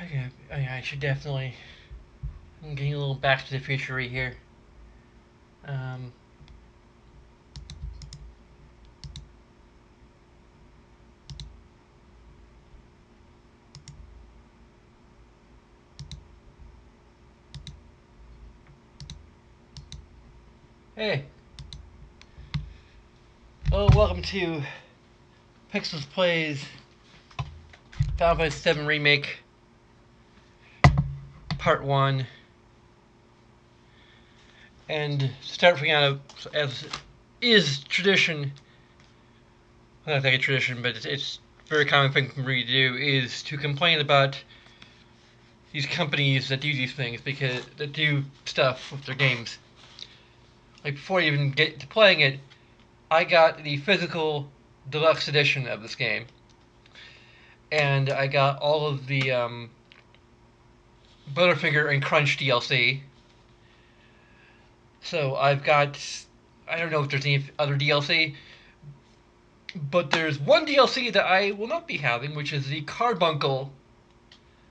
I should definitely. I'm getting a little Back to the Future here. Um, hey, welcome to Pixels Plays Final Fantasy VII Remake Part 1. And to start from out, as is tradition, well, not like a tradition, but it's a very common thing for me to do, is to complain about these companies that do these things, because that do stuff with their games. Like, before I even get to playing it, I got the physical deluxe edition of this game, and I got all of the Butterfinger and Crunch DLC. So I've got, I don't know if there's any other DLC, but there's one DLC that I will not be having, which is the Carbuncle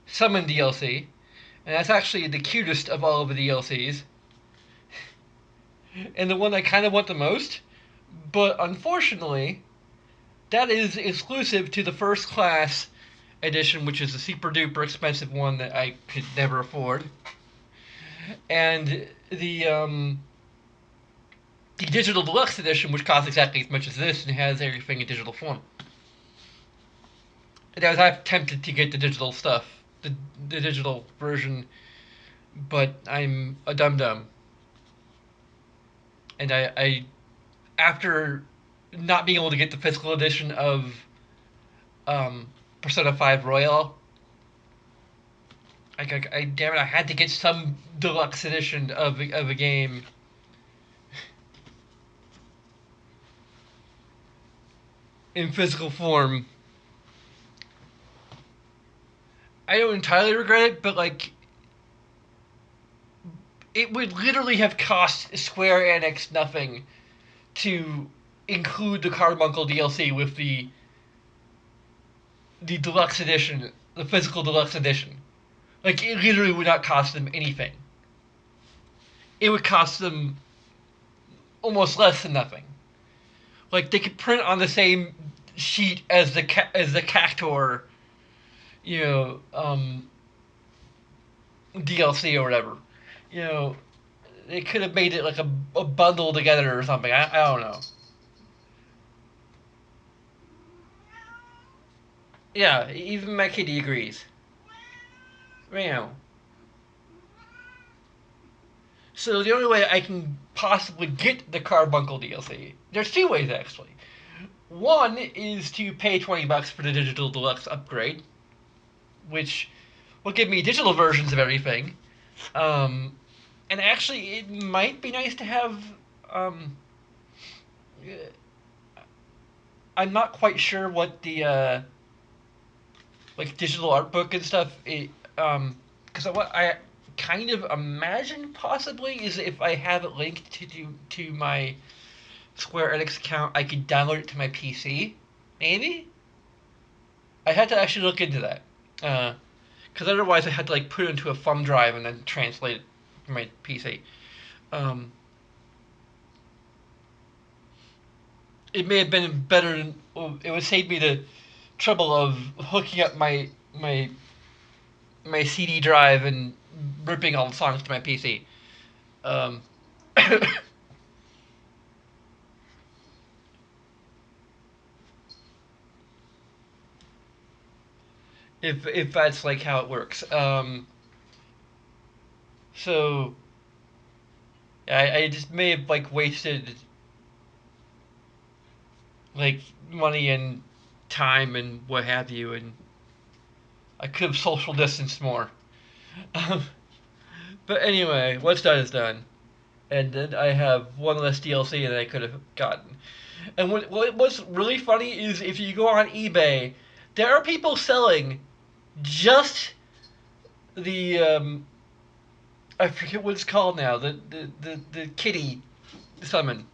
Summon DLC, and that's actually the cutest of all of the DLCs, and the one I kind of want the most. But unfortunately, that is exclusive to the first class edition, which is the super duper expensive one that I could never afford. And the digital deluxe edition, which costs exactly as much as this and has everything in digital form. And I was tempted to get the digital stuff, the digital version, but I'm a dum dum, and I after not being able to get the physical edition of um, Persona 5 Royal, damn it, I had to get some deluxe edition of a game in physical form. I don't entirely regret it, but like it would literally have cost Square Enix nothing to include the Carbuncle DLC with the deluxe edition, the physical deluxe edition. Like it literally would not cost them anything. It would cost them almost less than nothing. Like they could print on the same sheet as the Cactor, you know, DLC or whatever. You know, they could have made it like a bundle together or something. I don't know. Yeah, even my kitty agrees. You know. So the only way I can possibly get the Carbuncle DLC, there's two ways actually. One is to pay $20 for the digital deluxe upgrade, which will give me digital versions of everything. Um, and actually, it might be nice to have. Um, I'm not quite sure what the like digital art book and stuff. Because what I kind of imagine possibly is if I have it linked to my Square Enix account, I could download it to my PC. Maybe I had to actually look into that. Because otherwise I had to like put it into a thumb drive and then translate it to my PC. Um, it may have been better. It would save me the trouble of hooking up my CD drive and ripping all the songs to my PC. Um, if that's like how it works. So I just may have like wasted like money and time and what have you, and I could have social distanced more. Um, but anyway, what's done is done. And then I have one less DLC that I could have gotten. And what's really funny is if you go on eBay, there are people selling just the I forget what it's called now, the kitty summon.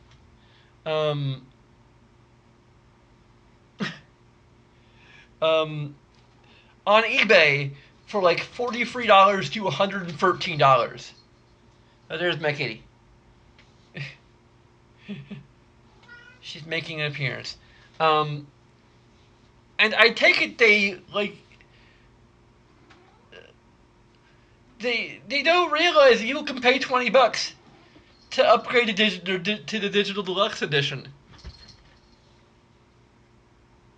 Um, um, on eBay for like $43 to $113. Oh, there's my kitty. She's making an appearance. Um, and I take it they don't realize you can pay $20 to upgrade to the digital deluxe edition.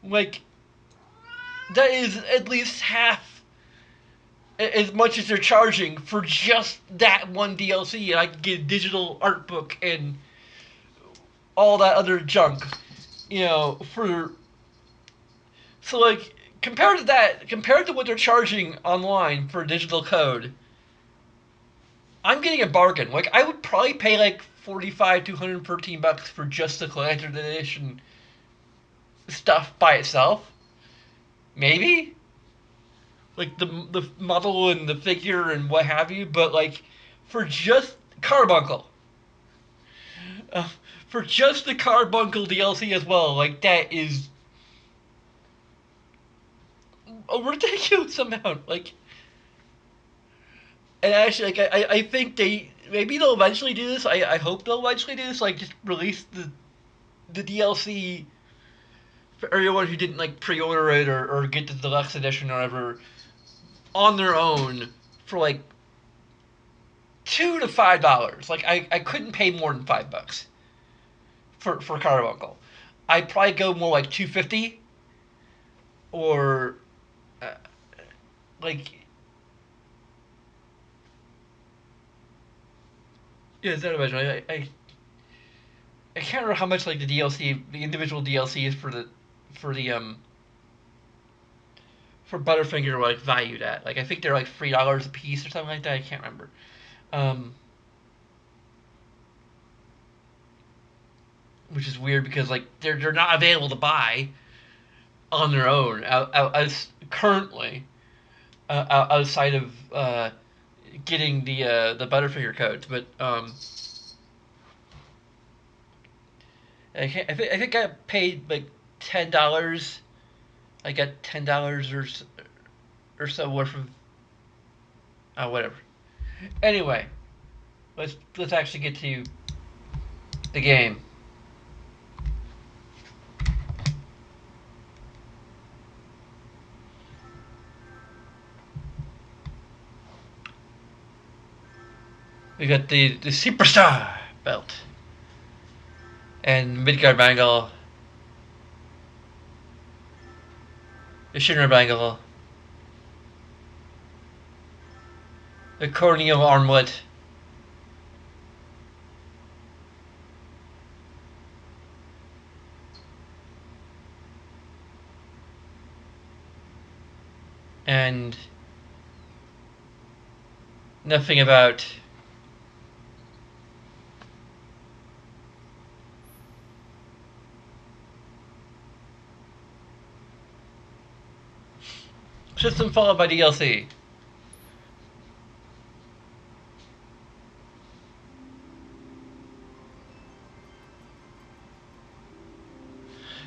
Like, that is at least half as much as they're charging for just that one DLC. And I can get a digital art book and all that other junk, for so like compared to what they're charging online for digital code, I'm getting a bargain. Like, I would probably pay like 45 to $113 for just the collector's edition stuff by itself. Maybe, like the model and the figure and what have you, but like for just Carbuncle, uh, for just the Carbuncle DLC as well, like that is a ridiculous amount. Like, and actually, like I think they'll eventually do this. I hope they'll eventually do this. Like, just release the DLC for everyone who didn't like pre-order it or get the deluxe edition or whatever on their own for like $2 to $5. Like, I couldn't pay more than $5 for Carbuncle. I'd probably go more like 250 or uh, like yeah, is that imagine? I can't remember how much like the individual DLC is for the for Butterfinger like valued at. Like, I think they're like $3 a piece or something like that. I can't remember. Um, which is weird because like they're not available to buy on their own as currently outside of getting the Butterfinger codes. But I think I paid like $10. I got $10 or so worth of whatever. Anyway, let's actually get to the game. We got the Superstar belt and Midgard bangle, the Shinra bangle, the corneal armlet, and nothing about system followed by DLC.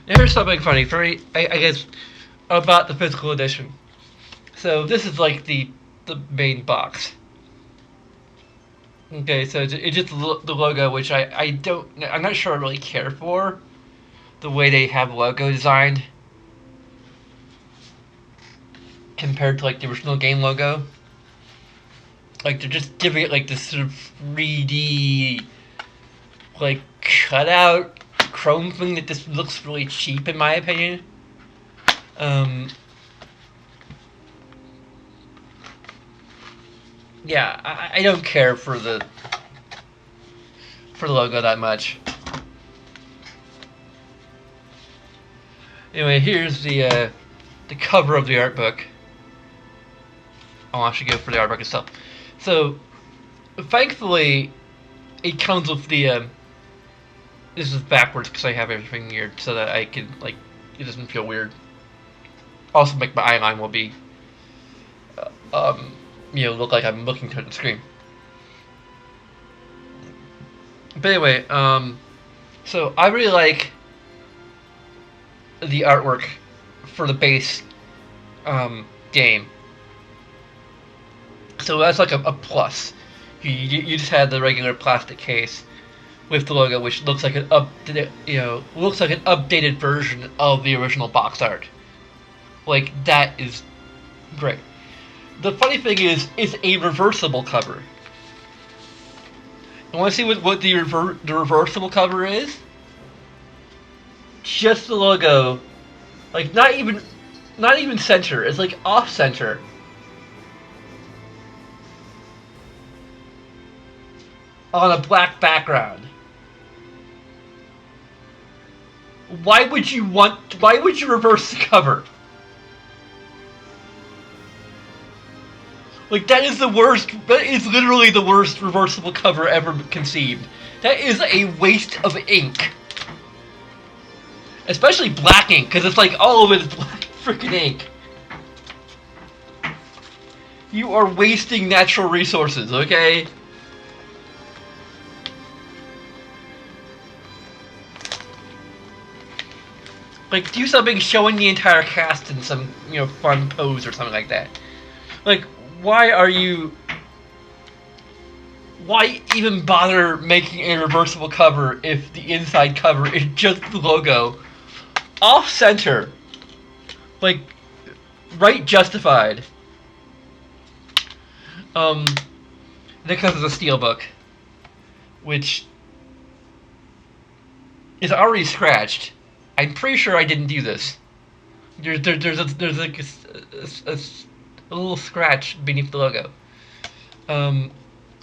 Here's something funny for me, I guess, about the physical edition. So this is like the main box. Okay, so it's just the logo, which I'm not sure I really care for the way they have logo designed compared to like the original game logo. Like, they're just giving it like this sort of 3D like cutout chrome thing that just looks really cheap in my opinion. Um, yeah, I don't care for the logo that much. Anyway, here's the cover of the art book. I'll actually go for the art book itself. So, thankfully, it comes with the. This is backwards because I have everything here so that I can like it doesn't feel weird. Also, make my eyeline will be, look like I'm looking to the screen. But anyway, so I really like the artwork for the base game. So that's like a plus. You just had the regular plastic case with the logo, which looks like looks like an updated version of the original box art. Like, that is great. The funny thing is, it's a reversible cover. You want to see what the reversible cover is? Just the logo, like not even center. It's like off center. On a black background. Why would you reverse the cover? Like, that is literally the worst reversible cover ever conceived. That is a waste of ink. Especially black ink, because it's like all of it is black freaking ink. You are wasting natural resources, okay? Like, do something showing the entire cast in some, fun pose or something like that. Like, why even bother making a reversible cover if the inside cover is just the logo? Off center. Like, right justified. Because of the steelbook, which is already scratched. I'm pretty sure I didn't do this. There's like a little scratch beneath the logo. And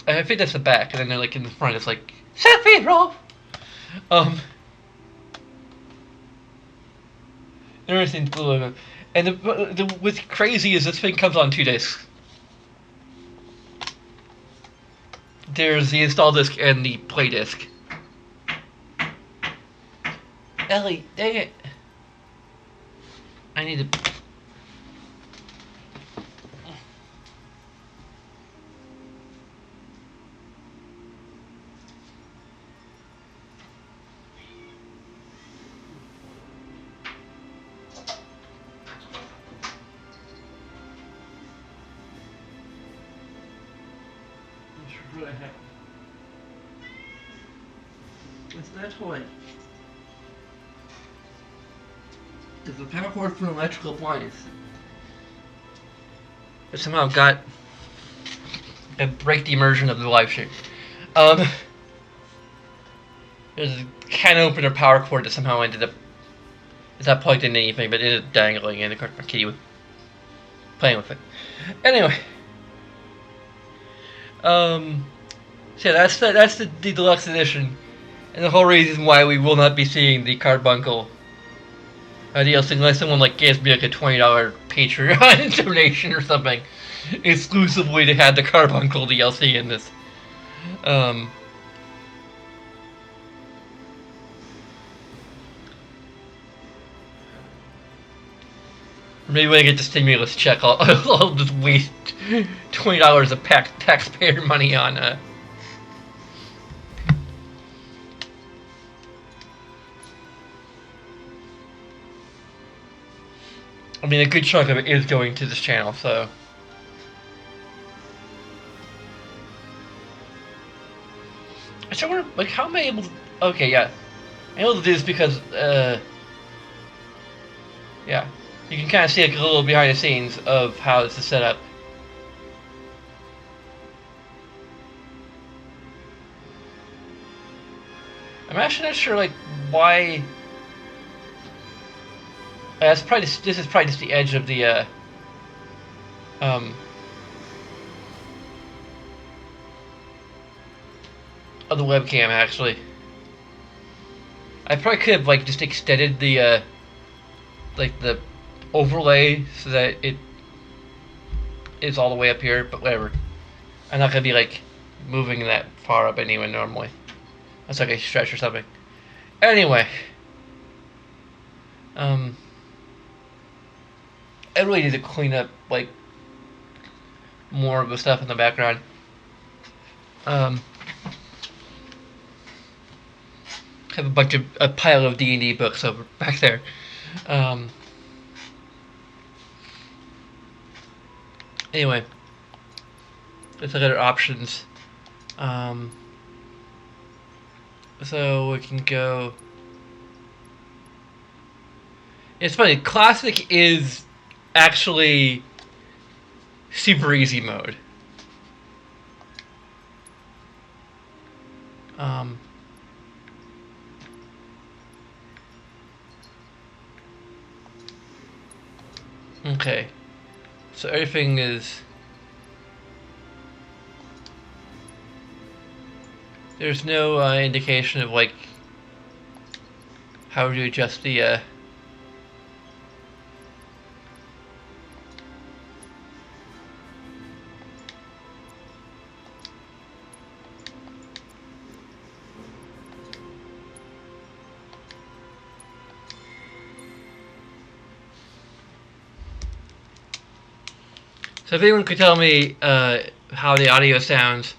I think that's the back, and then they're like in the front. It's like selfie roll. Everything's the logo, and what's crazy is this thing comes on 2 discs. There's the install disc and the play disc. Ellie, dang it! I need to. What's that toy? It's a power cord for an electrical appliance. I somehow got a break the immersion of the live stream. There's a can opener power cord that somehow ended up. It's not plugged into anything, but it is dangling, and the kitty was playing with it. Anyway. So yeah, that's the deluxe edition, and the whole reason why we will not be seeing the Carbuncle DLC unless someone like gives me like a $20 Patreon donation or something, exclusively to have the Carbuncle DLC in this. Maybe when I get the stimulus check, I'll just waste $20 of taxpayer money on I mean, a good chunk of it is going to this channel, so. I still wonder, like, how am I able to. Okay, yeah. I'm able to do this because, yeah. You can kind of see like a little behind the scenes of how this is set up. I'm actually not sure, like, why. This is probably just the edge of the of the webcam. Actually, I probably could have like just extended the like the overlay so that it is all the way up here, but whatever. I'm not gonna be like moving that far up anyway normally. That's like a stretch or something. Anyway, I really need to clean up like more of the stuff in the background. Have a pile of D&D books over back there. Anyway, Let's look at our options. Um, so we can go. It's funny. Classic is actually super easy mode. Um, okay. So everything is. There's no indication of like how to adjust the. So if anyone could tell me how the audio sounds,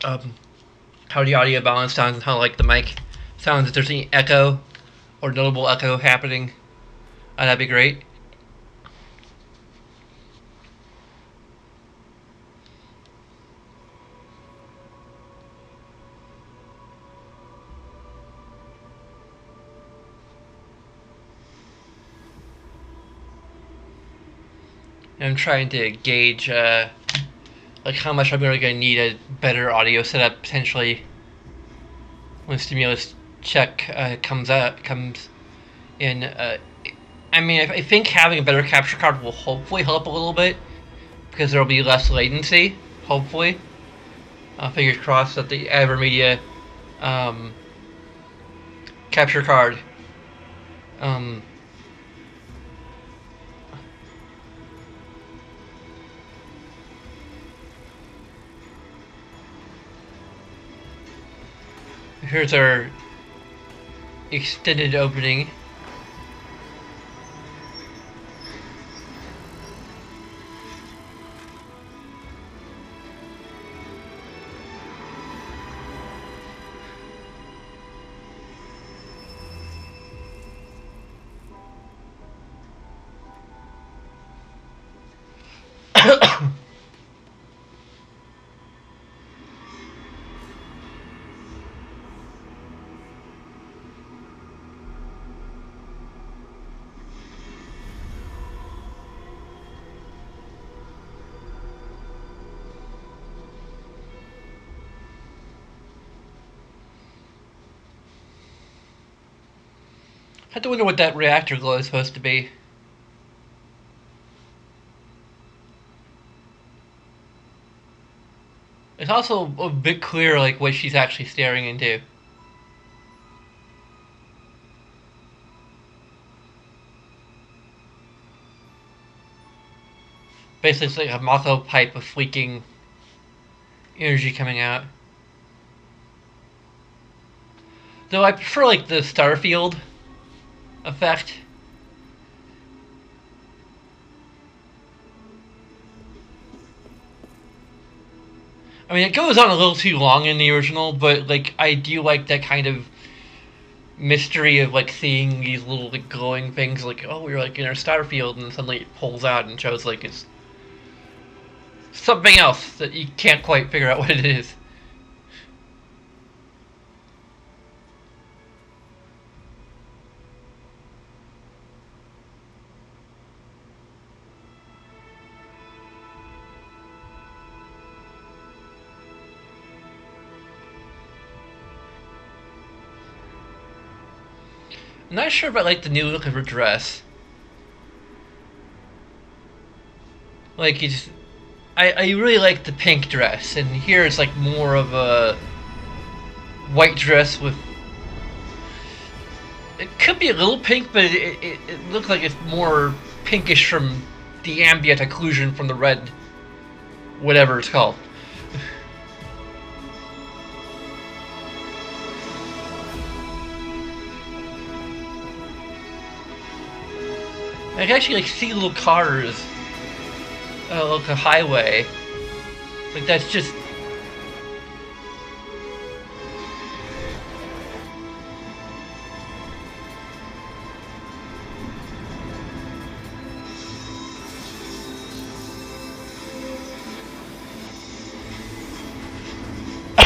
how the audio balance sounds, and how like the mic sounds, if there's any echo or notable echo happening, that'd be great. I'm trying to gauge like how much I'm really going to need a better audio setup potentially when stimulus check comes in. I mean, I think having a better capture card will hopefully help a little bit because there will be less latency. Hopefully, fingers crossed that the AverMedia capture card. Here's our extended opening. I have to wonder what that reactor glow is supposed to be. It's also a bit clear, like, what she's actually staring into. Basically, it's like a Mako pipe of leaking energy coming out. Though I prefer, like, the Starfield effect. I mean, it goes on a little too long in the original, but like I do like that kind of mystery of like seeing these little like glowing things. Like, oh, we're like in our Starfield, and suddenly it pulls out and shows like it's something else that you can't quite figure out what it is. I'm not sure about like the new look of her dress. Like it's, I really like the pink dress, and here it's like more of a white dress with. It could be a little pink, but it looks like it's more pinkish from the ambient occlusion from the red, whatever it's called. I can actually like see little cars, like a highway. Like that's just.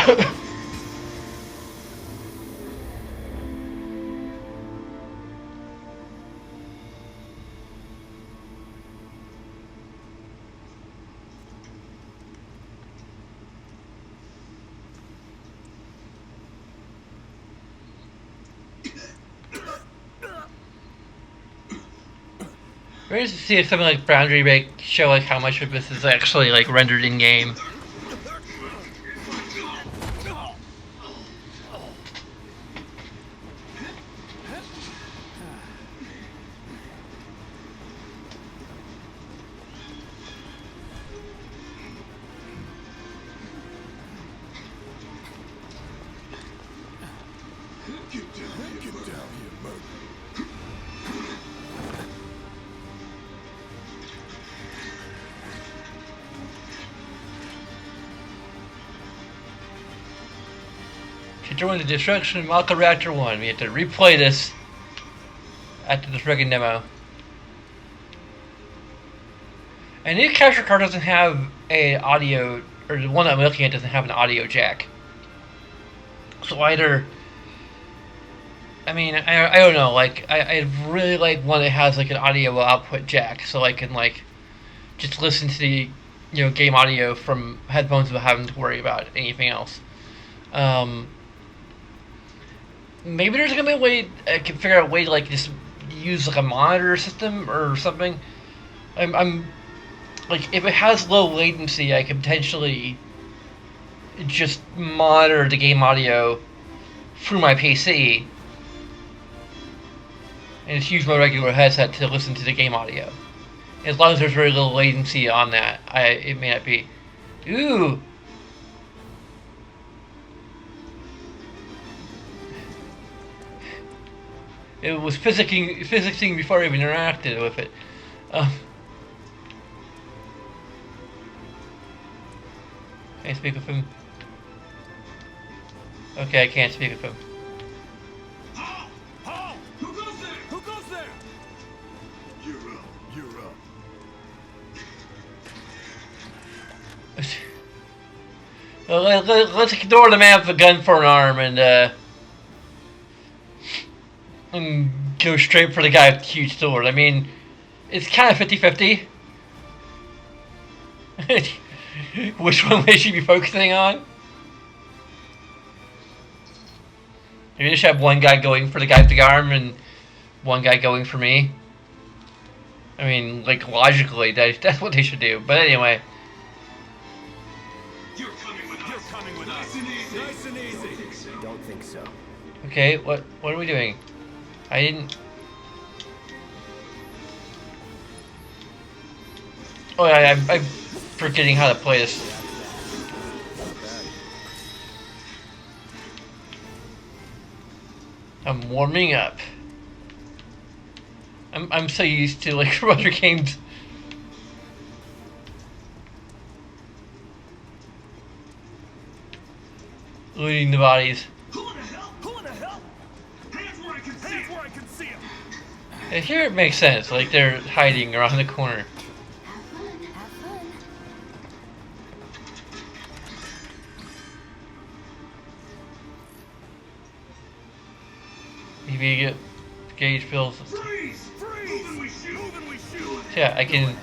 We're going to see if something like Boundary Break show like how much of this is actually like rendered in game. To join the destruction of Malka Reactor 1, we have to replay this after the friggin' demo. And the new capture card doesn't have a audio, or the one I'm looking at doesn't have an audio jack. So either, I mean, I don't know, like, I really like one that has like an audio output jack, so I can like just listen to the, you know, game audio from headphones without having to worry about anything else. Maybe there's gonna be a way I can figure out a way to like just use like a monitor system or something. I'm like, if it has low latency, I could potentially just monitor the game audio through my PC and just use my regular headset to listen to the game audio. As long as there's very little latency on that, it may not be. Ooh. It was physicsing before I even interacted with it. Can I speak with him? Okay, I can't speak with him. Who goes there? Who goes there? You're up. You're up. Well, let's ignore the man with a gun for an arm and go straight for the guy with the huge sword. I mean, it's kind of 50-50. Which one we should be focusing on? Maybe they should have one guy going for the guy with the arm and one guy going for me. I mean, like, logically, that's what they should do. But anyway. You're coming with us. You're coming with us. Nice and easy. Nice and easy. Don't think so. Okay, what are we doing? I didn't... Oh yeah, I'm forgetting how to play this. I'm warming up. I'm so used to like other games. Looting the bodies. Who in the hell? Who in the hell? Hands where I can see. Hands where I can see him. And here it makes sense, like they're hiding around the corner. Have fun. Maybe you get gauge fills. Freeze! Freeze! Move and we shoot. Move and we shoot. Yeah, I can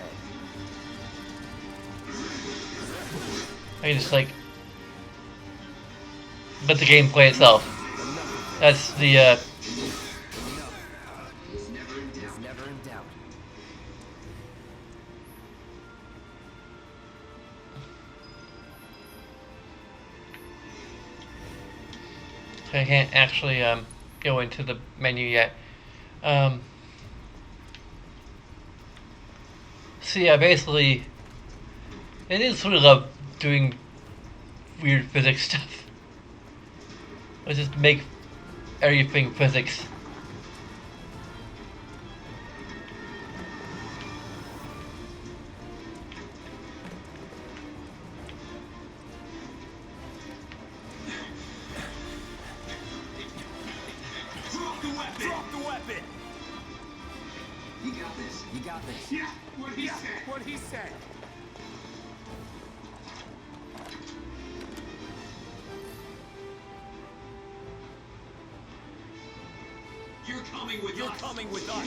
just like let the game play itself. That's the It's never in doubt. It's never in doubt. I can't actually go into the menu yet. So yeah, basically, it is sort of love doing weird physics stuff. Let's just make everything physics. Drop the weapon. Drop the weapon. You got this. You got this. Yeah. What he said. What he said. You're coming with us. You're coming with us.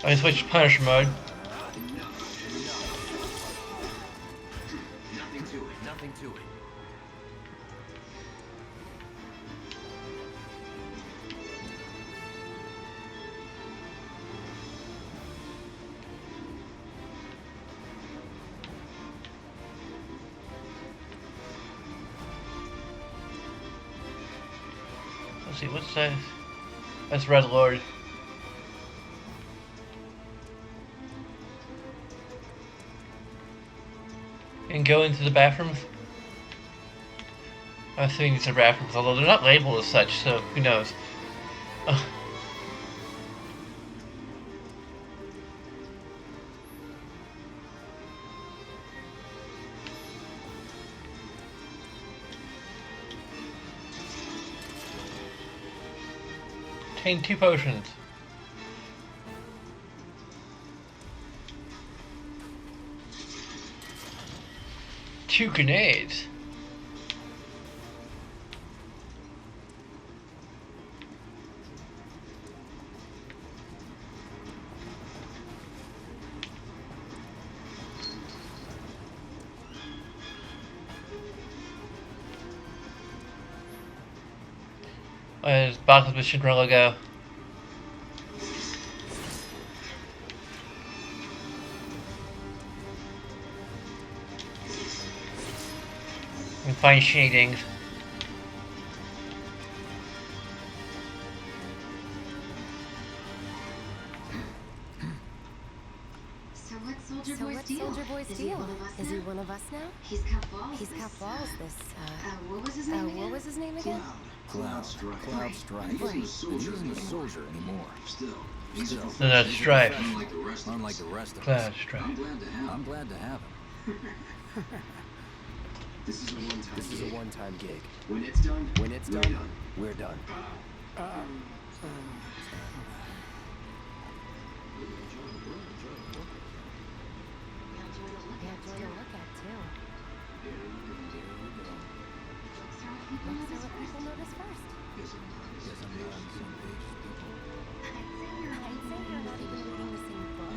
I switched to Punisher mode. Nothing to it. Nothing to it. Let's see, what's that? That's Red Lord. And go into the bathrooms. I'm assuming these are bathrooms, although they're not labeled as such, so who knows. 2 potions. 2 grenades. There's boxes with Shinra logo. And find shadings. So what's Soldier Boy's deal? Is he one of us Is now? he one of us now? He's cut balls. He's cut balls. This. What was his name again? What was his name again? Cloud Strike. Cloud Strike. He wasn't a soldier anymore. Still. He's a No, that's Strife. unlike the rest of us. Cloud Strike. I'm glad to have him. This is a one-time gig. When it's done, When it's done, we're done. Yeah, enjoy to look at too. Looks are what people Let's see notice what first. people notice first. I'd say you're I'd say you're not even reading the same book.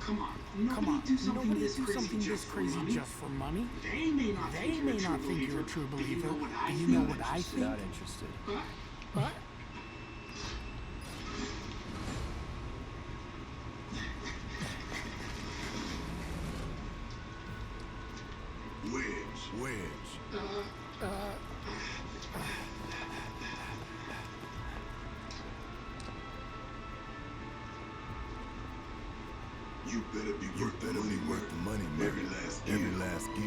come on. Come on, Do something nobody this do crazy something just this for crazy money. just for money. They may not They think may you're a not true think you're a believer, true but you believer. know what I Do you think? know what I think? Not interested. What? Wedge. You better be worth the money, every last gill.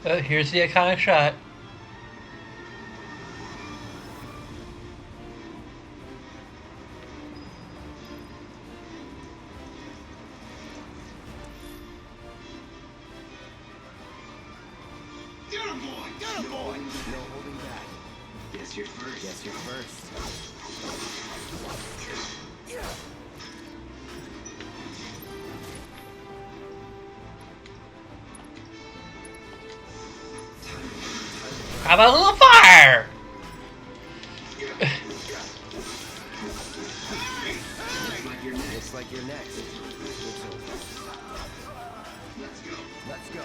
Oh, here's the iconic shot. Get him, boy! Get him, boy! No holding back. Guess you're first. Guess you're first. How about a little fire? Looks like you're next. Let's go. Let's go.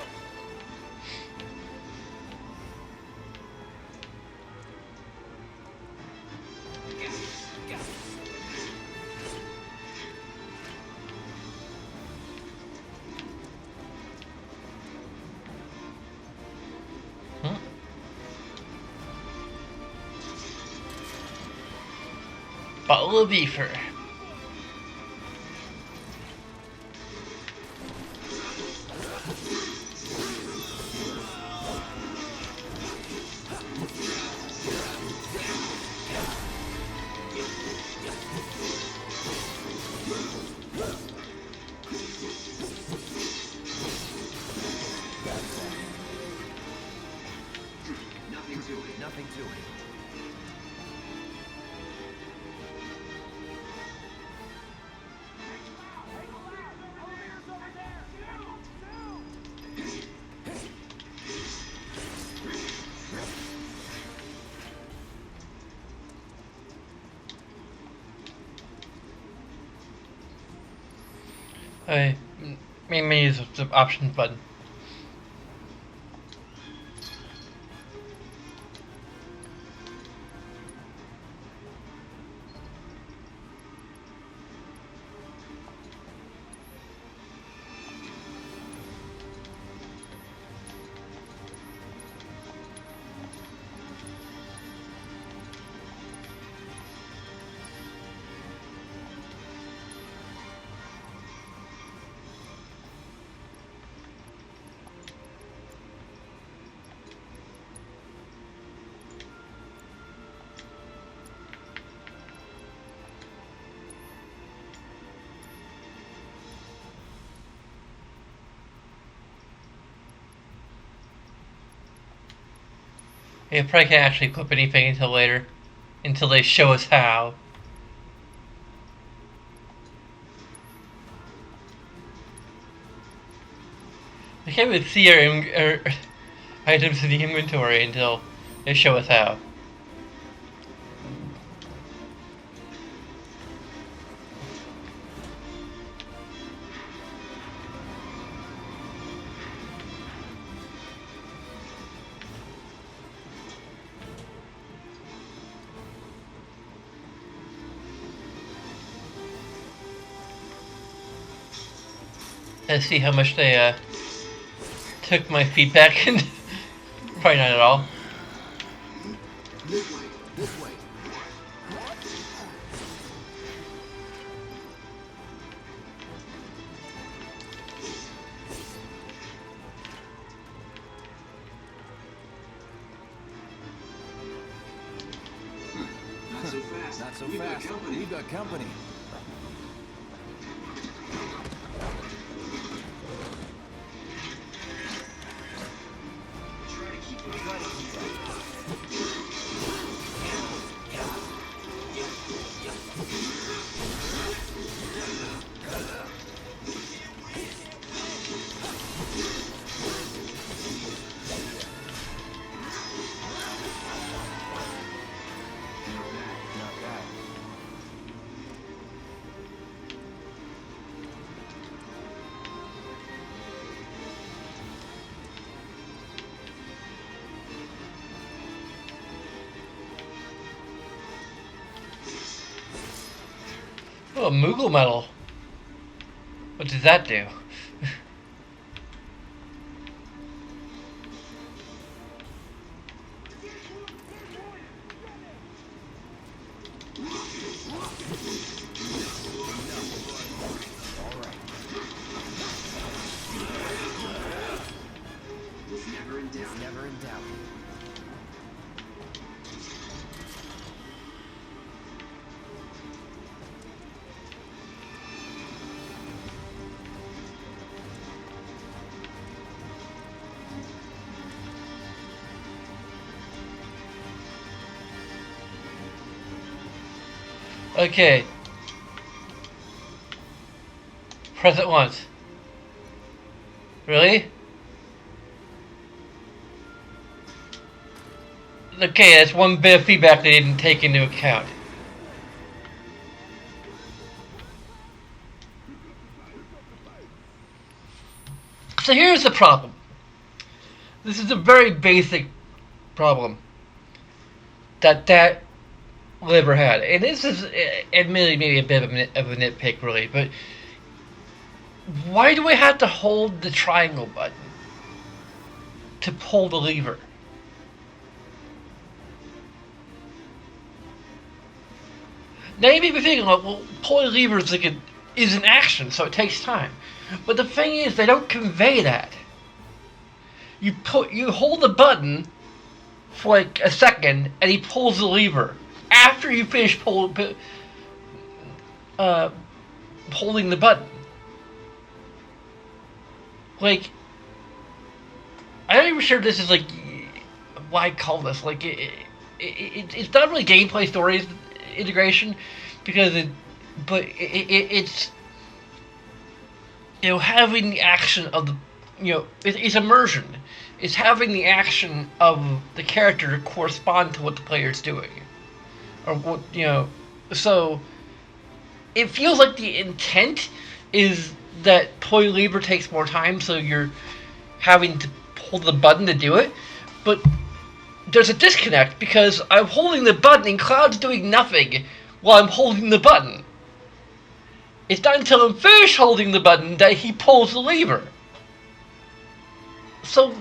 Hmm? Bottle of beefer. I main menu is the options button. You probably can't actually equip anything until later, until they show us how. We can't even see our items in the inventory until they show us how. Let's see how much they took my feedback and probably not at all. This way. This way. Not so fast. Not so We've got fast. company. We've got company. Try to keep up. Not bad. Oh, a Moogle medal. What does that do? It's never in doubt. Never in doubt. Okay. Press it once. Really? Okay, that's one bit of feedback they didn't take into account. So here's the problem. This is a very basic problem that liver had, and this is admittedly maybe a bit of a nitpick, really. But why do we have to hold the triangle button to pull the lever? Now you may be thinking, like, well, pulling levers is an action, so it takes time. But the thing is, they don't convey that. You hold the button for like a second, and he pulls the lever. After you finish holding the button. Like, I'm not even sure this is like why I call this. Like, it's not really gameplay stories integration, because it's having the action of the it's immersion. It's having the action of the character correspond to what the player is doing, or what so it feels like the intent is that pulling the lever takes more time, so you're having to pull the button to do it. But there's a disconnect because I'm holding the button and Cloud's doing nothing while I'm holding the button. It's not until I'm finished holding the button that he pulls the lever. So,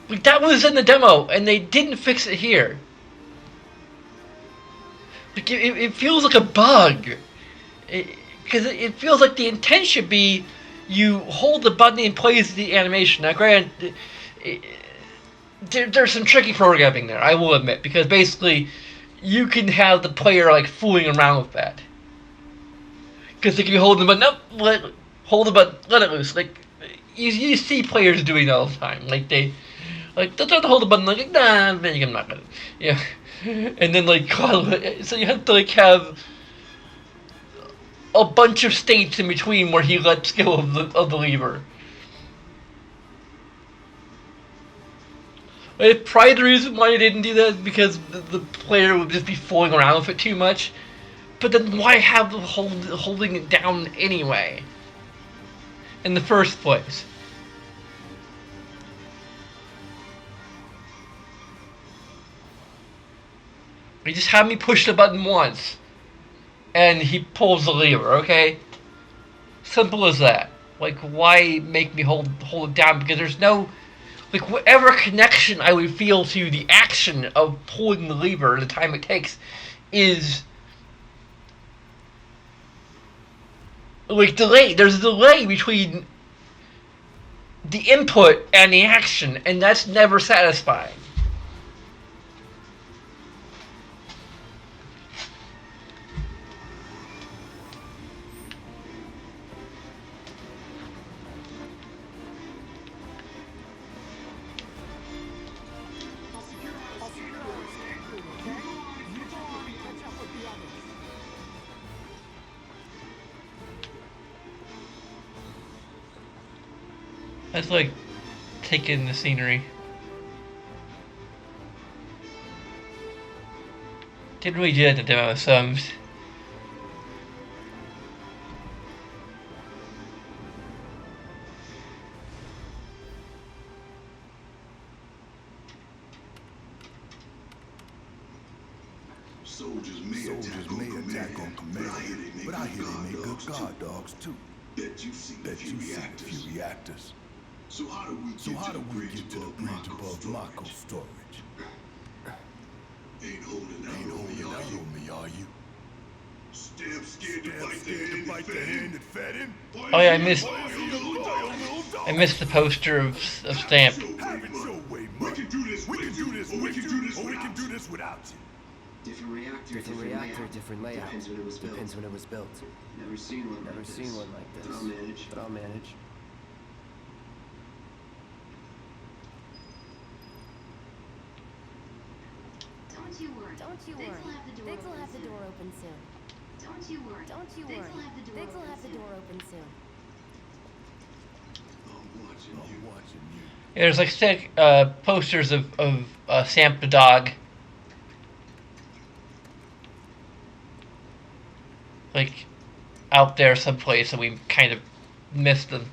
like, that was in the demo, and they didn't fix it here. Like, it feels like a bug. Because it feels like the intent should be you hold the button and plays the animation. Now, granted, there's some tricky programming there, I will admit, because basically you can have the player like fooling around with that. Because they can be holding the button up, hold the button, let it loose. Like you see players doing that all the time. Like they'll try to hold the button like nah, I'm not gonna. Yeah, and then like so you have to like have a bunch of states in between where he lets go of the lever. Probably the reason why he didn't do that is because the player would just be fooling around with it too much. But then why have them holding it down anyway? In the first place. You just have me push the button once. And he pulls the lever, okay? Simple as that. Like, why make me hold it down? Because there's no... Like, whatever connection I would feel to the action of pulling the lever, the time it takes, is... like, delay. There's a delay between the input and the action, and that's never satisfying. That's like taking the scenery. Didn't really do that to demo some. Soldiers may attack on command, but I hear they make good guard dogs too. Bet you've seen a few reactors. So how do we get to the bridge above Mako storage? Ain't holding out on me, are you? Stamp scared to bite the hand that fed him? Oh yeah, I missed the poster of Stamp. Have it your way, Mud. We can do this with you, or we can do this without you. Different reactor, different layout. Depends when it was built. Never seen one like this. But I'll manage. Don't you worry. Biggs will have the door open soon. Don't you worry. Biggs will have the door open soon. I'm watching you. Yeah, there's like sick posters of Stamp the dog. Like out there someplace, and we kind of missed them.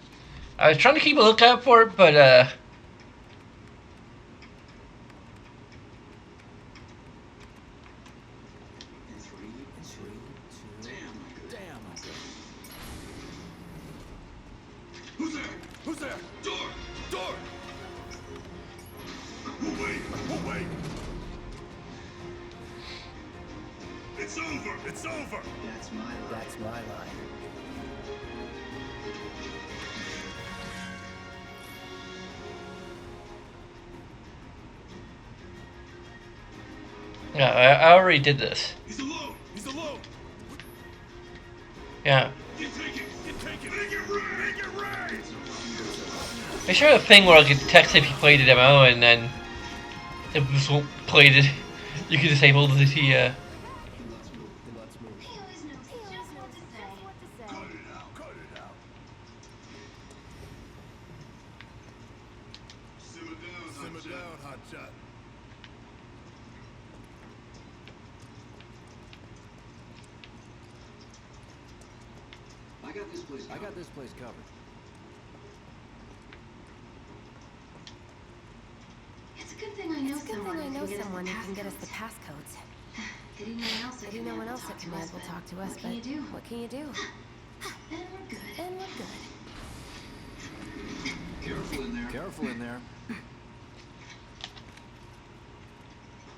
I was trying to keep a lookout for it, but Who's there? Door! We'll wait. It's over. That's my line. yeah, I already did this. He's alone. Yeah. Get taken. Make it right. I sure had a thing where I could text if you played the demo, and then if it played it, you could disable the Let's move. He always knows just what to say. Cut it out. Simmer down, hotshot. I got this place covered. It's a good thing I know someone who can get us the passcodes. passcodes. Getting no one else at command will talk to us, but what can you do? Then we're good. Careful in there. Careful in there.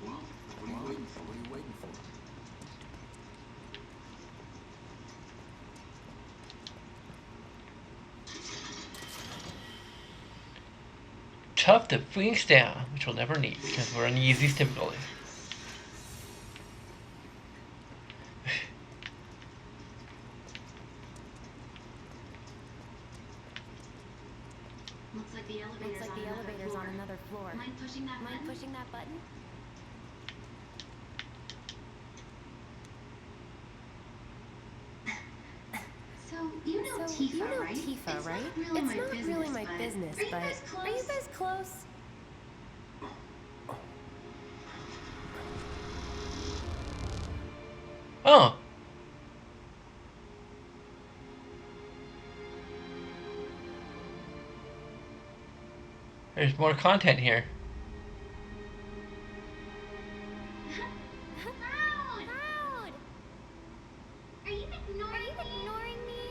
Well, what are you waiting for? What are you waiting for? Tough to Phoenix down, which we'll never need because we're on the easiest difficulty. Looks like the elevator's on another floor. Mind pushing that button? So, you know Tifa, right? It's not really my business, but are you guys close? Oh. There's more content here. Loud! Are you ignoring me?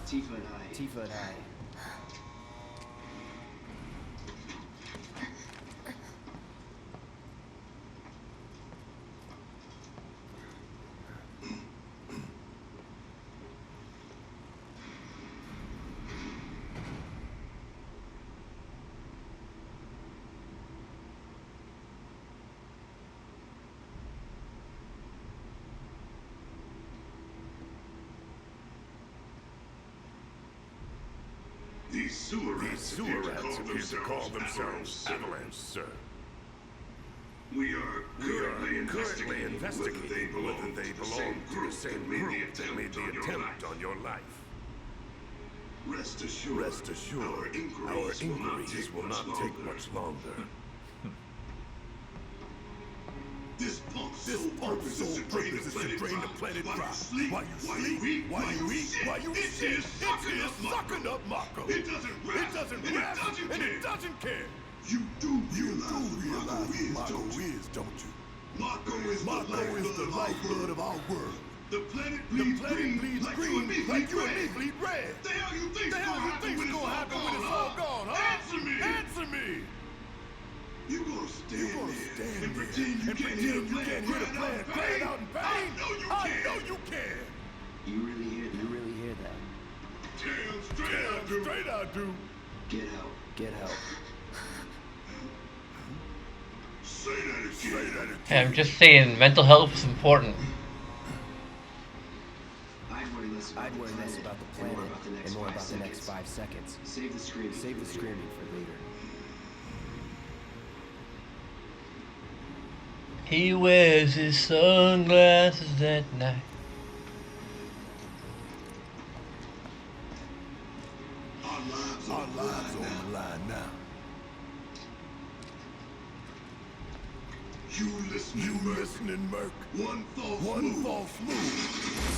Tifa and I. Tifa and I. These sewer rats appear to call themselves Avalanche, sir. We are currently investigating whether they belong to the same group that made the attempt on your life. Rest assured, our inquiries will not take much longer. This pump's sole purpose is to drain the planet dry. While you sleep, while you eat, while you shit, it's here sucking up Mako. It doesn't rest, and it doesn't care. You do realize what Mako is, don't you? Mako is the lifeblood of our world. The planet bleeds green like you and me bleed red. The hell you think's gonna happen when it's all gone, huh? Answer me! You gonna stand there and pretend you can't hear the planet crying out in pain? I know you can! You really hear that? Damn straight I do. Get help. Get help. Say that again. Hey, I'm just saying, mental health is important. I'd worry less about the planet And more about the next 5 seconds. Save the screaming for later. He wears his sunglasses at night. Our lives are on the line now. You listening, Merc? One false move.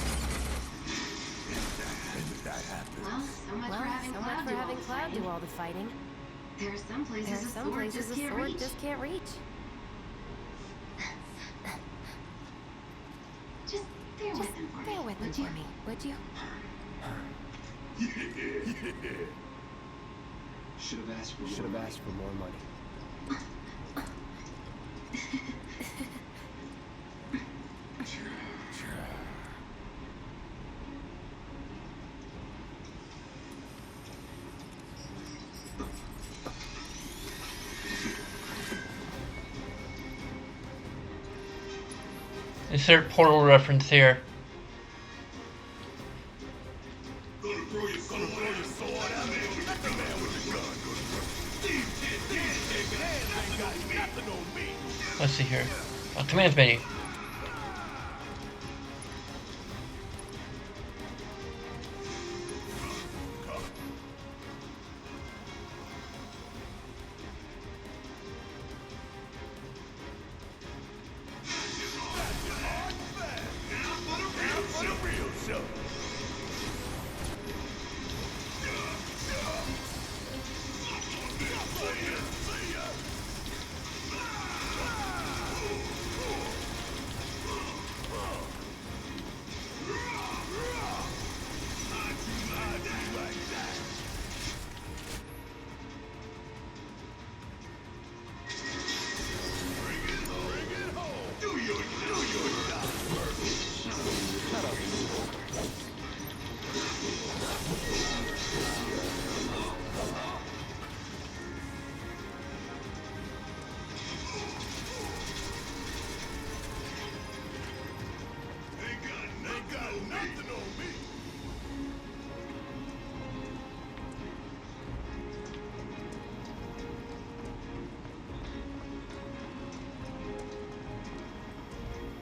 And that happens. Well, so much for having Cloud do all the fighting. There are some places a sword just can't reach. Just bear with them for me, would you? Yeah. Should have asked for more money. Insert Portal reference here. Gonna throw your sword at me. Let the man with the gun go to work. These hands ain't got nothing on me. Let's see here. Commands menu.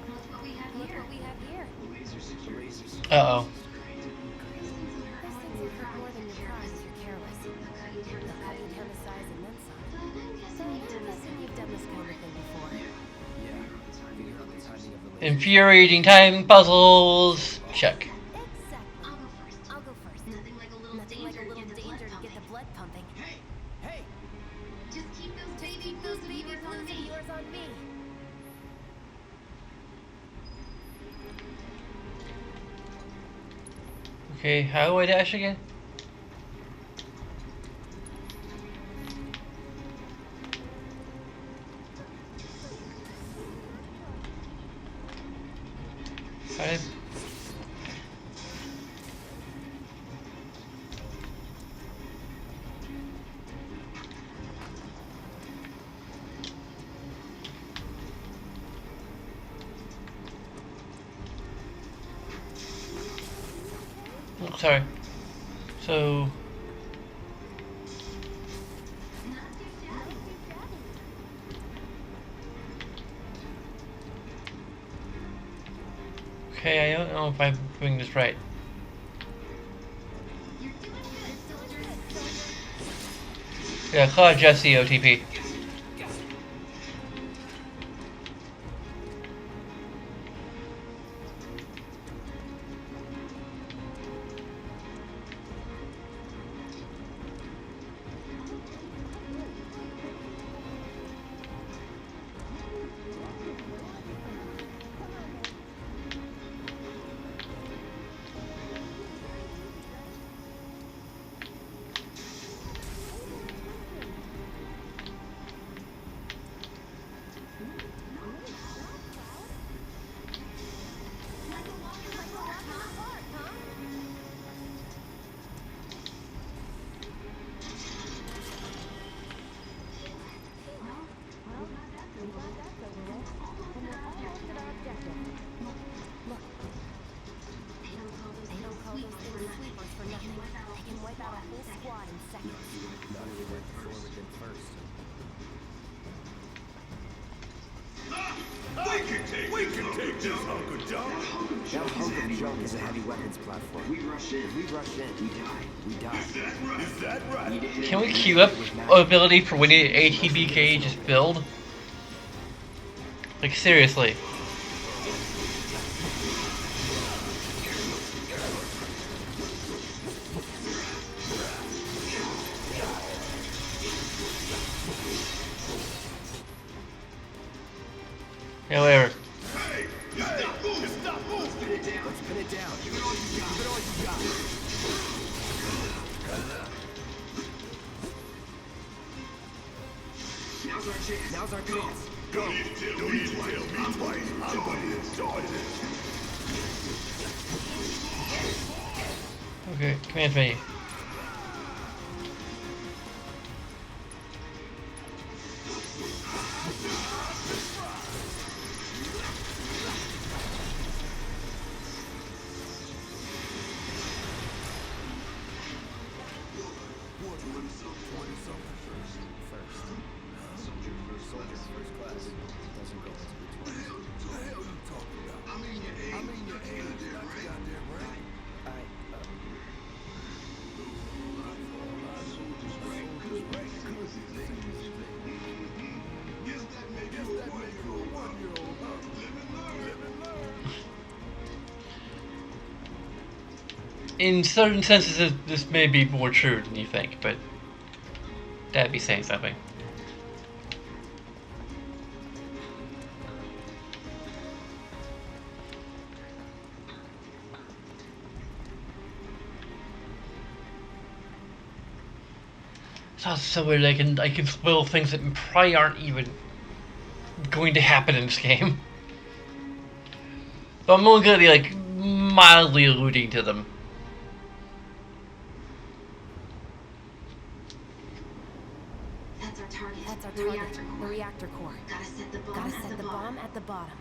Look what we have Look here. what we have here. Uh-oh. Those things will hurt more than your prize if you're careless. They'll cut you down to They'll cut you down to size and then some. But I'm guessing you've done this Guessing you've done this kind of thing before. Yeah. Figure out the timing of the laser. Infuriating time puzzles. Check. Exactly. I'll go first. I'll go first. Nothing like a little Nothing like danger a to little get the danger blood to get the pumping. blood pumping. Hey! Just keep those Just baby keep those blues of baby yours on blues of me. yours on me. Okay, how do I dash again? I- Oh, sorry. So, Not too shabby. okay, I don't know if I'm doing this right. You're doing good, soldiers. Yeah, call Jesse OTP. They don't call those They don't call those things things sweepers sweepers for for nothing. nothing. They can wipe out a whole squad in seconds. Not if we went forward and first. We can take this hunk of junk. That hunk of junk is a heavy weapons platform. We rush in. If we rush in, we die. Is that right? Can we queue up ability for when ATBK just build? Like, seriously. Yeah, whatever. Hey, stop moving. Stop moving. Let's pin it down. Give it all you got. Give it all you got. Now's our chance. Now's our chance. Don't need to tell me twice. I'm going to enjoy this. Okay, command menu. Soldier first class. Doesn't go into the 20s. What the hell you talking about? I mean your age. That's goddamn right. Guess that make you a 1-year-old, huh? Live and learn. Live and learn. In certain senses, this may be more true than you think, but That'd be saying something. Sounds so weird. I can spoil things that probably aren't even going to happen in this game. So I'm only gonna be like mildly alluding to them. That's our target. That's our The target. reactor The core. reactor core. Gotta set the bomb Gotta at set the the bottom. bomb at the bottom.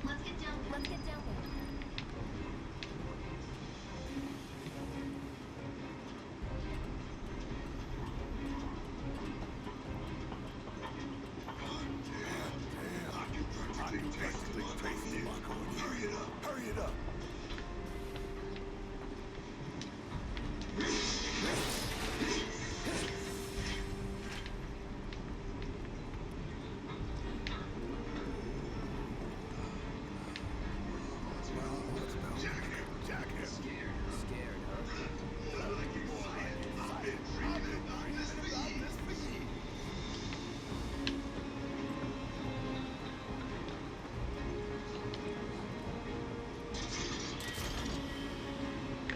Let's get down there. Let's get down there. Hurry it up.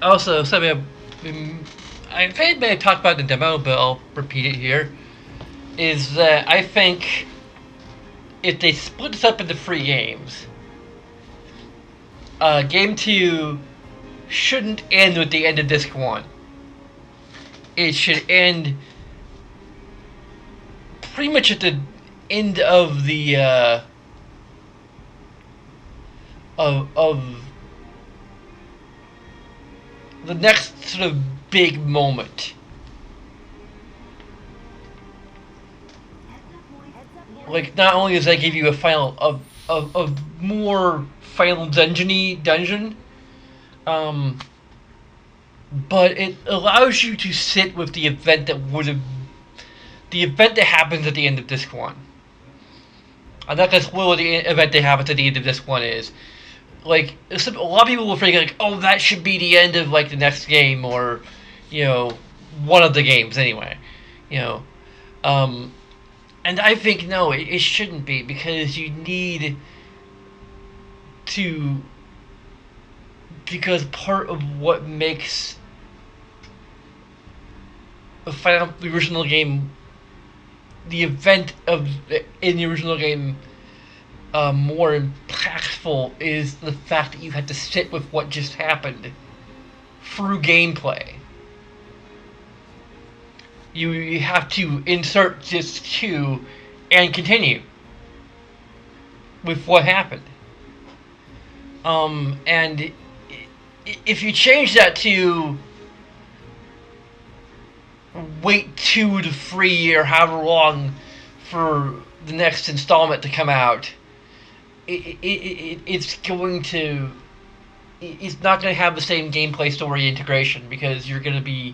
Also, something I think I may have talked about in the demo, but I'll repeat it here. Is that I think if they split this up into 3 games, Game 2 shouldn't end with the end of Disc 1. It should end pretty much at the end of the of the next sort of big moment. Like, not only does that give you a final a more final dungeon-y dungeon, but it allows you to sit with the event that happens at the end of Disc 1. I'm not gonna spoil the event that happens at the end of Disc 1 is. Like, a lot of people will think, like, oh, that should be the end of, like, the next game, or, you know, one of the games, anyway. You know. And I think, no, it shouldn't be, because you need to... Because part of what makes the original game, the event in the original game, more impactful is the fact that you had to sit with what just happened through gameplay. You have to insert disc 2 and continue with what happened. And if you change that to wait 2 to 3 or however long for the next installment to come out, it's not going to have the same gameplay story integration, because you're going to be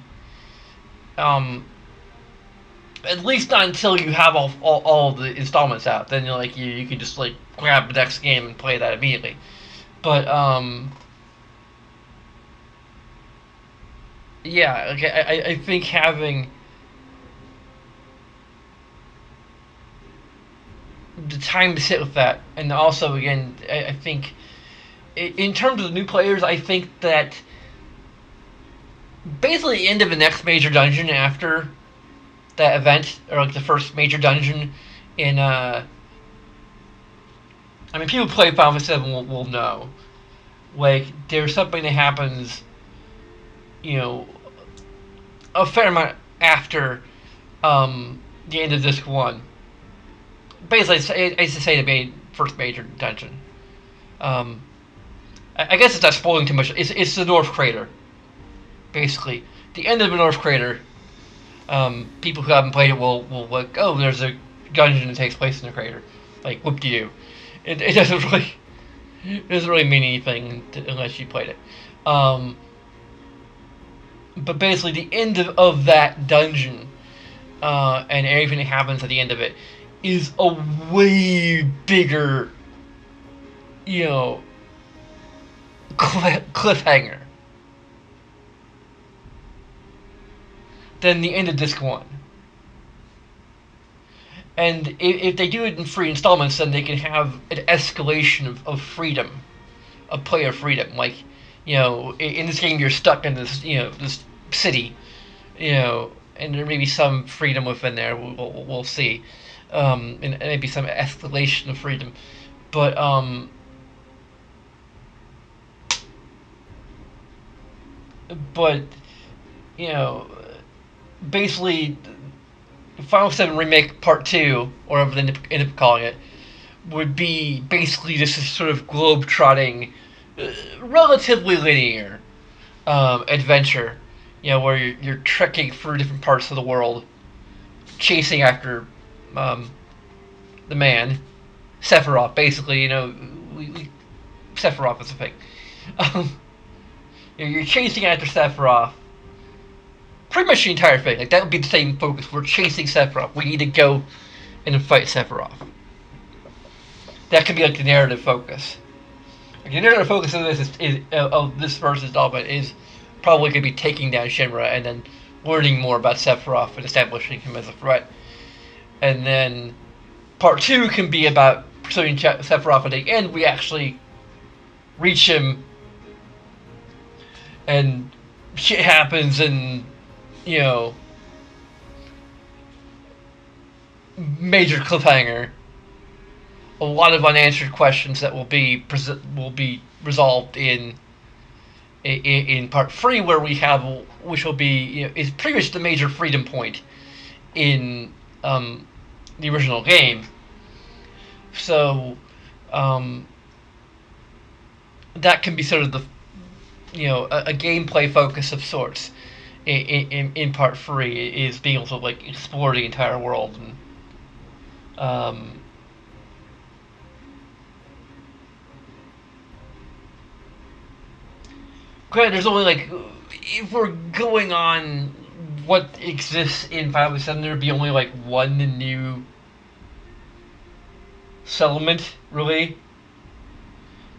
at least not until you have all the installments out. Then you can just like grab the next game and play that immediately. But yeah, okay, I think having the time to sit with that, and also again, I think in terms of the new players, I think that basically the end of the next major dungeon after that event, or like the first major dungeon in I mean, people who play Final Fantasy VII will know, like, there's something that happens, you know, a fair amount after the end of Disc 1. Basically, I used to say the first major dungeon. I guess it's not spoiling too much. It's the North Crater. Basically, the end of the North Crater. People who haven't played it will like, oh, there's a dungeon that takes place in the crater. Like, whoop-de-doo. It doesn't really mean anything unless you played it. But basically, the end of that dungeon and everything that happens at the end of it is a way bigger, you know, cliffhanger. than the end of Disc 1. And if they do it in 3 installments, then they can have an escalation of freedom, of player freedom. Like, in this game you're stuck in this, this city, and there may be some freedom within there. We'll see, and maybe some escalation of freedom, but basically, Final VII Remake Part 2, or whatever they end up calling it, would be basically just a sort of globe-trotting, relatively linear adventure, where you're trekking through different parts of the world, chasing after the man, Sephiroth, basically, Sephiroth is a thing. You're chasing after Sephiroth, pretty much the entire thing. Like, that would be the same focus. We're chasing Sephiroth. We need to go and fight Sephiroth. That could be like the narrative focus. Like, the narrative focus of this first installment is probably going to be taking down Shinra and then learning more about Sephiroth and establishing him as a threat. And then part 2 can be about pursuing Sephiroth, and at the end we actually reach him and shit happens, and major cliffhanger, a lot of unanswered questions that will be resolved in part 3, where which will be is pretty much the major freedom point in the original game. So that can be sort of the a gameplay focus of sorts in part 3, is being able to like explore the entire world. And granted, there's only like, if we're going on what exists in Final VII, there'd be only like one new settlement, really.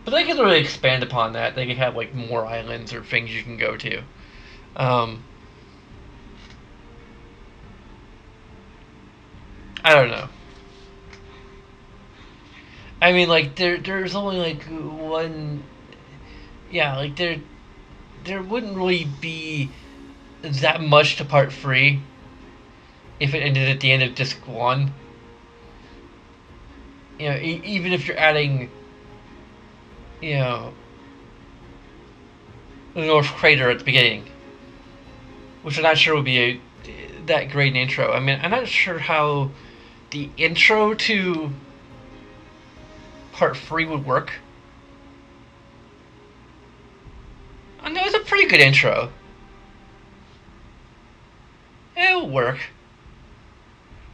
But they can really expand upon that. They can have like more islands or things you can go to. I don't know. I mean, like there's only like one. Yeah, like there wouldn't really be that much to part 3 if it ended at the end of Disc 1. Even if you're adding, the North Crater at the beginning, which I'm not sure would be that great an intro. I mean, I'm not sure how the intro to part 3 would work. I know it's a pretty good intro. It'll work.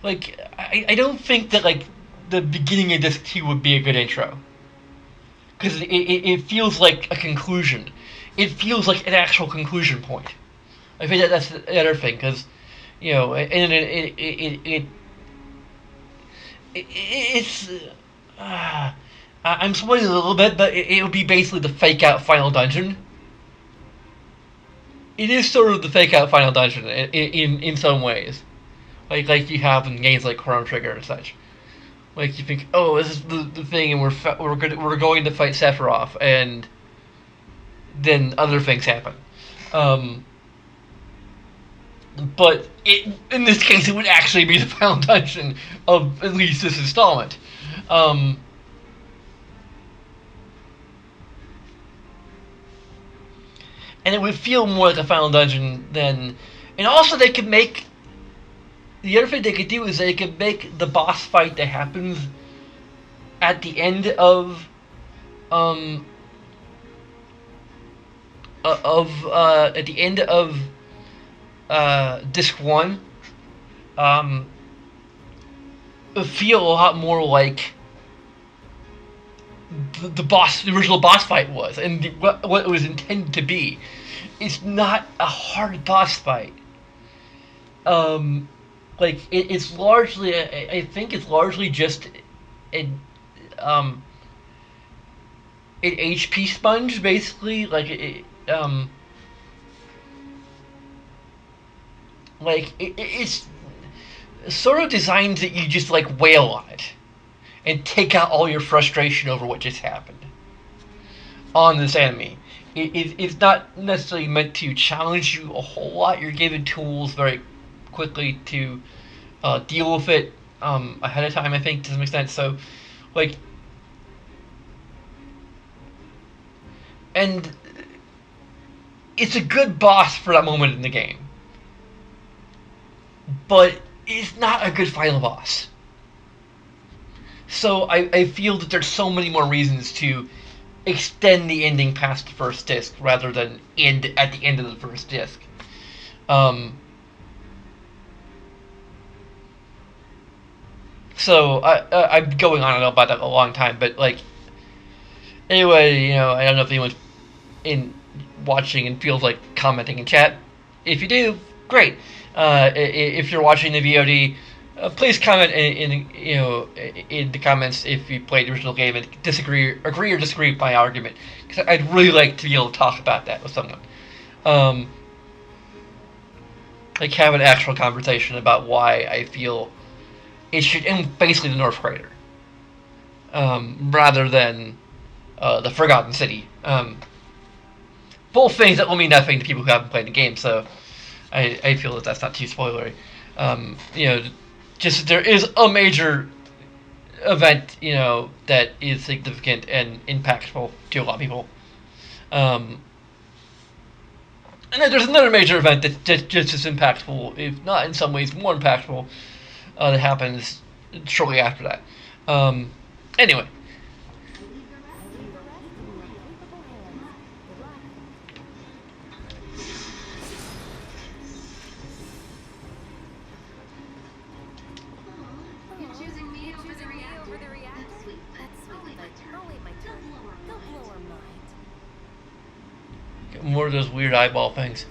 Like, I don't think that, like, the beginning of Disc 2 would be a good intro. Because it feels like a conclusion. It feels like an actual conclusion point. I think that's the other thing, because, and it's... I'm spoiling a little bit, but it would be basically the fake-out final dungeon. It is sort of the fake-out final dungeon in some ways, like you have in games like Chrono Trigger and such. Like, you think, oh, this is the thing, and we're going to fight Sephiroth, and then other things happen. But in this case, it would actually be the final dungeon of at least this installment. And it would feel more like a final dungeon than... And also, they could make... The other thing they could do is they could make the boss fight that happens at the end of... at the end of Disc 1, feel a lot more like the original boss fight was, and what it was intended to be. It's not a hard boss fight. Like, it's largely, I think it's largely just an HP sponge, basically. Like, Like it's sort of designed that you just like wail on it and take out all your frustration over what just happened on this enemy. It's not necessarily meant to challenge you a whole lot. You're given tools very quickly to deal with it ahead of time, I think, to some extent. So, like, and it's a good boss for that moment in the game, but it's not a good final boss. So I feel that there's so many more reasons to extend the ending past the first disc rather than end at the end of the first disc. So I'm going on and on about that a long time, but like anyway, you know, I don't know if anyone's in watching and feels like commenting in chat. If you do, great. If you're watching the VOD, please comment in the comments if you played the original game and agree or disagree with my argument, because I'd really like to be able to talk about that with someone. Like have an actual conversation about why I feel it should end basically the North Crater, rather than the Forgotten City. Both things that will mean nothing to people who haven't played the game, so I feel that that's not too spoilery. You know, just there is a major event, you know, that is significant and impactful to a lot of people. And then there's another major event that's just as impactful, if not in some ways more impactful, that happens shortly after that. Anyway. You're choosing me over the reactor? That's sweet. I'll wait my turn. Don't blow our mind. Get more of those weird eyeball things.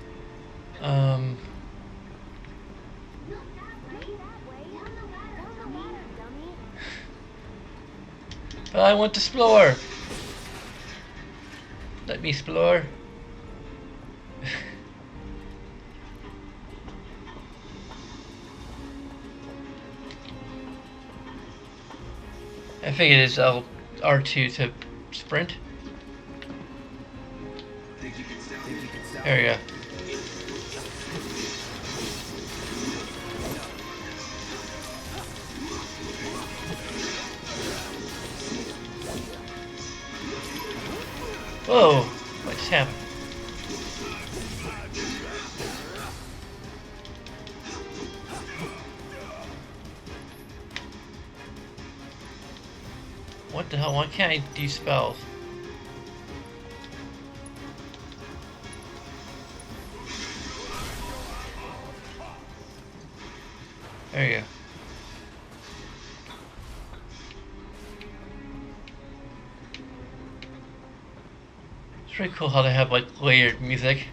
But I want to explore. Let me explore. I think it is R2 to sprint. There we go. Whoa, what just happened? What the hell, why can't I do spells? There you go. It's pretty cool how they have like layered music.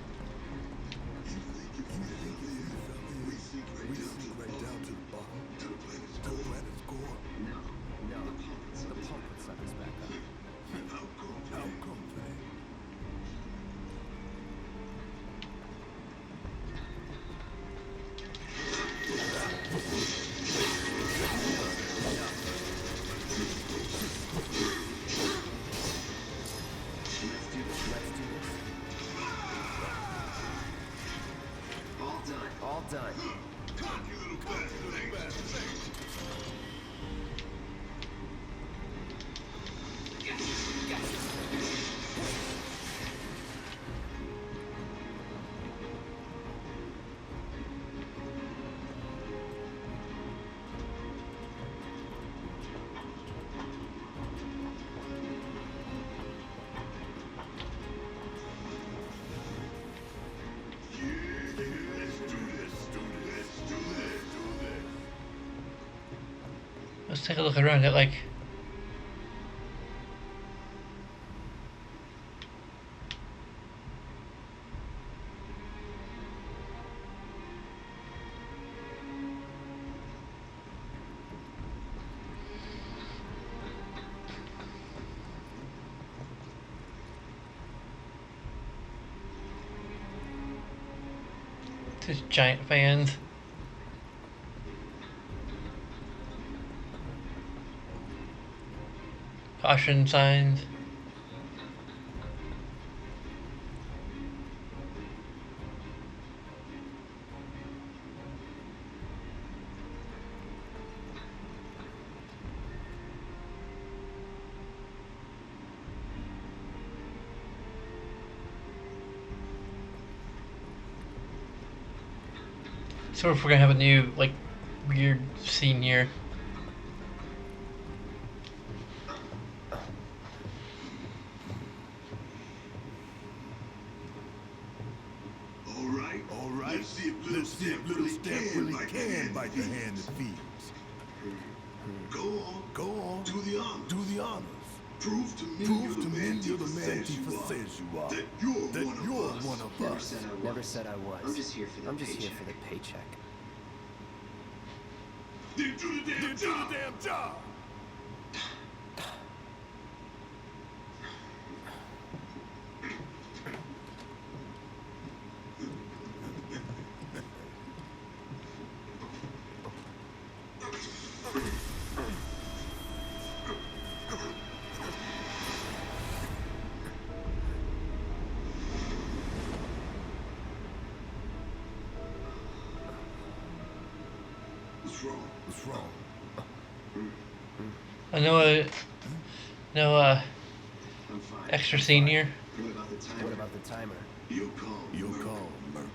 All done. Let's take a look around it, like... These giant fans. Caution signs. So if we're gonna have a new, like, weird scene here. All right. Let's see if little Steph really can bite the hand that feeds. Go on. Do the honors. Prove to me you're the man Tifa says you are. That you're one of us. Never said I was. I'm just here for the paycheck. Then do the damn job. What's wrong? I know no extra scene here. What about the timer? You'll call, Merc.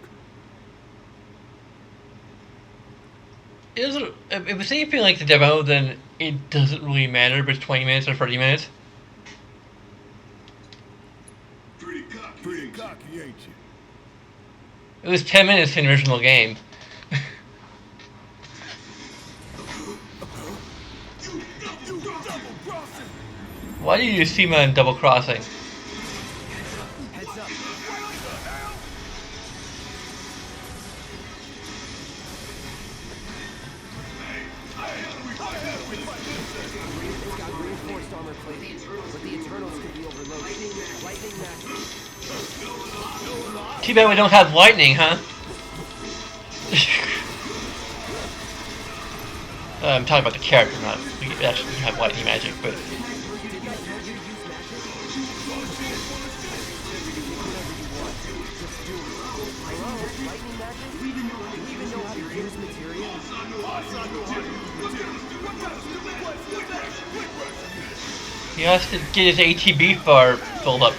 If it's anything like the demo, then it doesn't really matter if it's 20 minutes or 30 minutes. Pretty cocky, ain't you? It was 10 minutes in the original game. Why do you see man double crossing? Heads up. It's got reinforced armor plating, but the internals could be overloaded. Lightning matches. Too bad we don't have lightning, huh? I'm talking about the character, not we actually have lightning magic, but. He has to get his ATB bar filled up.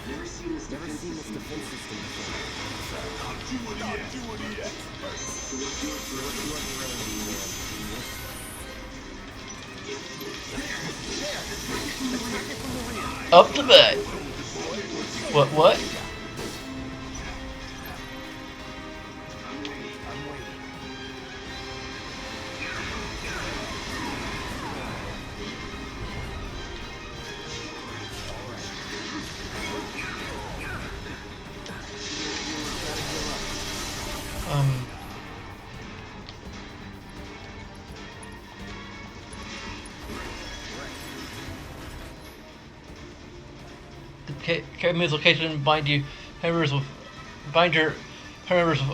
Never seen this defense system Up the butt. What? Enemy's location bind your members with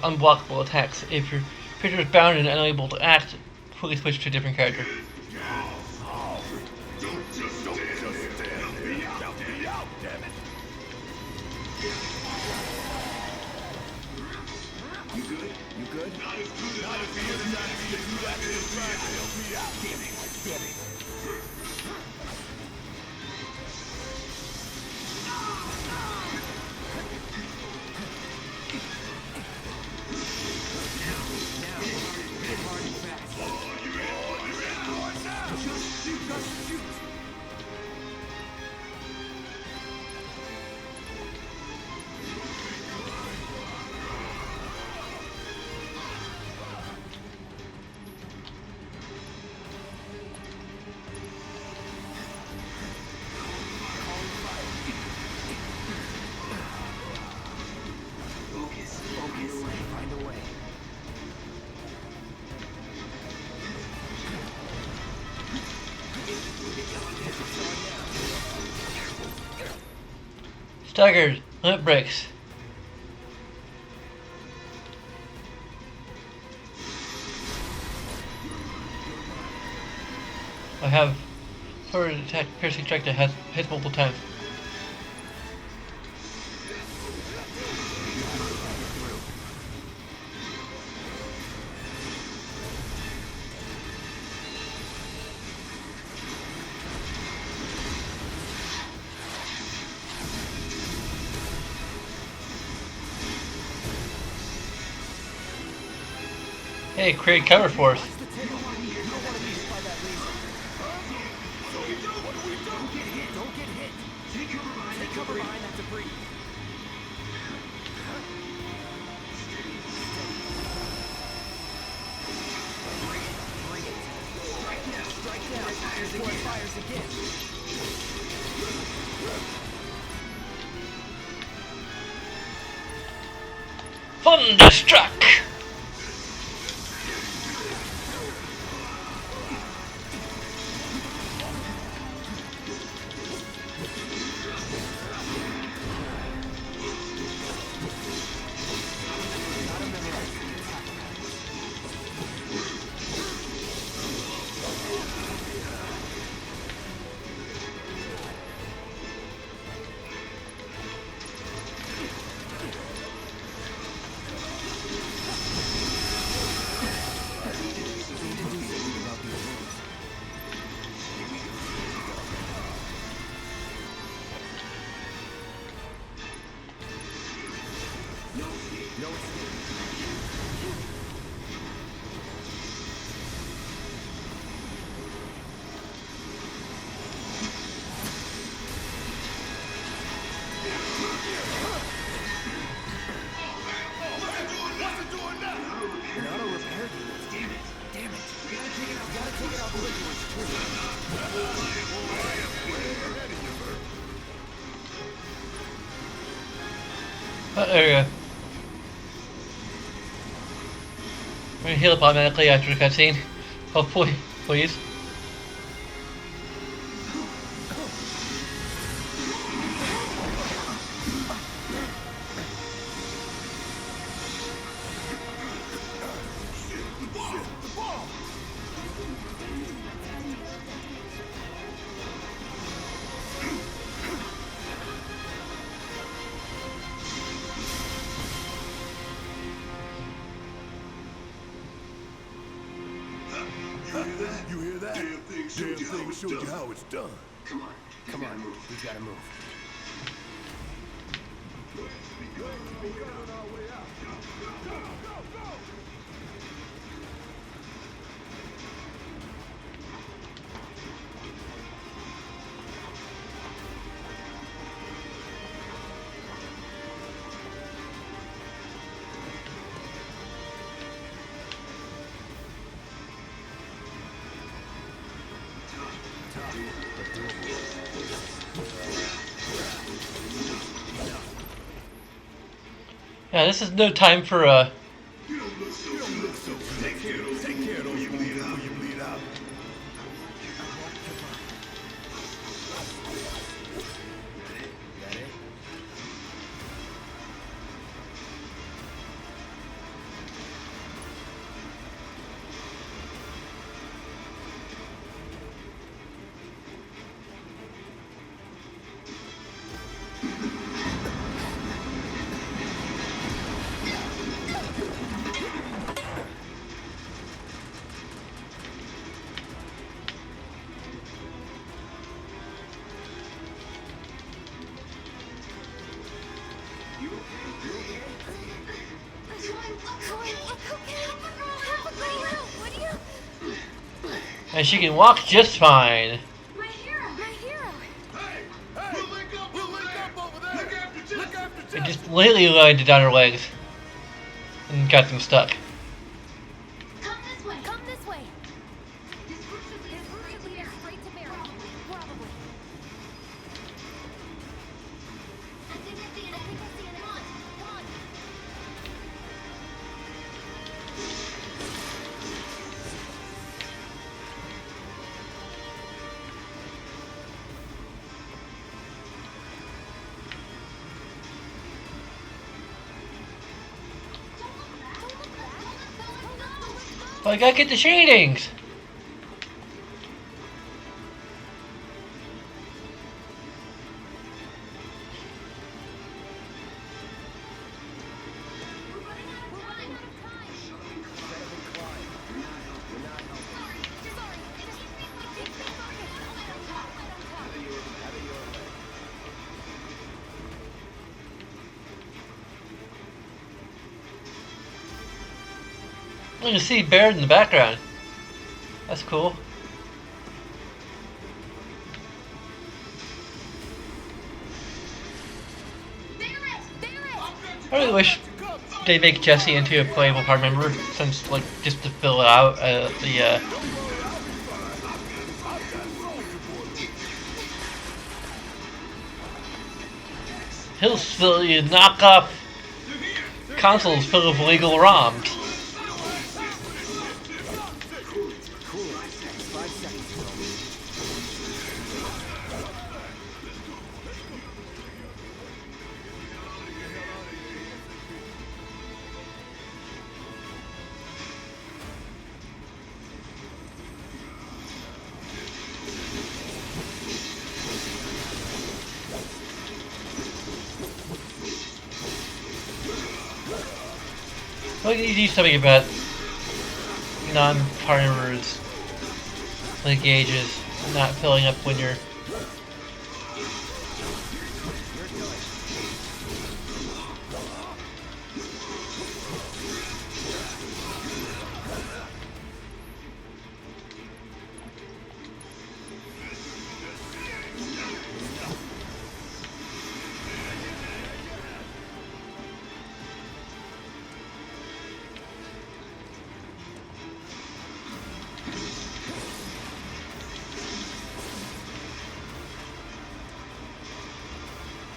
unblockable attacks. If your creature is bound and unable to act, quickly switch to a different character. Staggered. Limit breaks. I have forward attack piercing strike that has hits multiple times. Hey, create cover for us. Thunderstruck! There we go. We're gonna heal up automatically after the cutscene. Hopefully, please. You hear that? Damn thing showed you how it's done. Come on. Come on, we gotta move. Yeah, this is no time for You don't look so good. Take care of those before you bleed out. and she can walk just fine. My hero! My hero! Hey! We'll link up over there! Look after Jesse! It just lately landed on her legs and got them stuck. Come this way! Come this way. This route should lead us straight to Mary. Probably. I think I see an Come on! Come on! But I gotta get the shadings! You can see Baird in the background. That's cool. I really wish they make Jesse into a playable card member, since like just to fill it out he'll still you knock off consoles full of illegal ROMs. Well, you do something about non-part members, like gauges, not filling up when you're.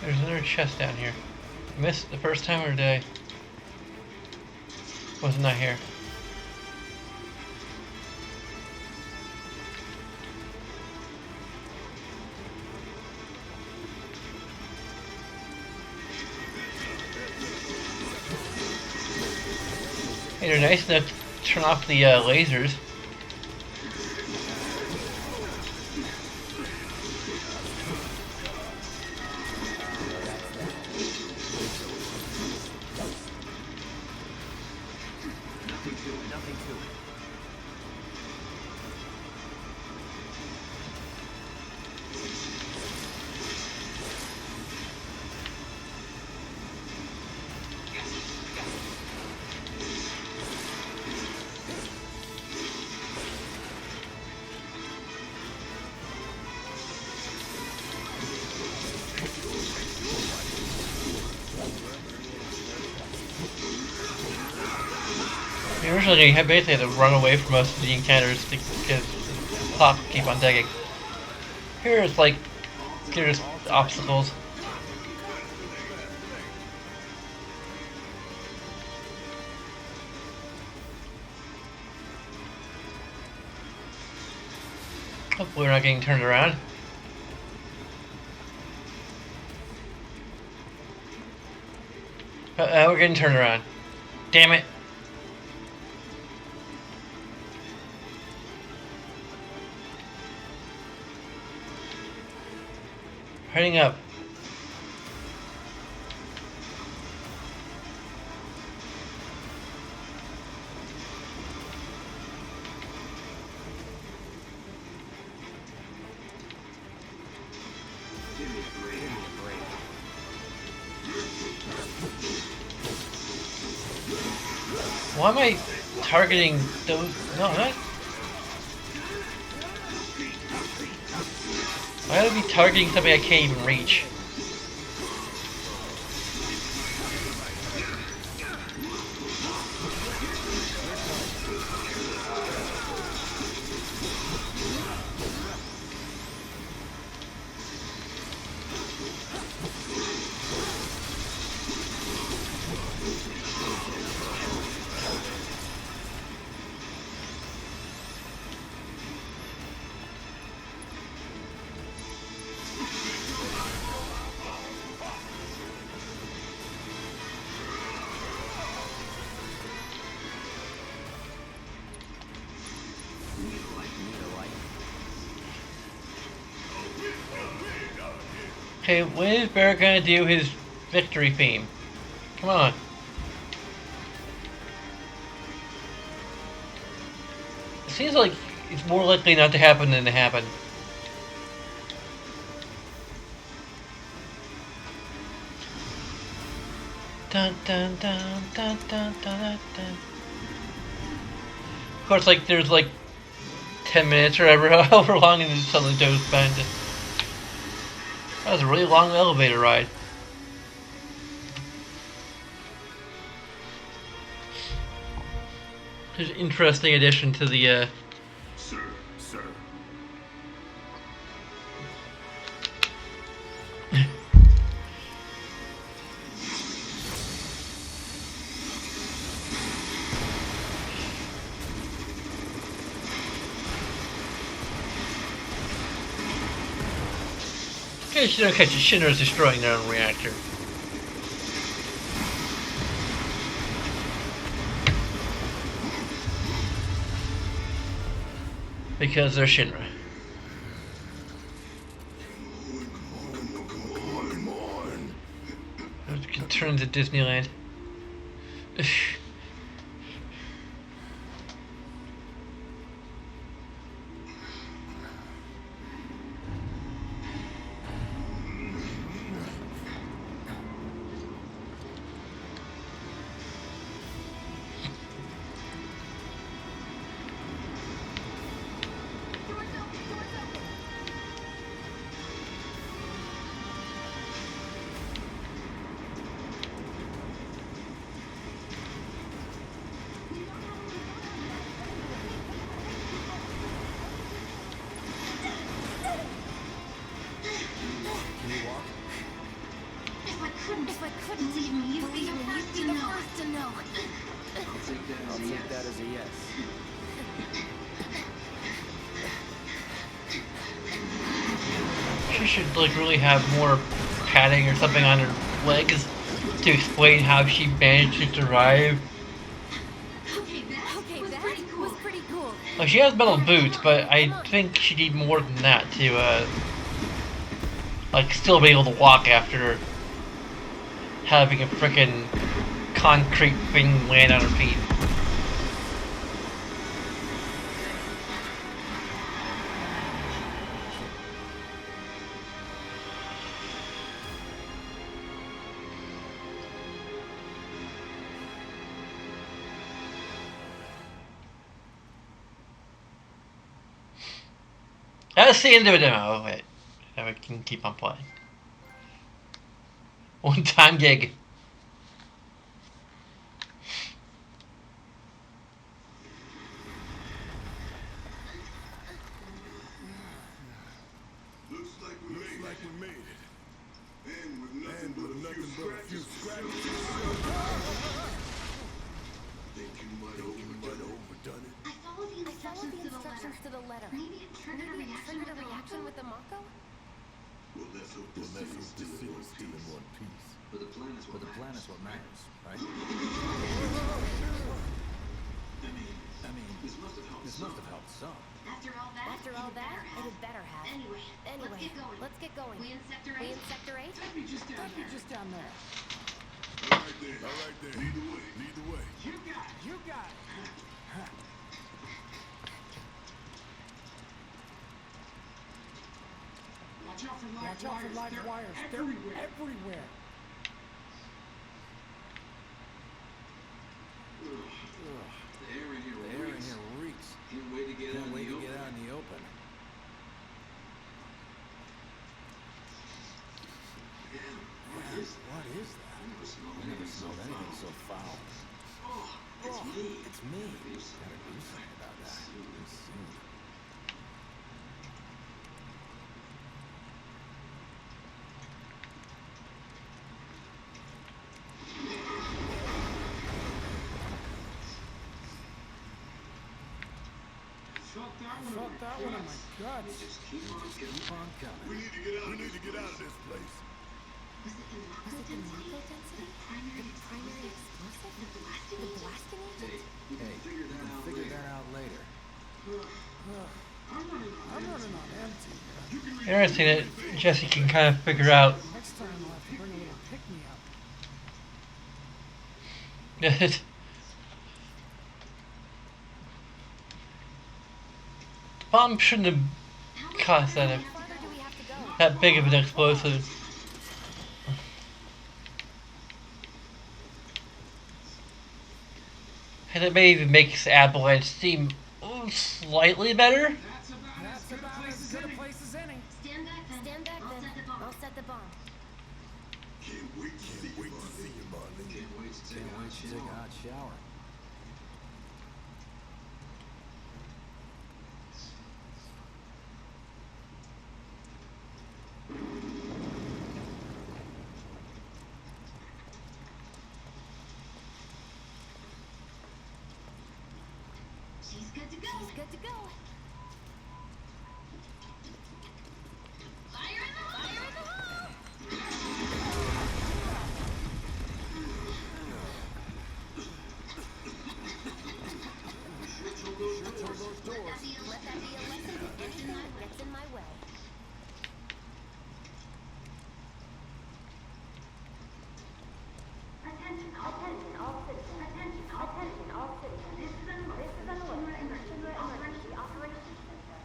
There's another chest down here. Missed the first time or did I? Wasn't that here? Hey, they're nice enough to turn off the lasers. Originally, you basically had to run away from most of the encounters because the clock would keep on ticking. Here it's like, there's obstacles. Hopefully we're not getting turned around. We're getting turned around. Damn it. Heading up. Why am I targeting those? No, not. Why gotta be targeting something I can't even reach? Okay, when is Barrett gonna do his victory theme? Come on. It seems like it's more likely not to happen than to happen. Dun dun dun dun dun dun dun. Of course, like there's like 10 minutes or however long, and then suddenly goes back. That was a really long elevator ride. There's an interesting addition to the. Sir, sir. Okay, you don't catch it. Shinra's destroying their own reactor. Because they're Shinra. We can turn to Disneyland. If I couldn't, believe me, you'd be the first to know. I'll take that as a yes. She should like really have more padding or something on her legs to explain how she managed to survive. Okay, that was pretty cool. Like she has metal boots, but I think she need more than that to like still be able to walk after having a frickin' concrete thing land on her feet. That's the end of the demo. Wait, now we can keep on playing. One-time gig. Looks like we made it. And with nothing but a few scratches. Think you might overdone it. I followed the instructions to the letter. Maybe it triggered a reaction with the Mako? Well, let's hope this is still in one piece. But the plan is what matters, right? I mean, this must have helped some. After all that, it had better have. Anyway, let's get going. We in Sector 8? Don't be just down there. All right there. Lead the way. You got it. Watch out for live wires. They're everywhere. The air in here reeks. Can't wait to get out in the open. What is that? I never smelled anything so foul. It's me. It's me. Gotta do something about that. Soon. Felt that one in my guts. Just keep on coming. We need to get out of this place. Was it the Mako density? The primary explosive? The blasting agent? Hey, we'll figure that out later. I'm running on empty. Interesting that Jesse can kind of figure out. Next time I'll have to bring a little pick-me-up. The bomb shouldn't have caused Farther do we have to go? that big of an explosive. And it may even make Avalanche seem slightly better. That's about That's as good a about place as as good a any. place as any. Stand back then. Stand back I'll then. set the bomb. I'll set the bomb. Can't wait to see you, Marlene. Can't wait to take Can't a wait to take a hot shower. She's good to go. She's good to go. Fire in the hole! Fire in the hole! Those doors. Let that be a lesson to anything that gets in my way. Attention all citizens. Attention all citizens. This is an alert. Emergency operations center.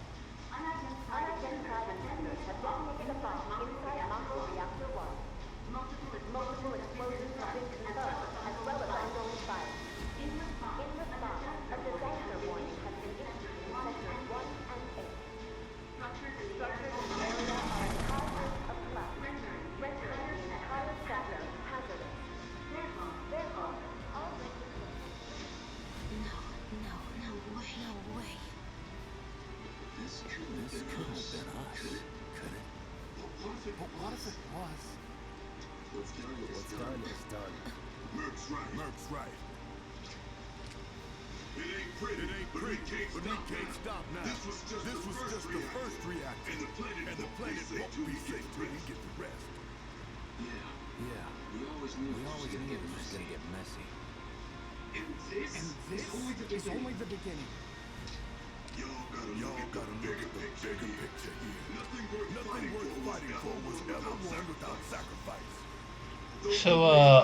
Unidentified offenders have detonated a bomb inside Mako Reactor 1. Multiple explosions have been confirmed, as well as ongoing fire. In response, a disaster warning has been issued in sectors 1 and 8. Structures in the area are at high risk of collapse, rendering the entire sector hazardous. Therefore, all No way. No way. This couldn't This have couldn't been have us. been us, could it? But what if it But what if it was? What's done is What's done. done is done. Merc's right. Merc's right. It ain't pretty, but we can't stop now. This was just the first reactor. And the planet won't be safe till we get the rest. Yeah, Yeah. we always knew We this was always gonna knew get this was messy. gonna get messy. And this, And this is only the is beginning. only the beginning. Y'all gotta look at the bigger picture here. Nothing worth fighting for was ever won without sacrifice. So,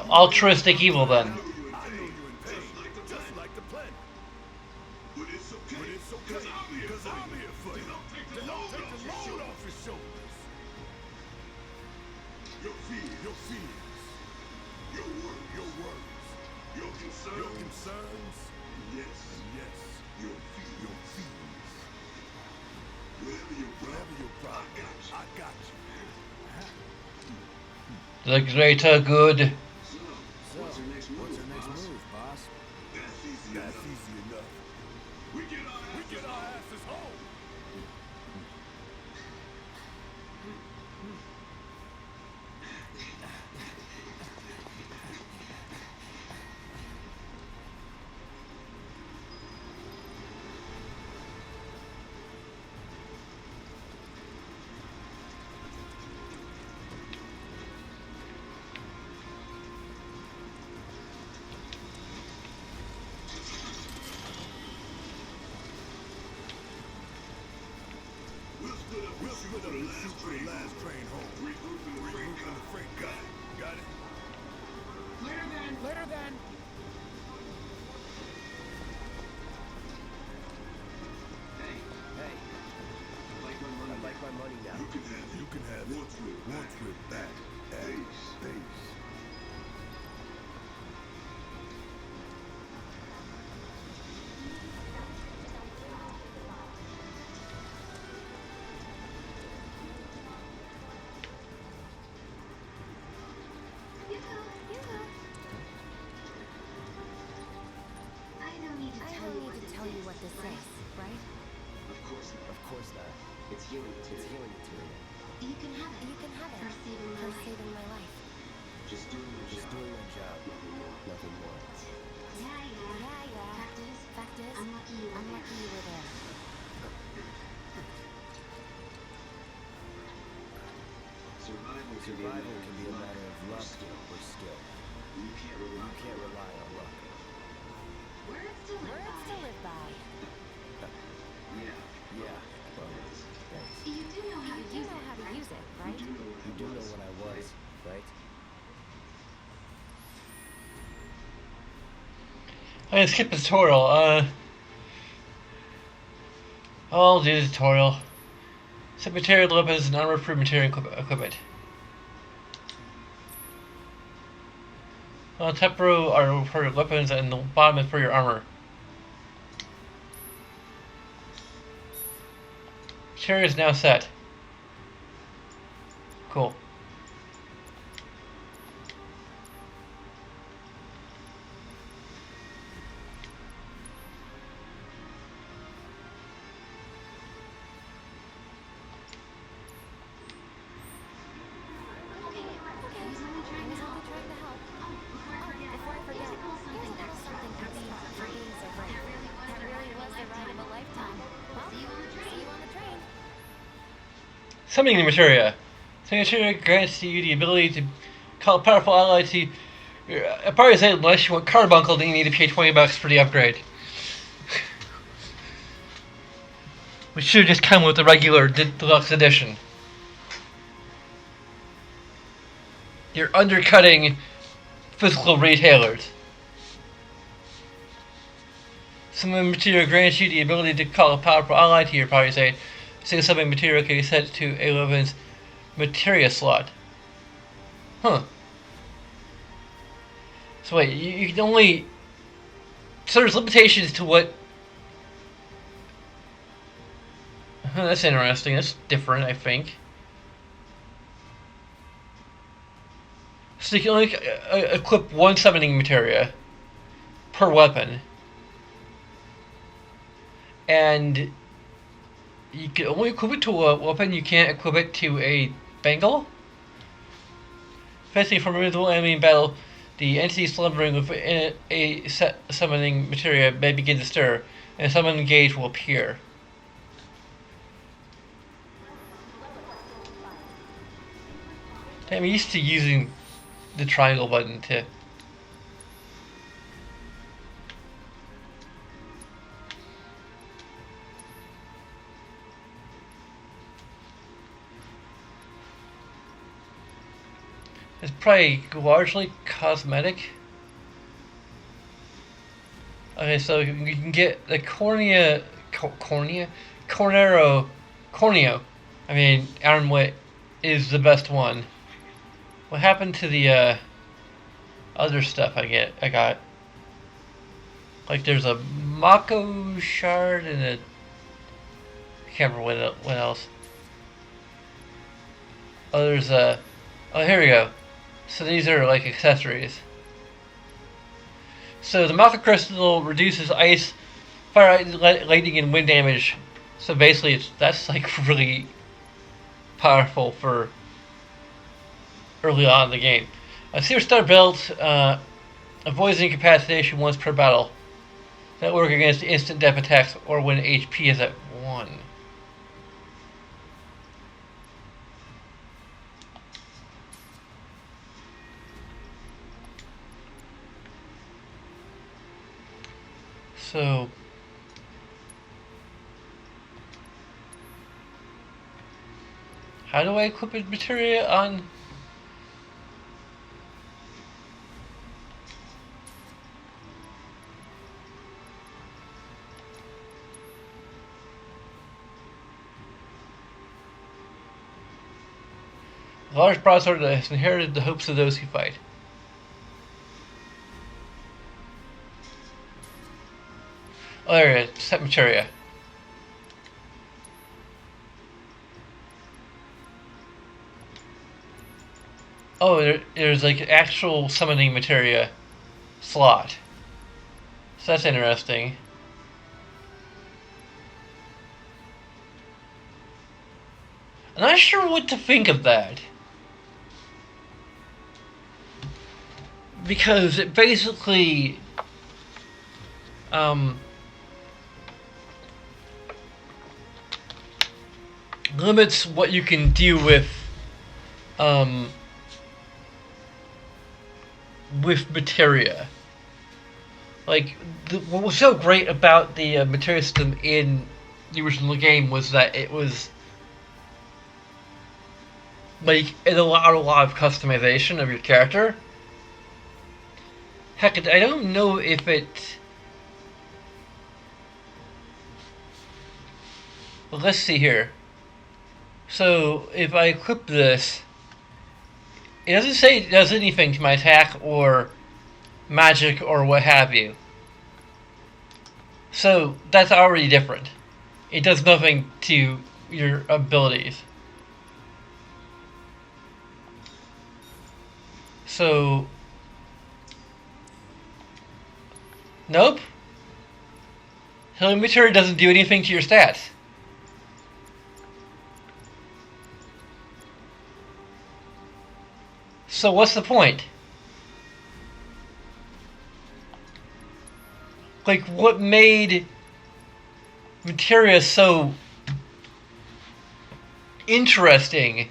altruistic evil then. I know you're in pain, just like the planet. But it's okay, because I'm here for you. Then don't take the load off your shoulders. Your fears, your worries, your concerns, yes, your fears. Whatever your problem, I got you. The greater good. So, what's your next move, boss? boss? That's easy enough. We get our asses home. We'll split up and shoot for the last train home. Regrouping the freight car. Got it? Later then. Hey, Hey, I'd like my money now. You can have it. One trip back at base. I don't need to I tell don't you need what to tell you what this is, right? Of course not. of course not. It's healing It's material. healing material. You can have it. You can have it. For saving my For life. saving my life. Just doing your Just job. doing my job. Nothing more. Yeah. Fact is, I'm lucky you were there. you were there. Survival Survival can be a matter of luck or skill. You can't rely You can't rely on luck. Words to live Words to by. live by. Yeah. Yeah, well, thanks. You do know how to You use know it, how to right? use it, right? You do I'm gonna skip the tutorial. I'll do the tutorial. Set material weapons and armor-proof material equipment. Top row are for your weapons and the bottom is for your armor. Material is now set. Cool. Summoning the materia. Summoning the materia grants you the ability to call a powerful ally to. I probably say unless you want Carbuncle, then you need to pay $20 for the upgrade. Which should just come with the regular deluxe edition. You're undercutting physical retailers. Summoning material grants you the ability to call a powerful ally to your party. Say, single summoning material can be set to a weapon's materia slot. Huh. So wait, you can only. So there's limitations to what. That's interesting. That's different, I think. So you can only equip one summoning materia per weapon. And you can only equip it to a weapon, you can't equip it to a bangle? Facing from a enemy in battle, the entity slumbering within a set summoning materia may begin to stir, and a summon gauge will appear. I'm used to using the triangle button to. It's probably largely cosmetic. Okay, so you can get the corneo. I mean, Armwit is the best one. What happened to the other stuff I got? Like there's a Mako shard and a. I can't remember what else. Oh, there's a. Oh, here we go. So these are like accessories. So the Mako crystal reduces ice, fire, lightning, and wind damage. So basically, that's like really powerful for early on in the game. A Seer Star Belt avoids incapacitation once per battle. That work against instant death attacks or when HP is at 1. So how do I equip a materia on? A large broadsword that has inherited the hopes of those who fight. Oh, there it is. Set materia. Oh, there's like actual summoning materia slot. So that's interesting. I'm not sure what to think of that. Because it basically limits what you can do with materia. Like what was so great about the materia system in the original game was that it was like it allowed a lot of customization of your character. Heck, I don't know if it let's see here. So if I equip this, it doesn't say it does anything to my attack or magic or what have you. So that's already different. It does nothing to your abilities. So, nope. Healing Material doesn't do anything to your stats. So what's the point? Like, what made Materia so interesting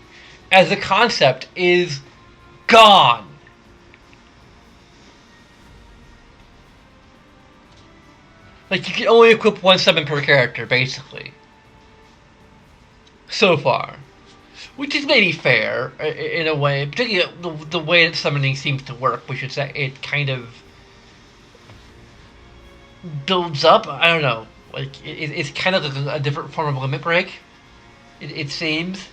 as a concept is gone. Like, you can only equip one summon per character, basically. So far. Which is maybe fair, in a way. Particularly the way that summoning seems to work, which is that it kind of builds up. I don't know. Like, it's kind of a different form of limit break, it seems.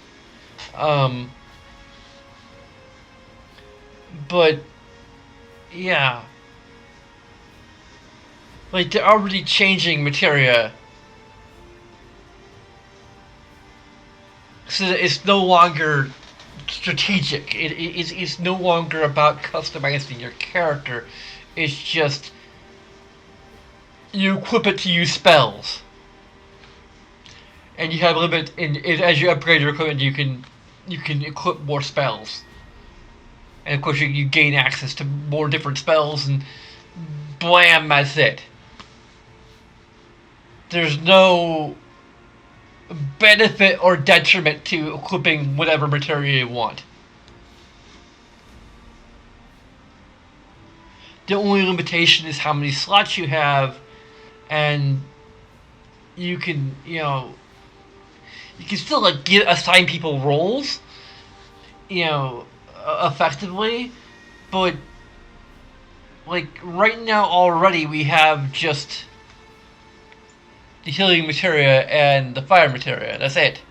But, yeah. Like, they're already changing materia. So it's no longer strategic. It's no longer about customizing your character. It's just you equip it to use spells. And you have a limit as you upgrade your equipment you can equip more spells. And of course you gain access to more different spells and blam, that's it. There's no benefit or detriment to equipping whatever materia you want. The only limitation is how many slots you have, and you can, you can still like assign people roles, effectively, but like right now already we have just the healing materia and the fire materia. That's it.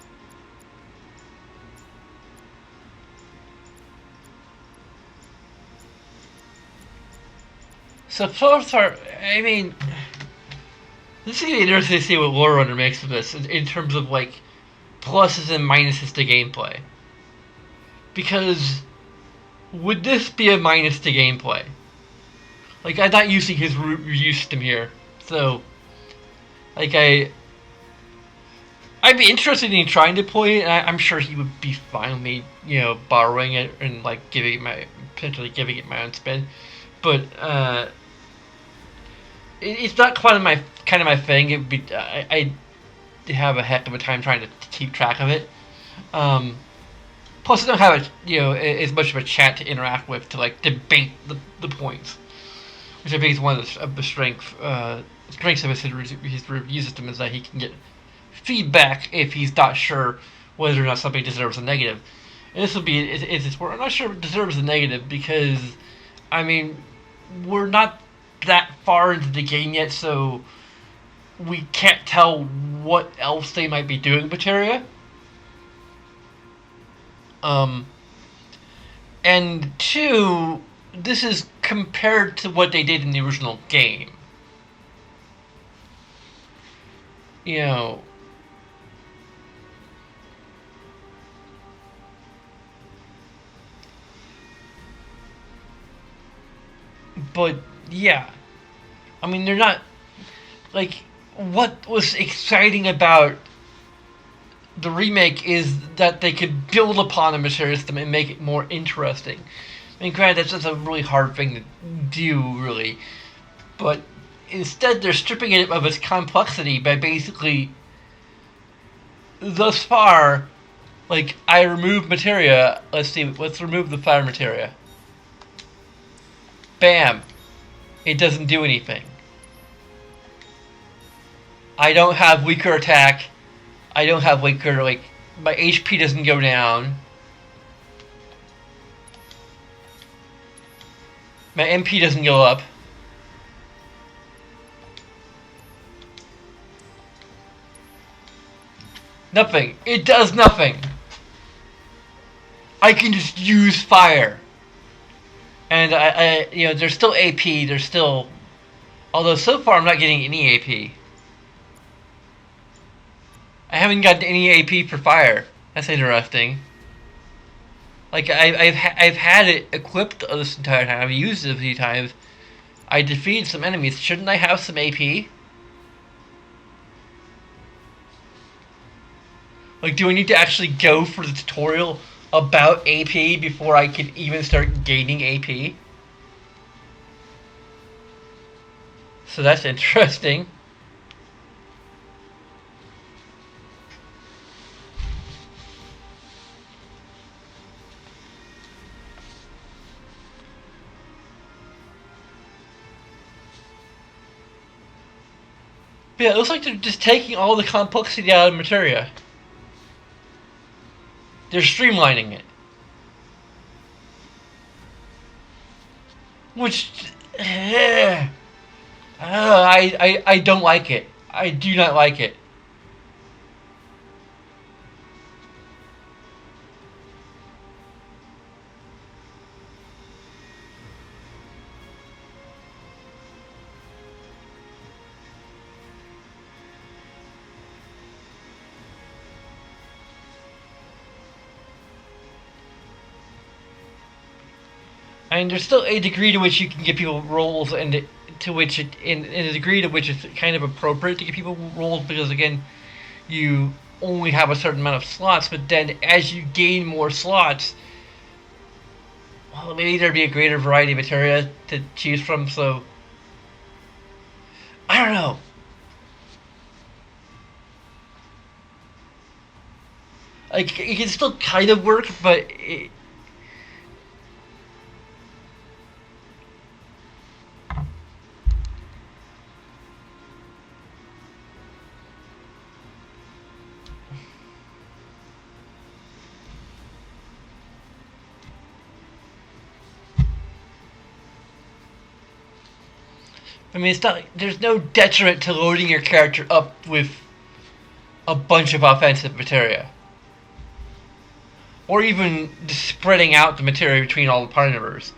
So far, I mean, this is gonna be interesting to see what Lore Runner makes of this in terms of like pluses and minuses to gameplay. Because would this be a minus to gameplay? Like, I'm not using his review system here, so like I'd be interested in trying to play it. I'm sure he would be fine with me, borrowing it and like potentially giving it my own spin. But it's not quite my thing. It would be I'd have a heck of a time trying to keep track of it. Plus, I don't have as much of a chat to interact with to like debate the points, which I think is one of the strengths of his review system, is that he can get feedback if he's not sure whether or not something deserves a negative. And this will be it's where I'm not sure it deserves a negative because, I mean, we're not that far into the game yet, so we can't tell what else they might be doing with materia. And two, this is compared to what they did in the original game. But yeah, I mean, they're not like, what was exciting about the remake is that they could build upon the material system and make it more interesting. I mean, granted, that's just a really hard thing to do, really. But instead, they're stripping it of its complexity by basically, thus far, like, I remove materia. Let's remove the fire materia. Bam. It doesn't do anything. I don't have weaker attack. I don't have weaker, like, my HP doesn't go down. My MP doesn't go up. Nothing. It does nothing. I can just use fire. And there's still AP. There's still, although so far I'm not getting any AP. I haven't gotten any AP for fire. That's interesting. Like I've had it equipped this entire time. I've used it a few times. I defeated some enemies. Shouldn't I have some AP? Like, do I need to actually go for the tutorial about AP before I can even start gaining AP? So that's interesting. But yeah, it looks like they're just taking all the complexity out of materia. They're streamlining it. Which... I don't like it. I do not like it. I mean, there's still a degree to which you can give people roles, and to which in a degree to which it's kind of appropriate to give people roles, because again, you only have a certain amount of slots. But then, as you gain more slots, well, maybe there'd be a greater variety of materia to choose from. So, I don't know. Like, it can still kind of work, but I mean, it's not. There's no detriment to loading your character up with a bunch of offensive materia, or even just spreading out the materia between all the party members.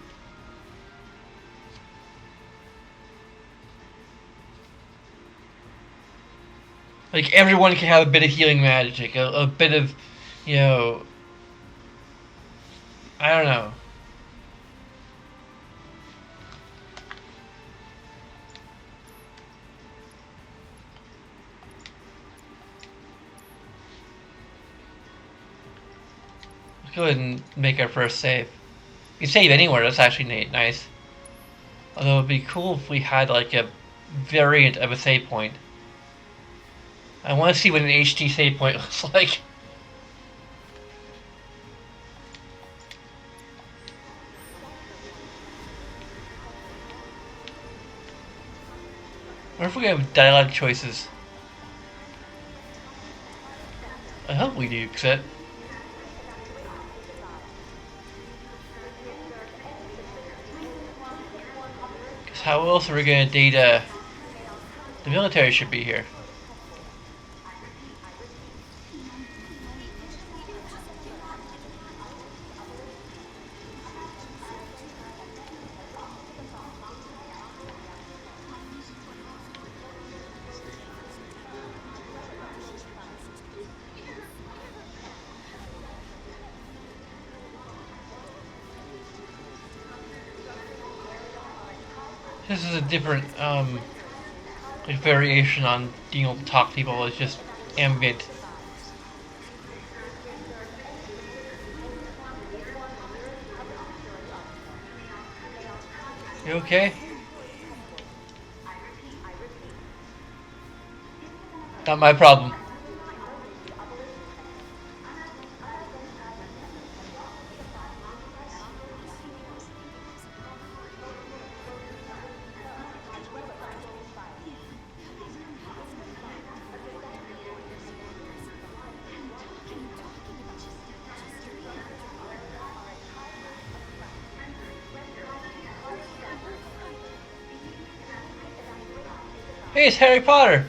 Like, everyone can have a bit of healing magic, a bit of, I don't know. Let's go ahead and make our first save. You can save anywhere, that's actually nice. Although it'd be cool if we had like a variant of a save point. I want to see what an HD save point looks like. What if we have dialogue choices? I hope we do, because how else are we going to data? The military should be here. This is a different variation on being able to talk to people. It's just ambient. You okay? Not my problem. Hey, it's Harry Potter.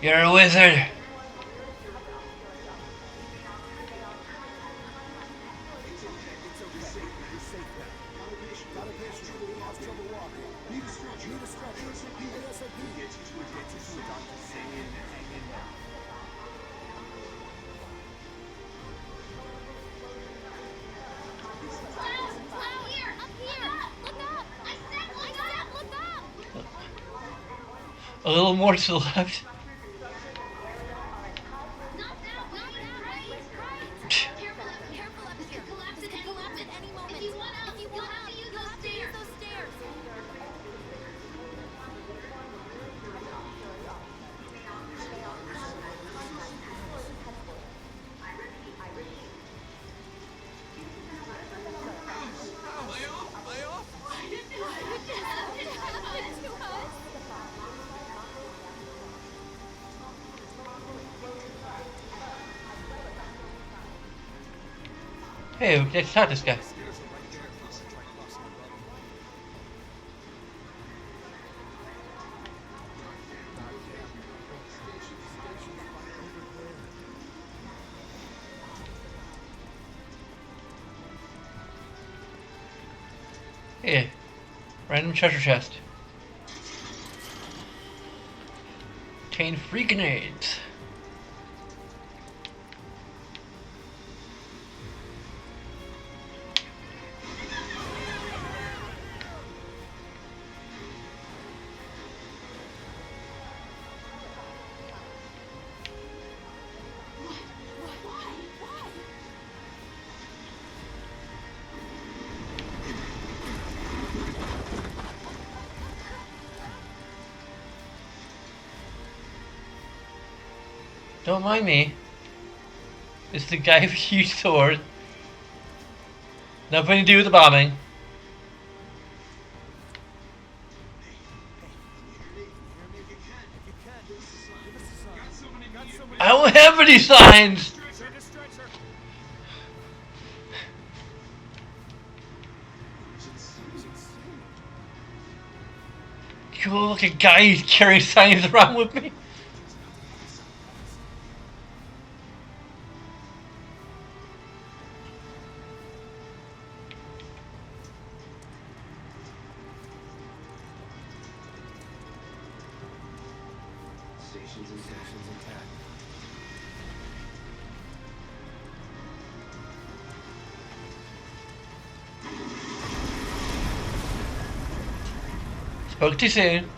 You're a wizard. A little more to the left. Not that way, right? Careful up here. This could collapse at any moment. If you want out, you'll have to use those stairs. Hey, let's start this guy. Hey, random treasure chest. Obtain free grenades. Don't mind me. It's the guy with a huge sword. Nothing to do with the bombing. I don't have any signs! You look like a guy who's carrying signs around with me. Stations intact. Spoke too soon.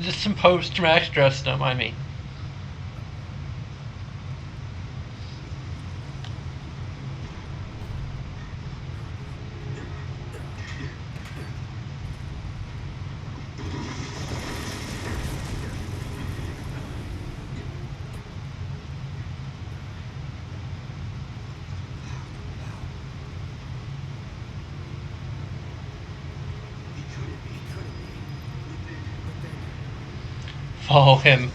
Just some post-traumatic stress, don't mind me. Follow him.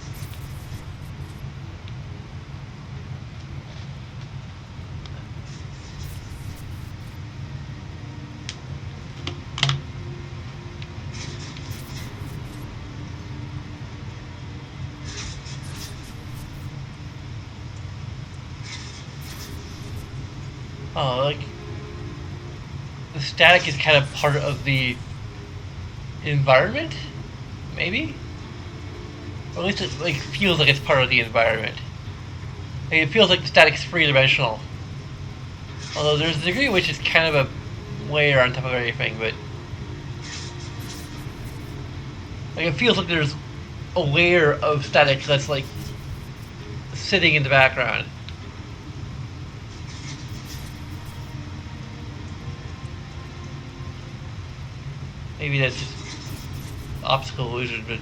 Oh, like the static is kind of part of the environment, maybe? Or at least it like feels like it's part of the environment. Like, it feels like the static is three-dimensional. Although there's a degree which is kind of a layer on top of everything, but like it feels like there's a layer of static that's like sitting in the background. Maybe that's just optical illusion, but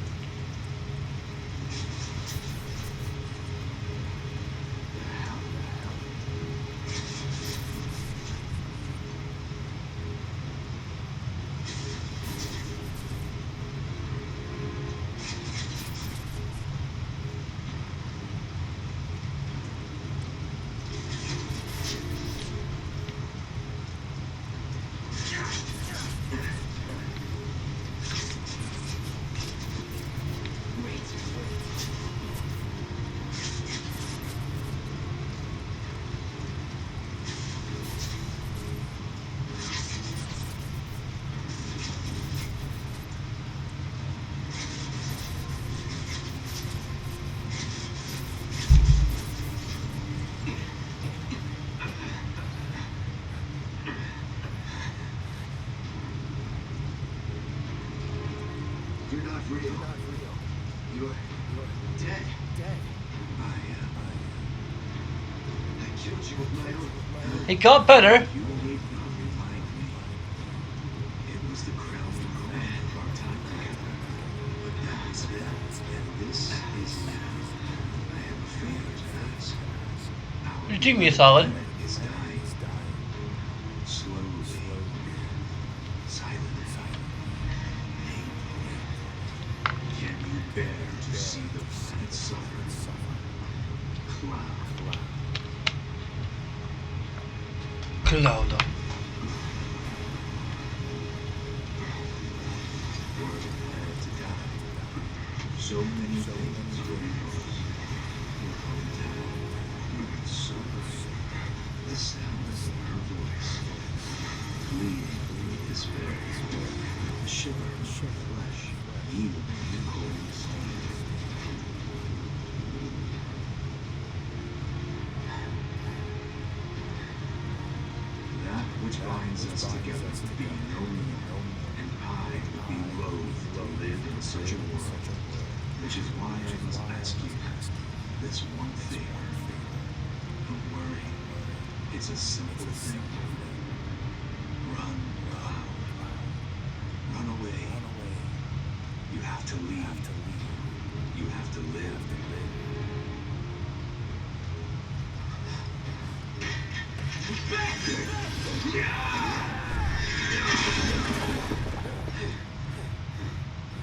not real. You're dead. I killed you with my own. He got better. You need not remind me. It was the crown of man our time together. But that is then, and this is now. I have a favor to ask. You do me a solid. Is dying. Slowly. Silently. Painfully. Can you bear to see the planet suffer? Cloud. Cloud. We're prepared to die. So many things were yours. Your hometown, your soul, the sound of her voice, bleeding with despair, a shiver of flesh, even in cold steel. That which binds us together will be known, and I will be loath to live in such a world, which is why I must ask you this one favor. Don't worry, it's a simple thing. Run, Cloud. Run away. You have to leave. You have to live.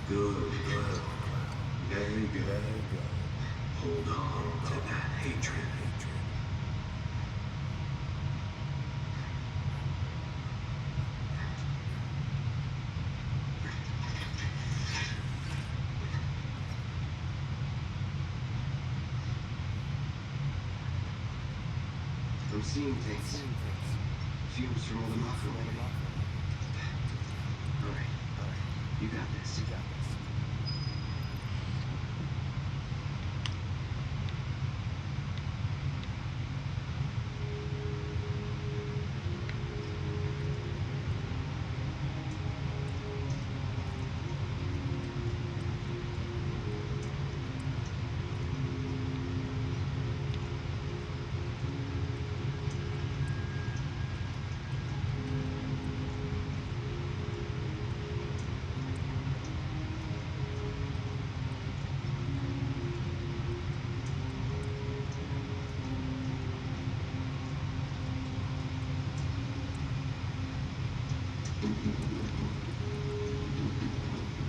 Good. Very good. Hold on to that hatred. I'm seeing things. Fumes from all the mafia. All right. You got this.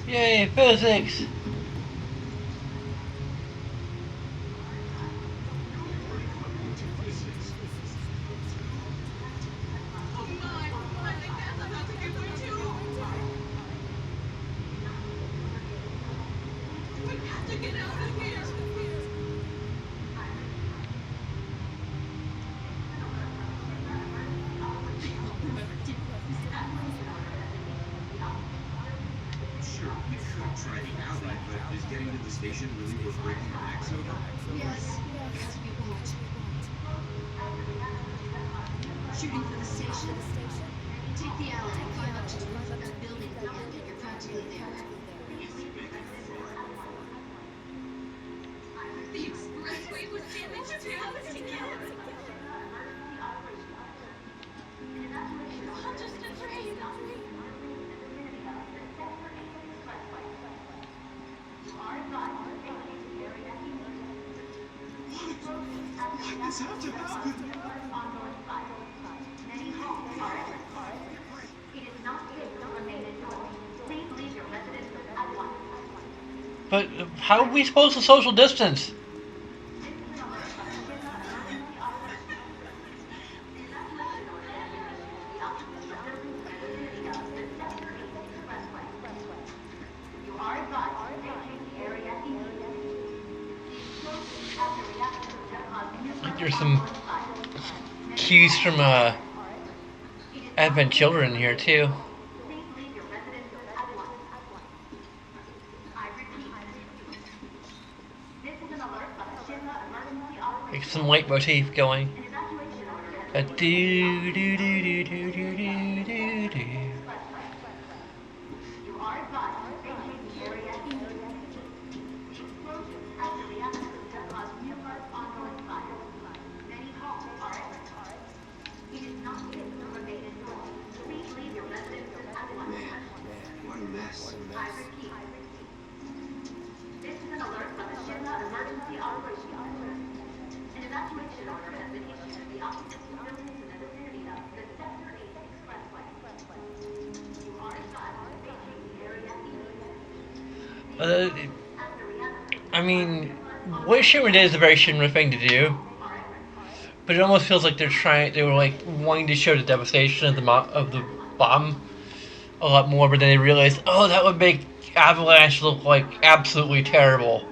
Yay, physics! Sure, we could try the alley, but is getting to the station really worth breaking our necks over? Yes, yes, we won't. Shooting for the station. Take the alley and climb up to the building and you're practically there. The expressway was damaged too. I'll just afraid. Why does this have to happen? But how are we supposed to social distance? There's some cues from Advent Children here too. Like some leitmotif going. A do do do do do do do do do. Man, what a mess. Uh, I mean, what Shinra did is a very Shinra thing to do, but it almost feels like they were like wanting to show the devastation of the bomb a lot more, but then they realized, oh, that would make Avalanche look like absolutely terrible.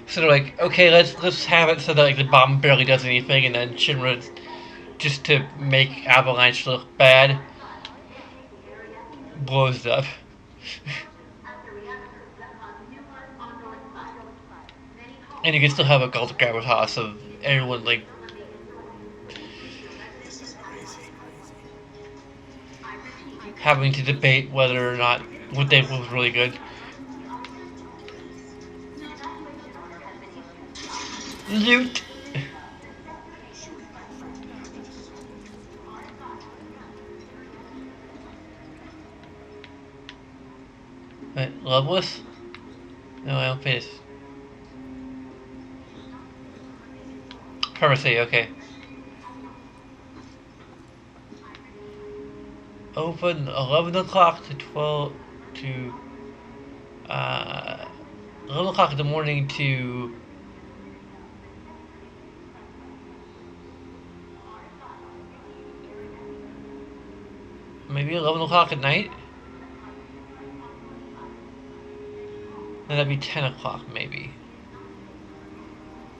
So they're like, okay, let's have it so that like the bomb barely does anything, and then Shinra, just to make Avalanche look bad, blows it up. And you can still have a cult gravitas of everyone like having to debate whether or not what they was really good. Loot. Wait, Loveless? No, I don't face. Pharmacy, okay. Open 11 o'clock to 12 to 11 o'clock in the morning to maybe 11 o'clock at night. Then that'd be 10 o'clock maybe.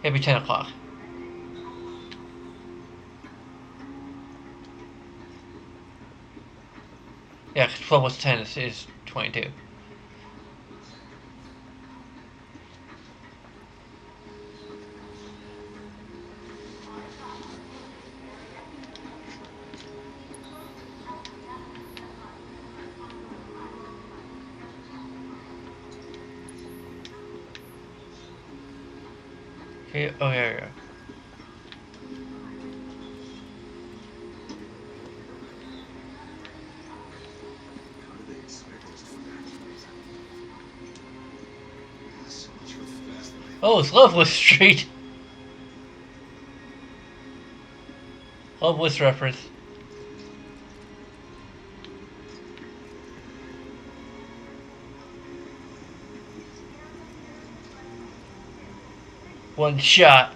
It'd be 10 o'clock. Yeah, 12 plus 10 is 22. Okay, oh yeah. Oh, it's Loveless Street. Loveless reference. One shot,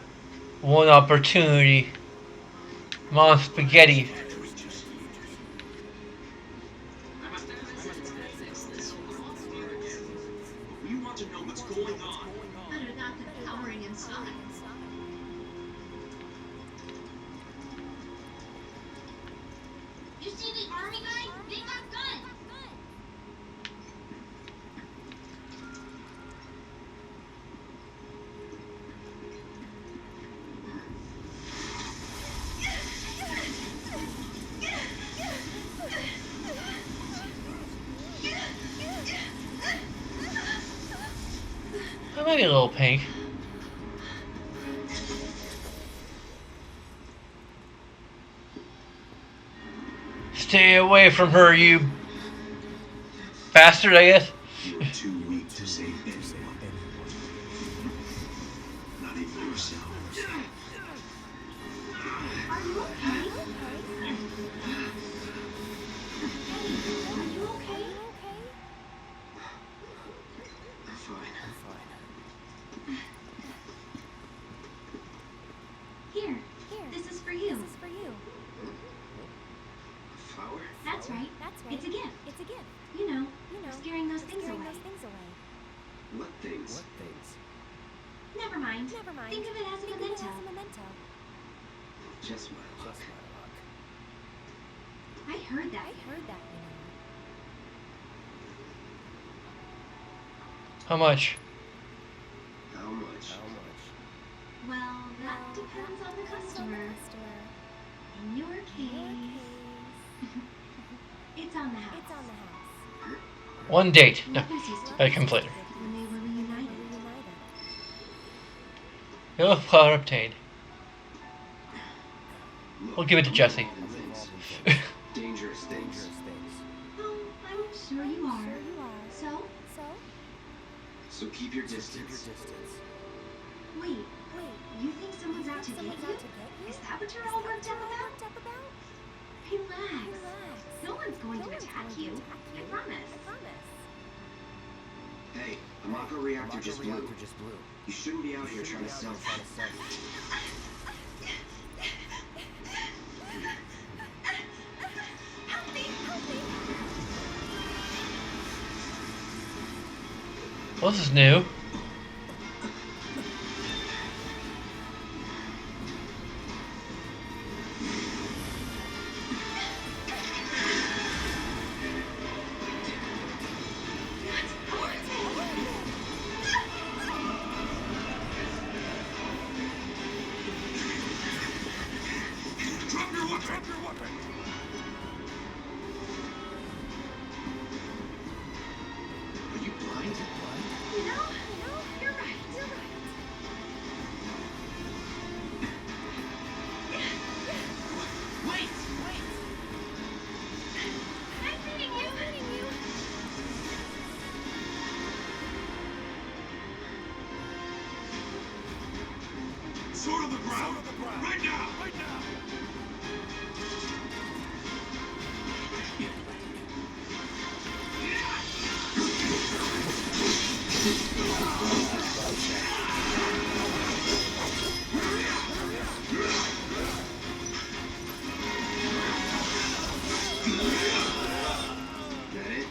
one opportunity. Mom spaghetti. We want to know what's going on. Better that than cowering inside. You see the army guys? They got guns. I might be a little pink. Stay away from her, you bastard, I guess. You're too weak to save anyone. Not even yourself. Are you okay? Are you okay? I'm fine. Here, this is for you. A flower? That's right. It's a gift. You know, scaring those things away. What things? Never mind. Think of it as a memento. Just my luck. I heard that. How much? How much? Well, that depends on the customer. In your case, it's on the house. One date. No, Lovers used to that comes later. when they were reunited. No power obtained. We'll give it to Jesse. Dangerous things. I'm sure you are. So? So keep your distance. Wait. You think someone's out to get you? Is that what you're all worked up about? Relax. No one's going to attack you. I promise. Hey, a Mako reactor just blew. You shouldn't be out here trying to sell. Help me! Well, this is new. Drop your weapon! Are you blind? You're right. Wait! I'm feeding you. Sword on the ground! Right now! That it?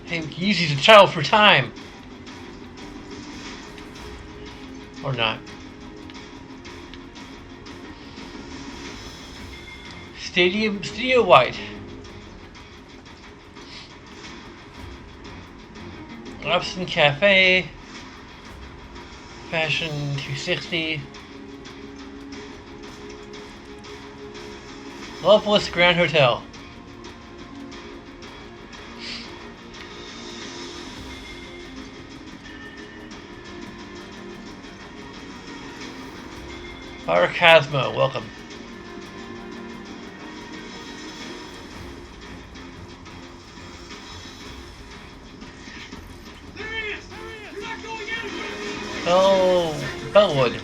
Hey, we can use these as a child for time. Or not. Studio White. Robson Cafe. Fashion 260. Loveless Grand Hotel. Paracasmo, welcome. There he is! You're not going anywhere! Oh, Bellwood.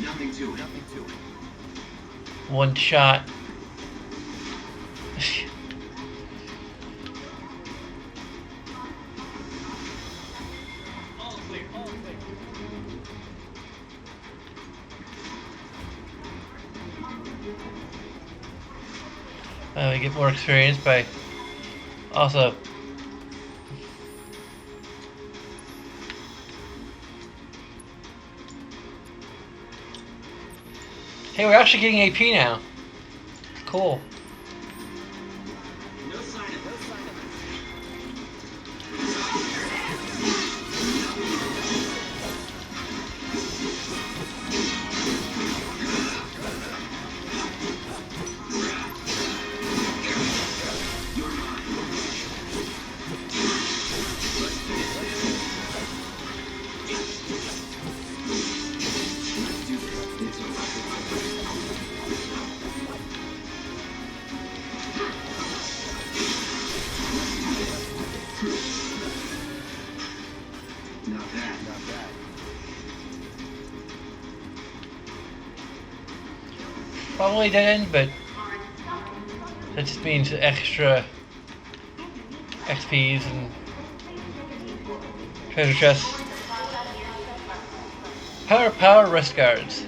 Nothing to it. One shot. We get more experience by also hey, we're actually getting AP now. Cool. No sign of it. Not bad. Probably dead end, but that just means extra XPs and treasure chests. Power rest guards.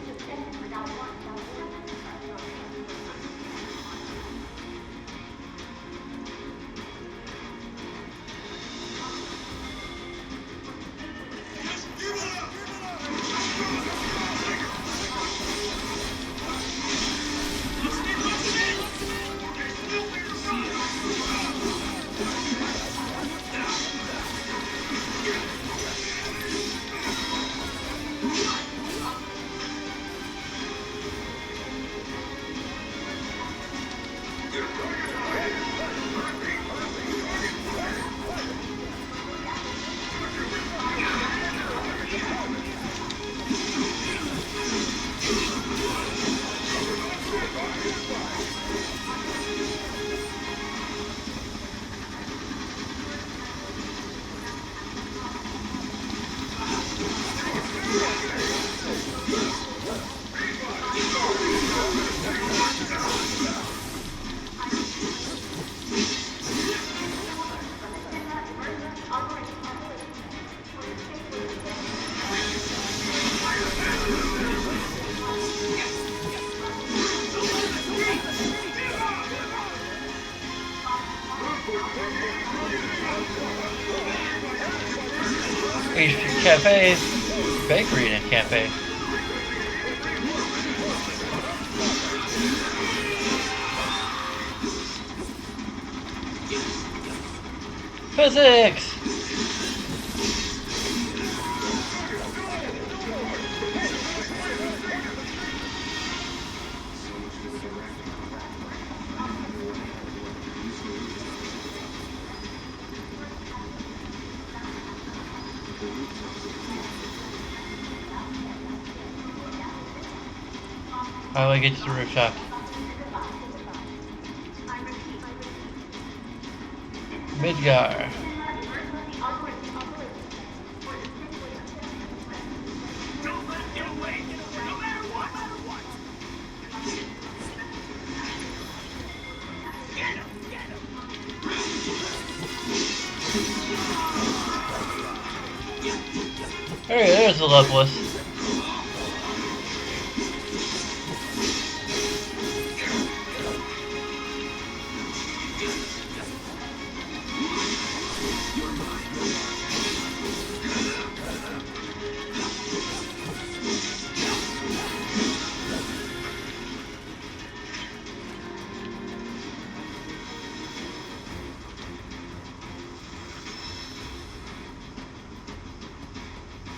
H Cafe, bakery and a cafe. Physics! How do I get to the rooftop? Midgar. Hey, there's the Loveless.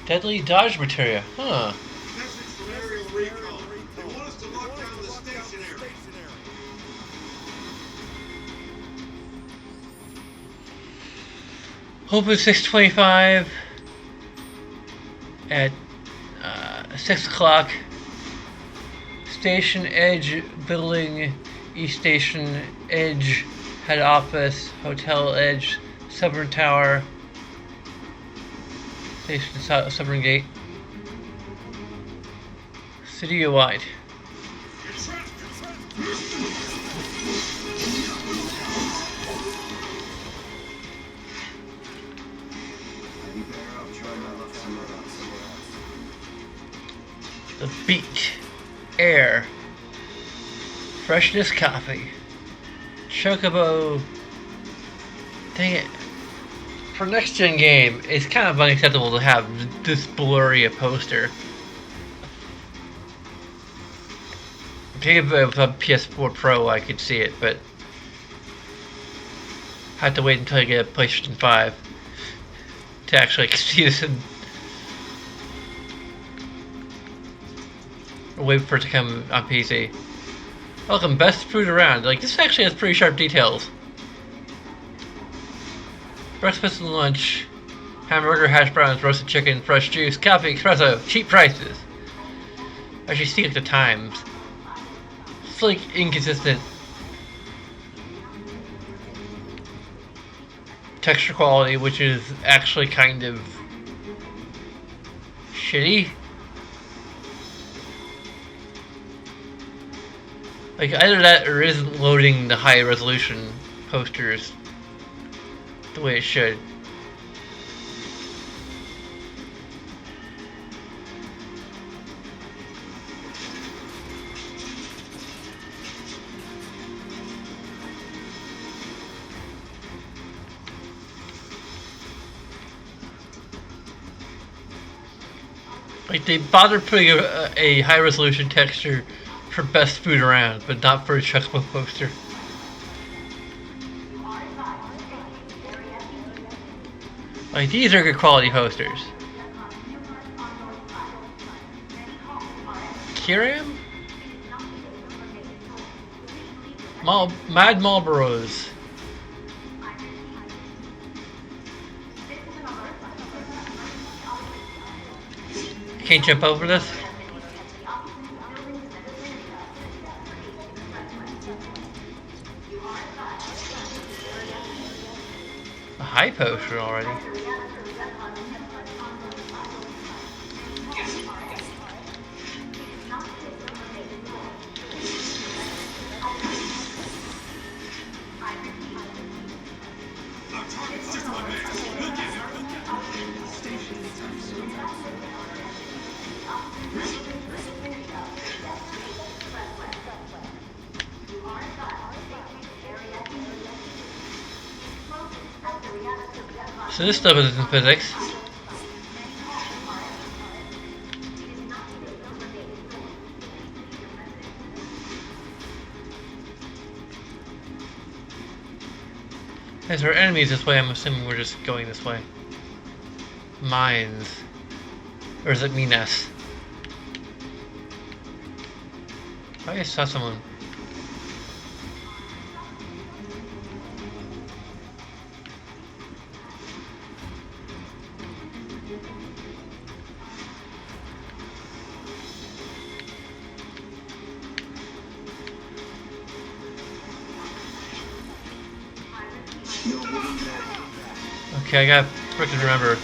Deadly dodge material, huh? Message from aerial recon. They want us to lock down the station area. Open 6:25 at 6 o'clock. Station Edge Building, East Station Edge Head Office, Hotel Edge, Severn Tower, Station Severn Gate. City-wide. The beat, air, freshness coffee, chocobo. Dang it. For next gen game, it's kind of unacceptable to have this blurry a poster. Maybe if it was on PS4 Pro I could see it, but I have to wait until I get a PlayStation 5 to actually see this in. Wait for it to come on PC. Welcome, best food around. Like, this actually has pretty sharp details. Breakfast and lunch. Hamburger, hash browns, roasted chicken, fresh juice, coffee, espresso, cheap prices. Actually see at the times. It's like inconsistent. Texture quality, which is actually kind of shitty. Like, either that or isn't loading the high resolution posters the way it should. Like, they bothered putting a high resolution texture for best food around, but not for a chocobo poster. Like, these are good quality posters. Kiram? Mad Marlboros. Can't jump over this? A high poster already. So this stuff is in physics. As there are enemies this way, I'm assuming we're just going this way. Mines. Or is it Minas? I saw someone. Okay, I gotta frickin' remember.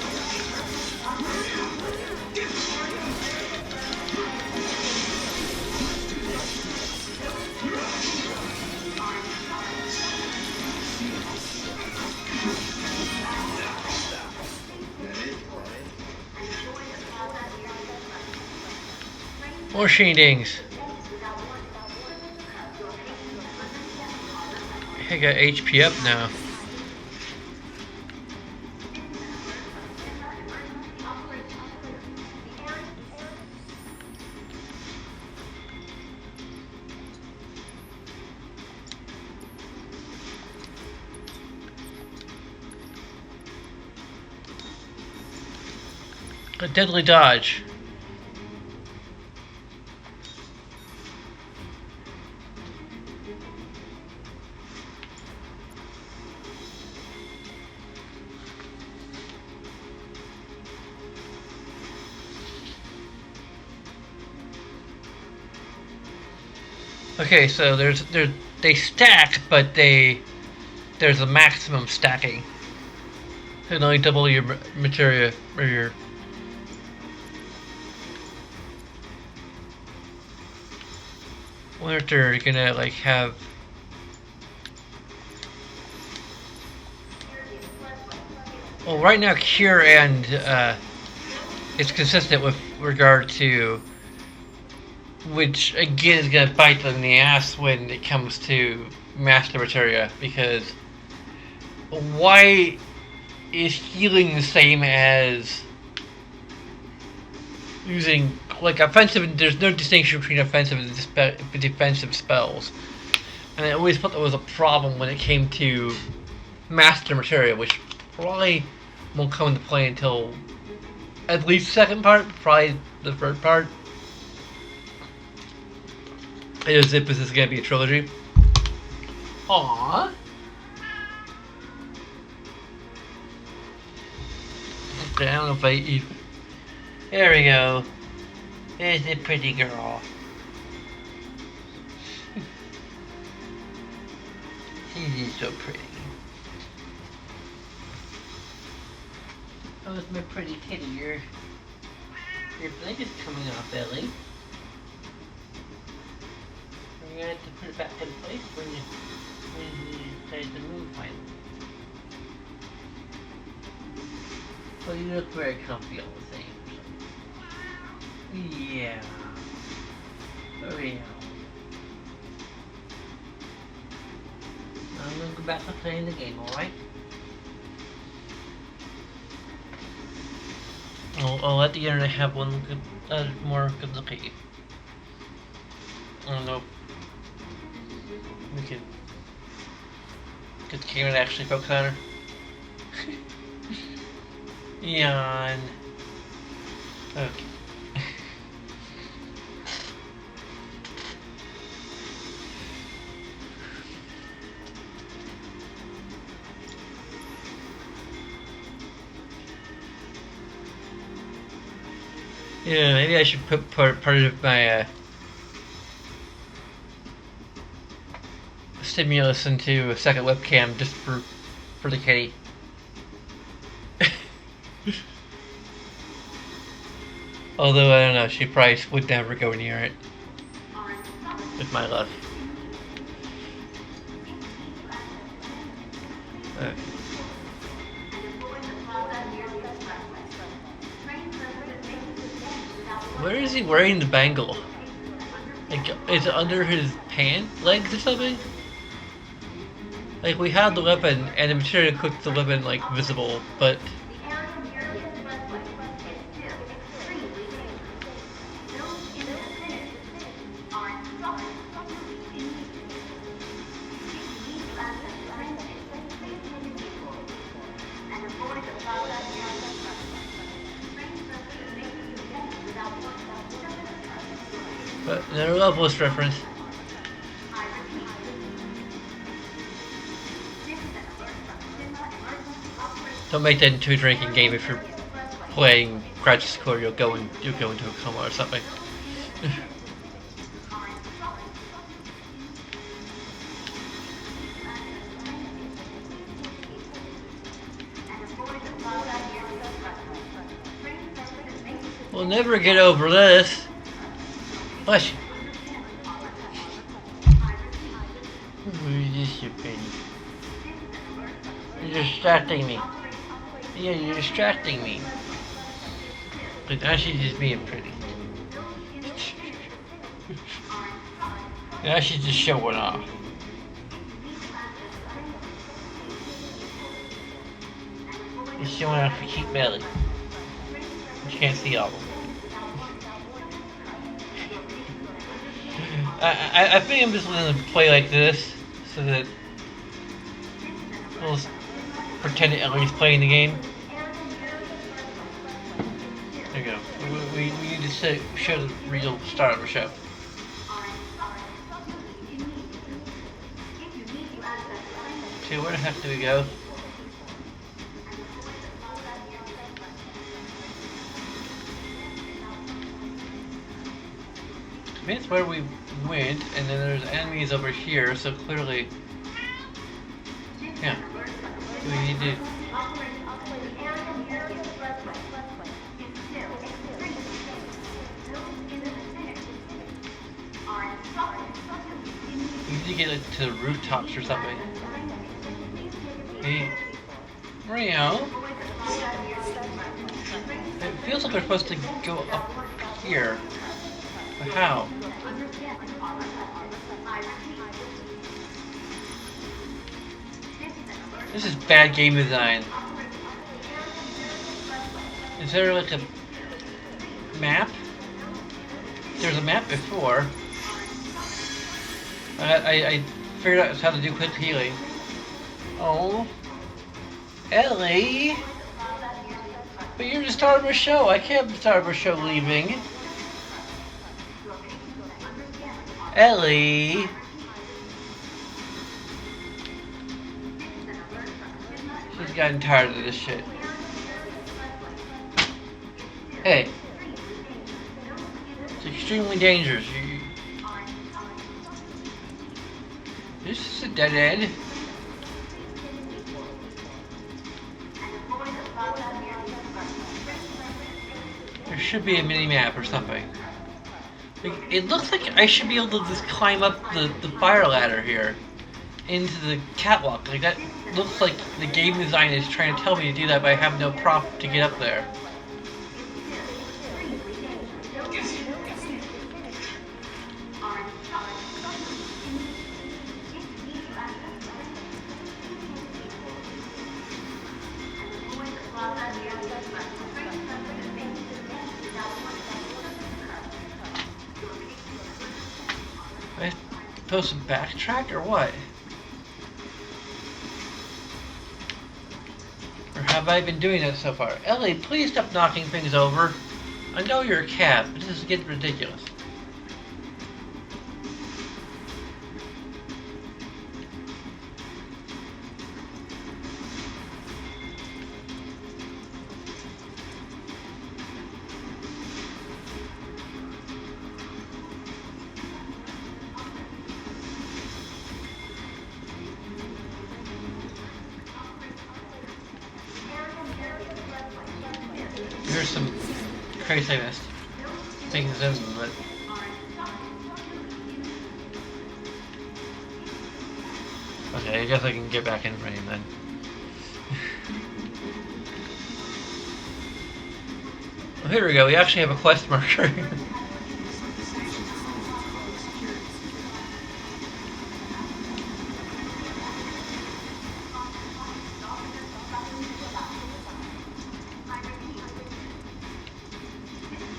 More sheenings. I got HP up now. A deadly dodge. Okay, so they stack, but there's a maximum stacking. They only double your materia or your. I wonder if they're gonna like have. Well, right now cure and it's consistent with regard to, which again is gonna bite them in the ass when it comes to master materia, because why is healing the same as using like offensive? There's no distinction between offensive and defensive spells, and I always thought that was a problem when it came to master materia, which probably won't come into play until at least second part, probably the third part. As if this is gonna be a trilogy. Aww. Okay, I don't know if I. There we go. There's a pretty girl. She's so pretty. Oh, it's my pretty kitty. Your blanket's coming off, Ellie. You're gonna have to put it back in place when you decide to move finally. Well, you look very comfy all the same. Yeah. Oh yeah. I'm gonna go back to playing the game, alright? I'll let the internet have one good, more good look at you. I don't know. We could get the camera to actually focus on her. Yawn. Okay. Yeah, maybe I should put part of my stimulus into a second webcam just for the kitty. Although I don't know, she probably would never go near it. With my luck. Where is he wearing the bangle? Like, is it under his legs or something? Like, we have the weapon, and the material cooks the weapon, like, visible, but... But another Loveless reference. Don't make that into a drinking game if you're playing Crisis Core. You'll go into a coma or something. We'll never get over this. Bless you. You're distracting me. Yeah, you're distracting me. But now she's just being pretty. Now she's just showing off. She's showing off her cute belly. You can't see all of them. I think I'm just going to play like this so that we'll pretend to at least playing the game. There you go. We need to show the real start of the show. See, where the heck do we go? I mean, it's where we went, and then there's enemies over here, so clearly... Yeah. We need to... We need to get to the rooftops or something. Hey, Mario? It feels like we're supposed to go up here. But how? This is bad game design. Is there like a map? There's a map before. I figured out how to do quick healing. Oh, Ellie! But you're the star of our show. I can't be the star of our show leaving. Ellie! She's gotten tired of this shit. Hey. It's extremely dangerous. This is a dead end. There should be a mini-map or something. It looks like I should be able to just climb up the fire ladder here into the catwalk. Like, that looks like the game design is trying to tell me to do that, but I have no prop to get up there. Am I supposed to backtrack or what? Or have I been doing that so far? Ellie, please stop knocking things over. I know you're a cat, but this is getting ridiculous. Here's some crazy I missed. Things in, but okay, I guess I can get back in frame then. Well, here we go. We actually have a quest marker.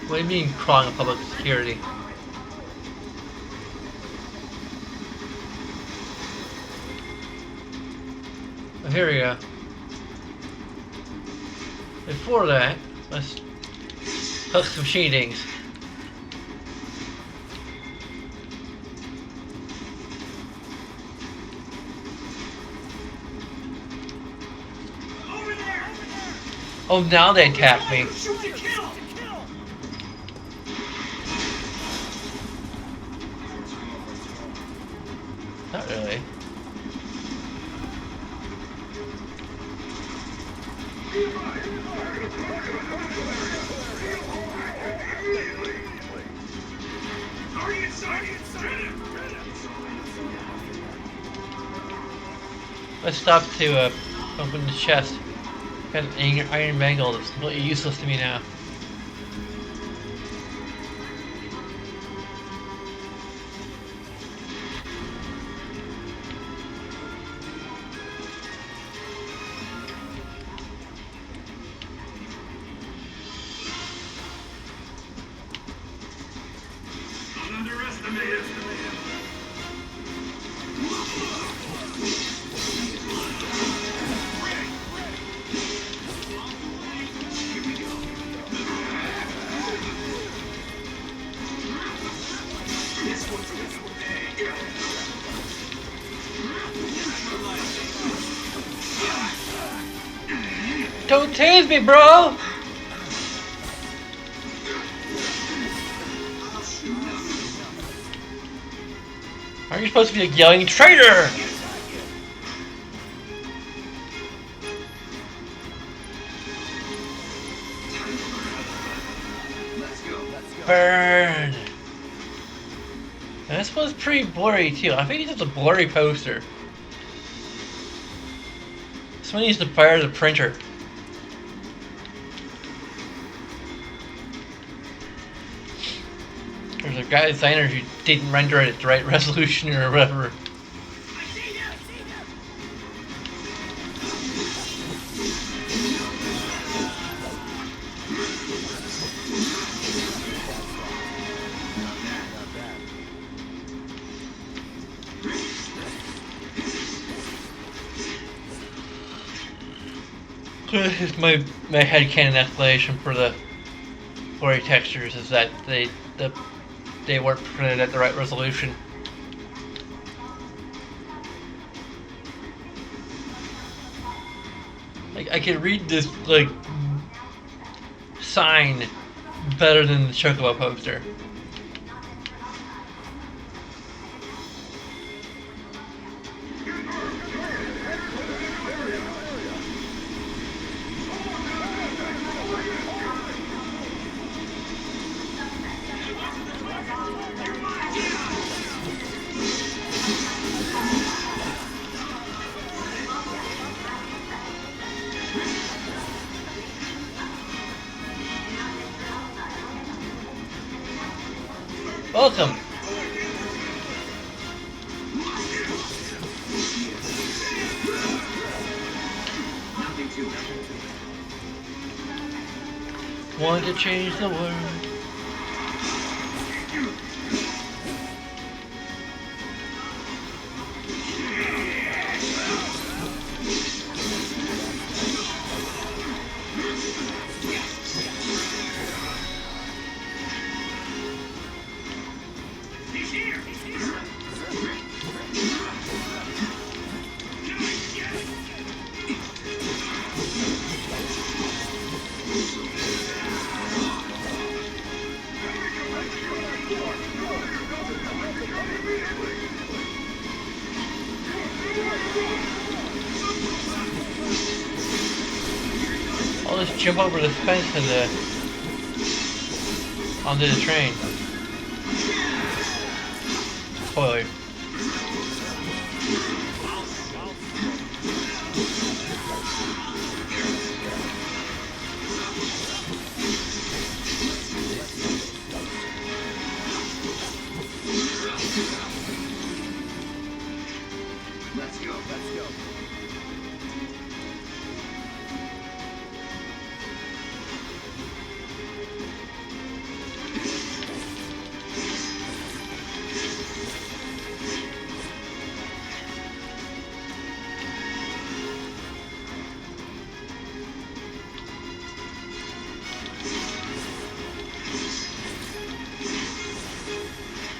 What do you mean crawling with public security? Well, here we go. Before that, let's hook some sheetings. Oh, now they attack me. Not really. Let's stop to open the chest. Got an iron bangle that's completely useless to me now. Don't tase me, bro! Aren't you supposed to be a yelling traitor? Burn! And this one's pretty blurry too. I think it's a blurry poster. Someone needs to fire the printer. There's a guy designer who didn't render it at the right resolution or whatever. It's my headcanon explanation for the blurry textures is that they weren't printed at the right resolution. Like I can read this like sign better than the Chocobo poster. Welcome. Want to change the world. I'll just jump over the fence and onto the train. Spoiler. Let's go.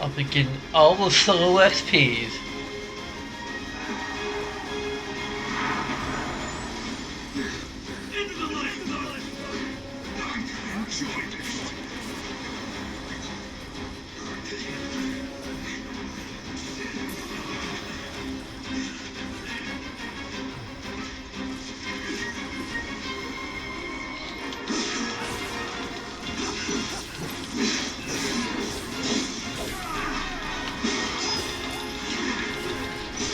I'll be getting all the solo XPs.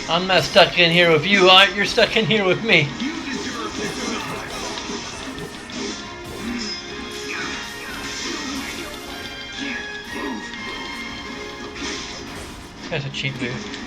I'm not stuck in here with you, you're stuck in here with me. That's a cheap move.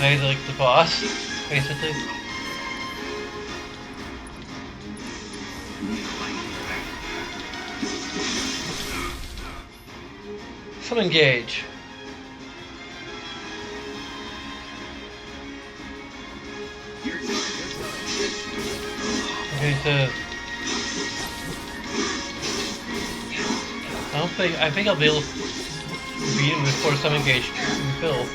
He's like the boss, basically. Some engage. Okay, so I think I'll be able to beat him before some engage refill.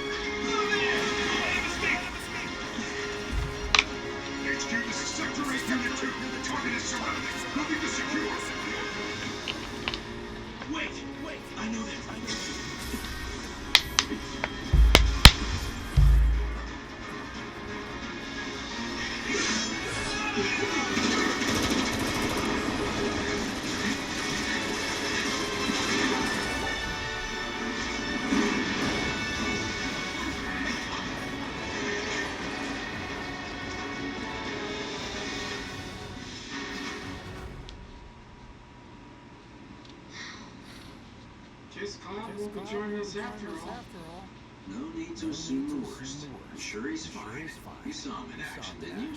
Guess Cloud won't be joining us after all. No need to assume the worst. I'm sure he's fine. You saw him in action, didn't you?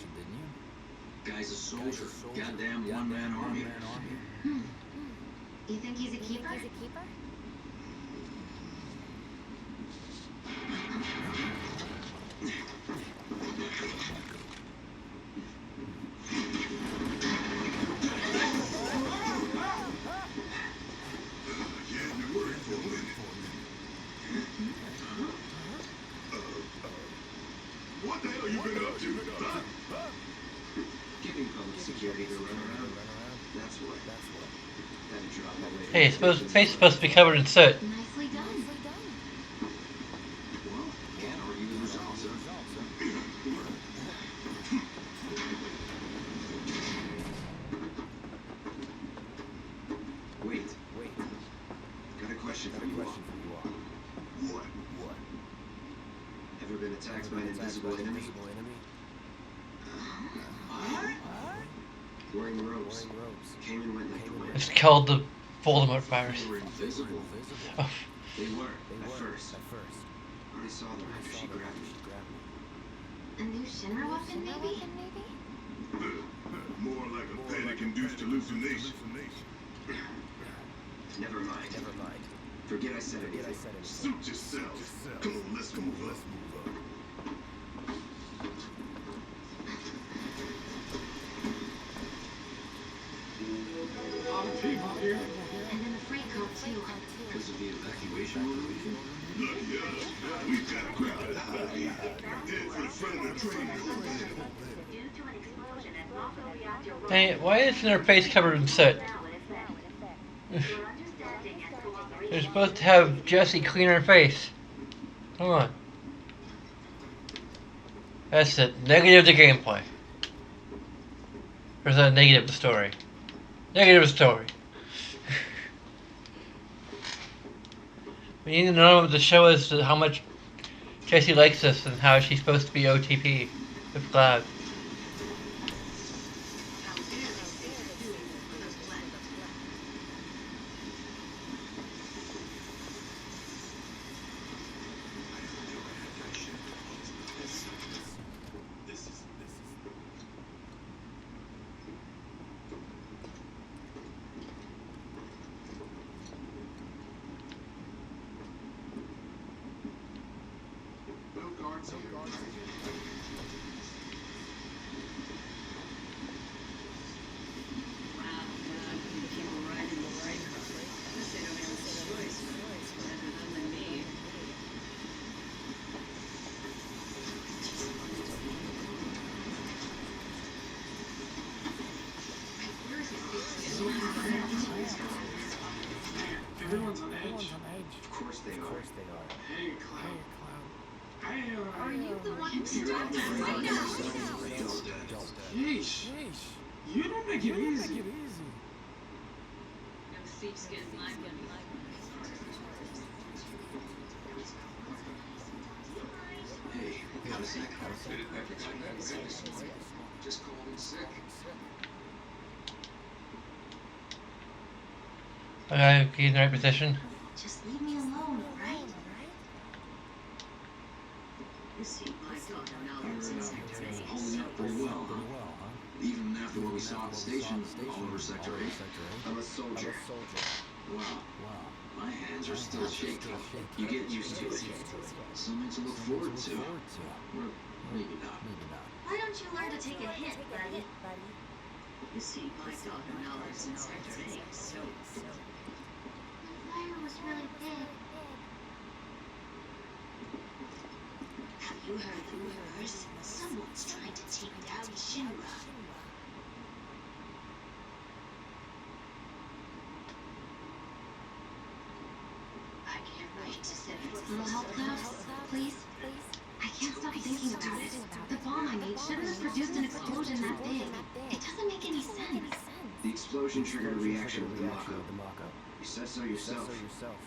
Guy's a soldier. Goddamn one-man army. You think he's a keeper? What the hell you been up to? Huh? Giving public security to run around. That's what. Had to drop my way. Hey, face is supposed to be covered in soot. Nicely done. Well, can't argue with results. Wait. Got a question for you all. What? Ever been attacked by an invisible enemy? Wearing robes. Came and went like the wind. It's called the Voldemort virus. They were invisible. Oh, They were, at first. I already saw them after she grabbed me. A new Shinra weapon, maybe? More like a panic-induced hallucination. Never mind. Forget I said anything. Suit yourself. Come on, let's move up. A lot of people here And then the freight car, too. because of the evacuation order. Lucky us, we've got a crowded highway. Head for the front of the train. Due to an explosion at Mako reactor Dang it, why isn't her face covered in soot? Your understanding and cooperation. They're supposed to have Jesse clean her face. Come on. That's it. Negative to gameplay. Or is that negative to story? Negative to story. We need to know to show us how much Jesse likes us and how she's supposed to be OTP with Cloud. Everyone's on edge. Of course they are. Hey, Cloud. Are you the one who stopped us right now? Yeesh. You don't make it easy. No sheepskin, my money. Hey, got a sec? Just called in sick. Okay, he's in the right position. Just leave me alone, alright? You see, my daughter now lives in Sector 8. Holding up pretty well, huh? Even after what we saw at the station, all over Sector 8. I'm a soldier. Wow. My hands are still shaking. You get used to it. Something to look forward to. Or maybe not. Why don't you learn to take a hit, buddy? You see, my daughter now lives in Sector 8, so... The fire was really big. Have you heard the rumors? Someone's trying to take down Shinra. I can't wait to sit with little help, Klaus, please. I can't stop thinking about it. The bomb I made shouldn't have produced an explosion that big. It doesn't make any sense. The explosion triggered a reaction with the Mako. You said so yourself.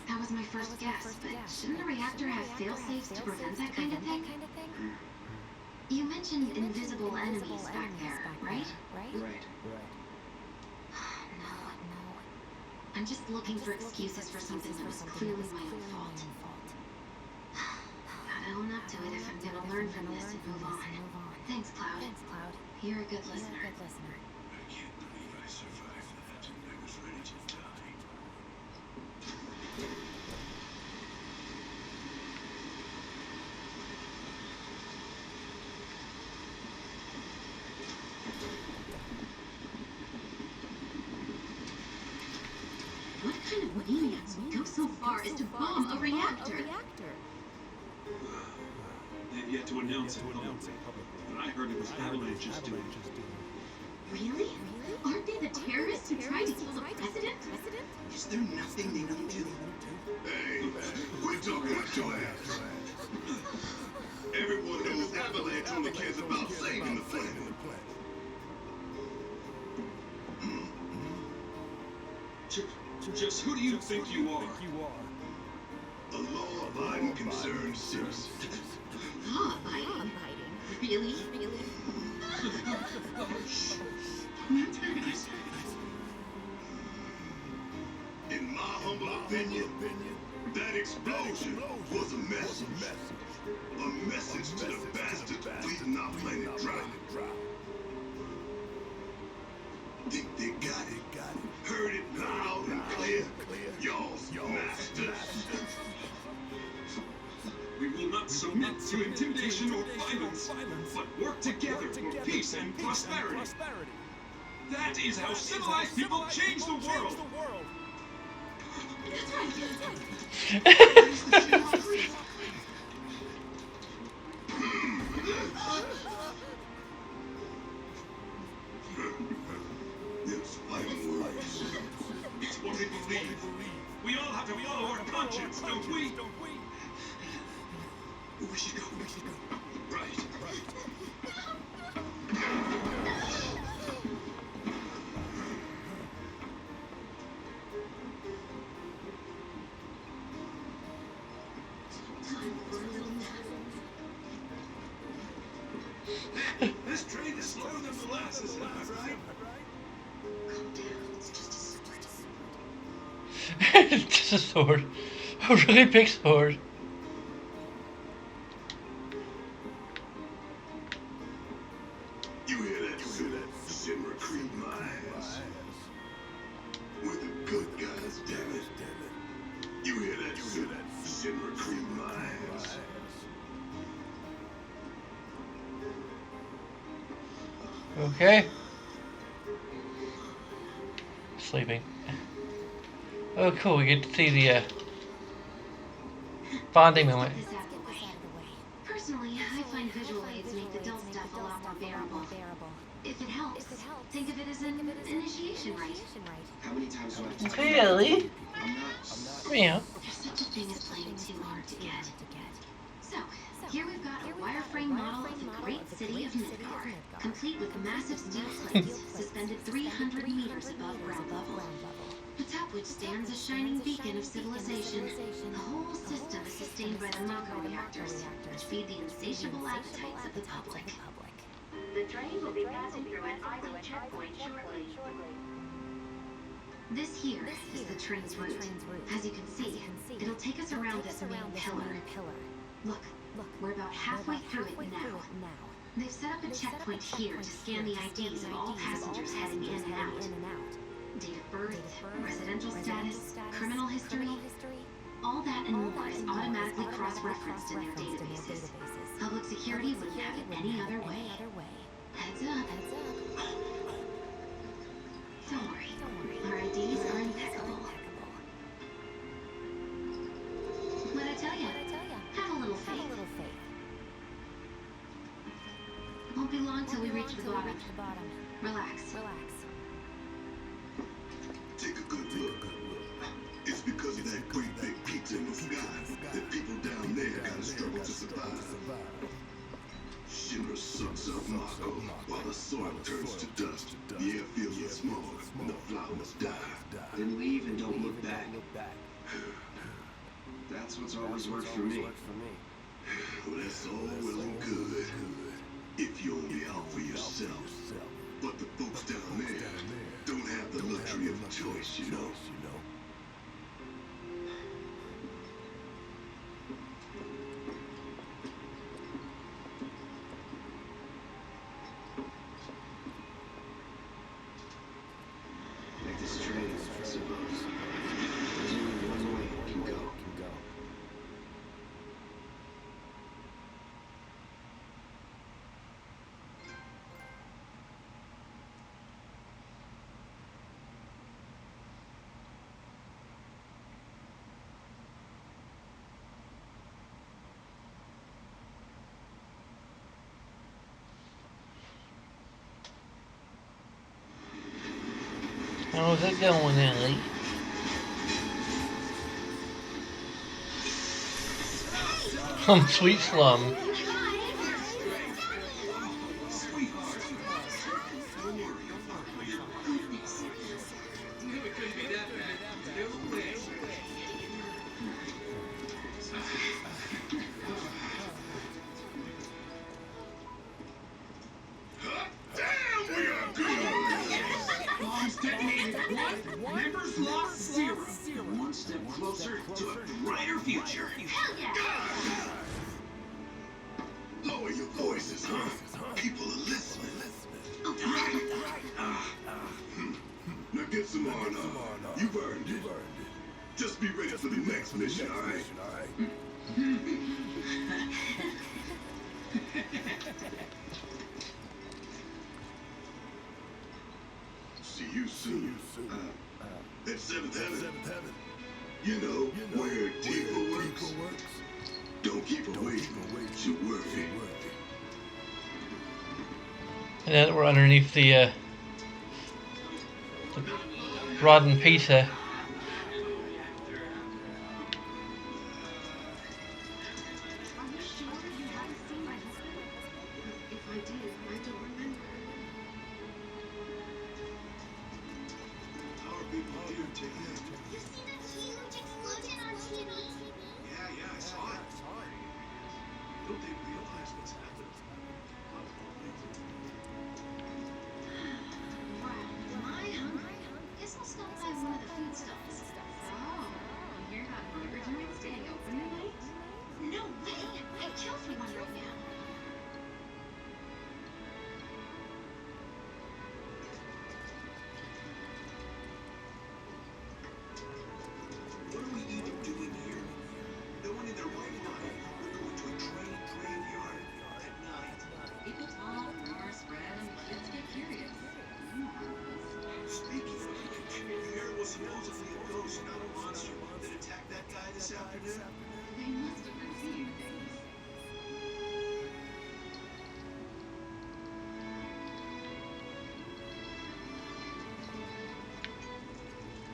That was my first guess, but shouldn't a reactor have fail-safes to prevent that kind of thing? You mentioned invisible enemies back there, right? Right. No. I'm just looking for excuses for something that was clearly my own fault. Gotta own up to it if I'm gonna learn from this and move on. Thanks, Cloud. You're a good listener. I can't believe I survived that. I was ready to die. What kind of maniacs would go so far as to bomb a reactor? They've yet to announce it publicly, but I heard it was Avalanche's doing it. Really? Aren't they the terrorists who tried to kill the president? Is there nothing they can do? Hey, quit talking out your ass. Everyone knows Avalanche only cares about saving the planet. Just who do you think you are? A law-abiding concerned citizen. Law-abiding? Really? In my humble opinion, that explosion was a message. A message to the bastards bleeding our planet dry. Think they got it? Heard it loud and clear? Y'all's masters. We will not submit to intimidation or violence, but work together for peace and prosperity. That is how civilized people change the world. That's right. Where's the Shinra creep? It's fighting words. It's what we believe. We all have to follow our conscience, don't we? We should go. Right. Time for a little nap. This train is slower than molasses, am I right? Calm down. It's just a sword. It's just a sword. A really big sword. You hear that? Shinra creep my ass. We're the good guys, damn it. You hear that? Shinra creep my ass. Okay. Sleeping. Oh, cool. We get to see the bonding moment. This out of the way. Personally, I find visual aids make the dull stuff a lot more bearable. If it helps, think of it as an initiation rite. How many times do I have to Really? I'm not. Yeah. There's such a thing as playing too hard to get. So, here we've got a wireframe model of the great city of Midgar, complete with massive steel plates suspended 300 meters above ground level. Atop which stands a shining beacon of civilization. The whole system is sustained by the Mako reactors, which feed the insatiable appetites of the public. The train will be passing through an ID checkpoint shortly. This here is the train's route. As you can see, it'll take us around this main pillar. Look, we're about halfway through it now. They've set up a checkpoint here to scan the IDs of all passengers heading in and out. Date of birth, residential status, criminal history, all that and more is automatically cross-referenced in their databases. Public security wouldn't have it any other way. Heads up. Don't worry, our IDs are impeccable. What'd I tell ya? Have a little faith. Won't be long till we reach the bottom. Relax. Take a good look. It's because of that great big pizza in the sky that people down there gotta struggle to survive. Shinra sucks up Mako while the soil turns to dust, the air fills with smoke, and the flowers die. Then leave and don't look back. That's what's always worked for me. Well, that's all well and good. If you only out for yourself. But the folks down there don't have the luxury of choice, you know. Like this train, I suppose. There's only one way it can go. How's it going, Ellie? Sweet slum. Sweetheart. Don't worry, Goodness. knew it couldn't be that bad. No way. Damn, we are good! Bombs detonated 1, members lost 0. One step closer to a brighter future. Hell yeah! Lower your voices, huh? People are listening. Now get some on. You've earned it. Just be ready for the next mission, all right? See you soon. At 7th Heaven. You know where Deeper works? Don't keep her waiting. She'll work it. And then we're underneath the rotten pizza. Are you sure you haven't seen my husband? If I did, I don't remember. How are people here taking it? You see that huge explosion on TV? Yeah, I saw it. Don't they realize what's happened? Wow, am I hungry? Guess I'll stop by one of the food stalls. Oh, you're not hungry during staying open tonight? No way! I'd kill for one right now. What are we even doing here? No one in their right mind would go into a train graveyard at night. People talk, rumors spread, and kids get curious. Speaking of, you hear it was supposedly a ghost, not a monster, that attacked that guy this afternoon? They must have been seeing things.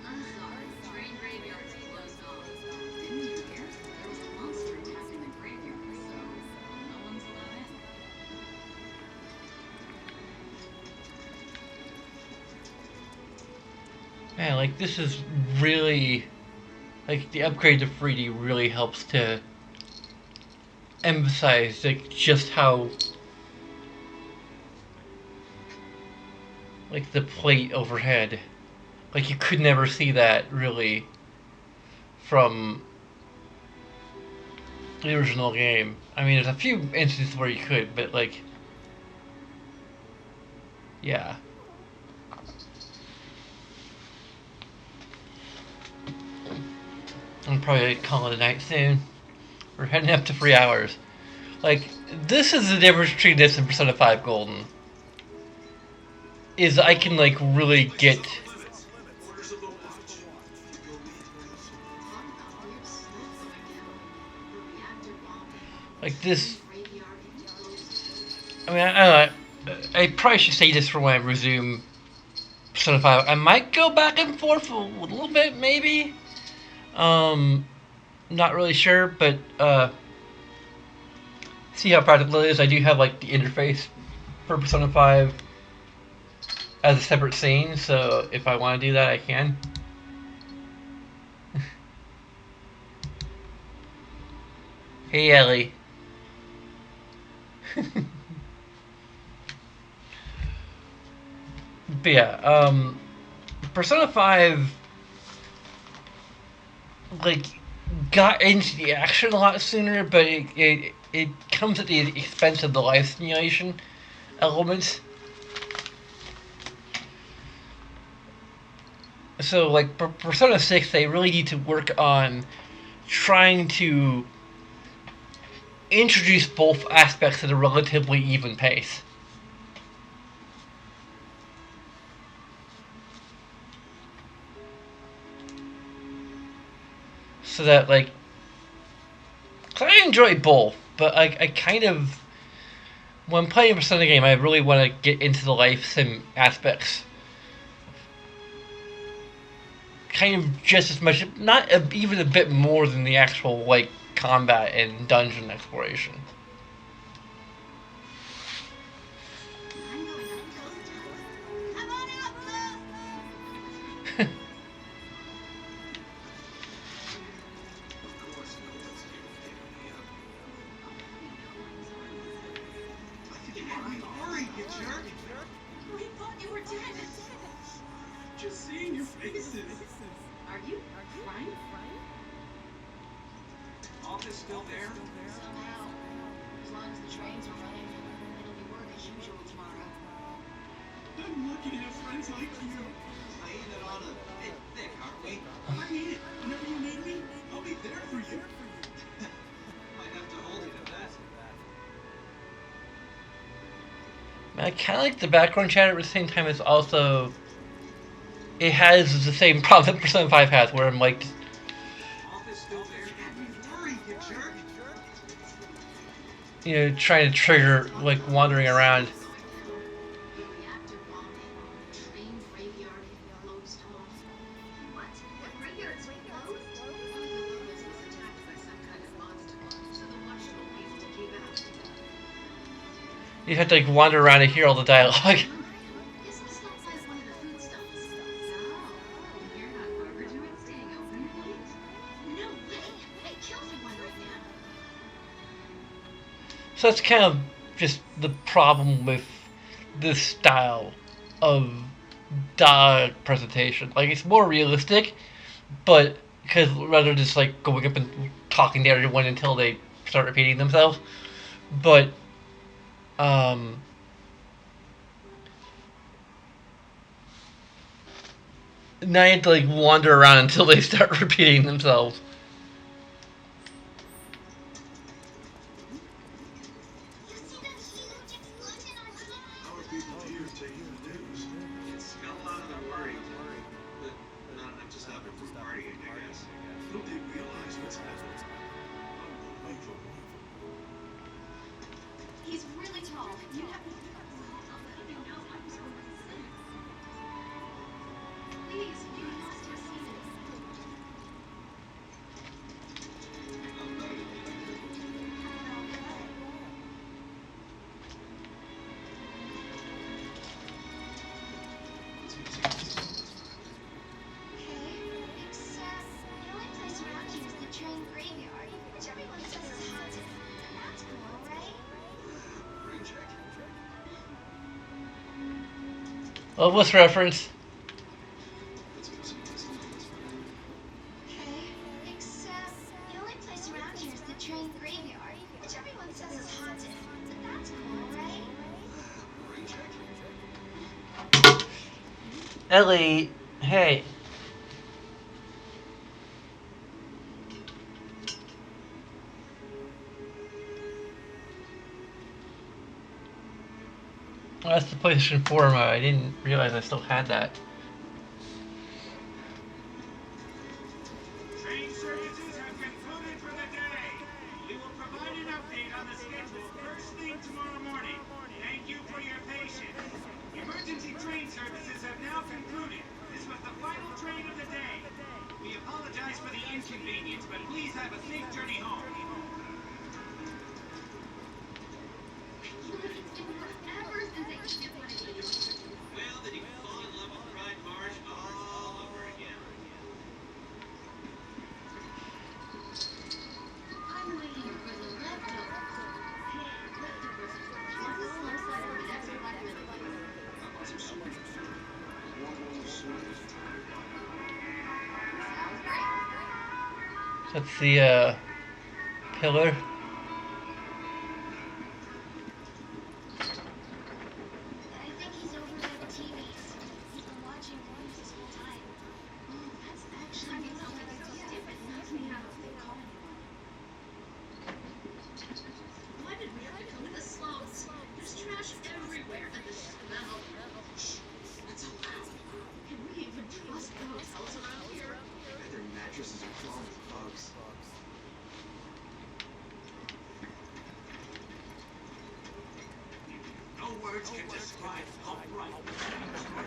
Sorry, train graveyards are closed off. Didn't you hear? There was a monster attacking the graveyard, so no one's allowed in. Man, like this is really like the upgrade to 3D really helps to emphasize like just how like the plate overhead, like you could never see that really from the original game. I mean, there's a few instances where you could, but like, yeah. I'm probably calling it a night soon. We're heading up to 3 hours. Like, this is the difference between this and Persona 5 Golden. Is I can, like, really get... Orders of the watch. Like, this... I mean, I don't know. I probably should say this for when I resume Persona 5. I might go back and forth a little bit, maybe. Not really sure, but, see how practical it is. I do have, like, the interface for Persona 5 as a separate scene, so if I want to do that, I can. Hey, Ellie. But yeah, Persona 5, like, got into the action a lot sooner, but it comes at the expense of the life simulation elements. So, like, Persona 6, they really need to work on trying to introduce both aspects at a relatively even pace. So that, like, 'cause I enjoy both, but I kind of, when playing a Persona game, I really want to get into the life sim aspects. Kind of just as much, not even a bit more than the actual, like, combat and dungeon exploration. Hurry, you jerk! We thought you were dead. Just seeing your faces. Are you fine? Office still there? Somehow. As long as the trains are running, it'll be work as usual tomorrow. I'm lucky to have friends like you. Laying it on a bit thick, aren't we? I mean it. Whenever you need me, I'll be there for you. Might have to hold you to that. I kind of like the background chat at the same time. It's also, it has the same problem that Persona 5 has, where I'm like, trying to trigger, like, wandering around. Reactor bombing. Train graveyard closed off. What? The graveyard's closed? One of the buildings was attacked by some kind of monster, so the watchdog needs to keep out. You have to, like, wander around and hear all the dialogue. This was stopped by one of the foodstuffs. Oh, you're not forward to it staying open late? No way! I'd kill for one right now. So that's kind of just the problem with this style of dialogue presentation. Like, it's more realistic, but because rather than just like going up and talking to everyone until they start repeating themselves, but now you have to like wander around until they start repeating themselves. You see that huge explosion on TV? How are people here taking the news? It's got a lot of them worried, but not enough to stop them from partying, I guess. Don't they realize what's happening? Unbelievable. He's really tall. You have to I'll let him know I'm so sick. Please, you must have seen it. Okay, except the only place around here is the train graveyard, which everyone says is haunted. And that's cool, right? Rain check. Loveless reference. Let's go see this. Okay, except the only place around here is the train graveyard, which everyone says is haunted. But that's cool, right? Rain check. Ellie, hey. Oh, that's the PlayStation 4 mode. I didn't realize I still had that. Train services have concluded for the day. We will provide an update on the schedule first thing tomorrow morning. Thank you for your patience. Emergency train services have now concluded. This was the final train of the day. We apologize for the inconvenience, but please have a safe journey home. Look, it's been forever since I did one of these. Well, then you can fall in love with Pride March all over again. I'm waiting for the leftovers. Hey, leftovers. What's the slow side of the extra black really like? How about some soup? Warm bowl of soup. Sounds great. That's the pillar. I think he's over by the TVs. He's been watching movies this whole time. Oh, that's actually makes all that so stupid. Knocks me out if they call anyone. Why did we have to come to the slums? There's trash everywhere, and the smell. Shh, that's so loud. Can we even trust the hotels around here? I bet their mattresses are crawling with bugs. No words can describe how bright the flames were.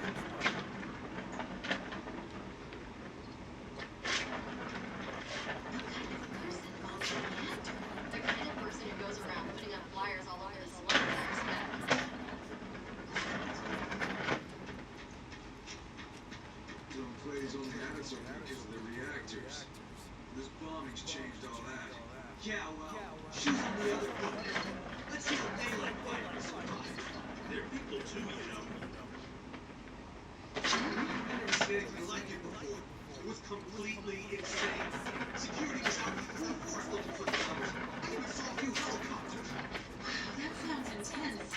What kind of person bombs a reactor? The kind of person who goes around putting up flyers all over the slums, I respect. Don't plays only have it so because of the reactors. This bombing's changed all that. Yeah, well, shoot on the other book. Let's see what they like fighting survive. They're people too, you know. I've never seen anything like it before. It was completely insane. Security was out in full force looking for the others. I even saw a few helicopters. That sounds intense.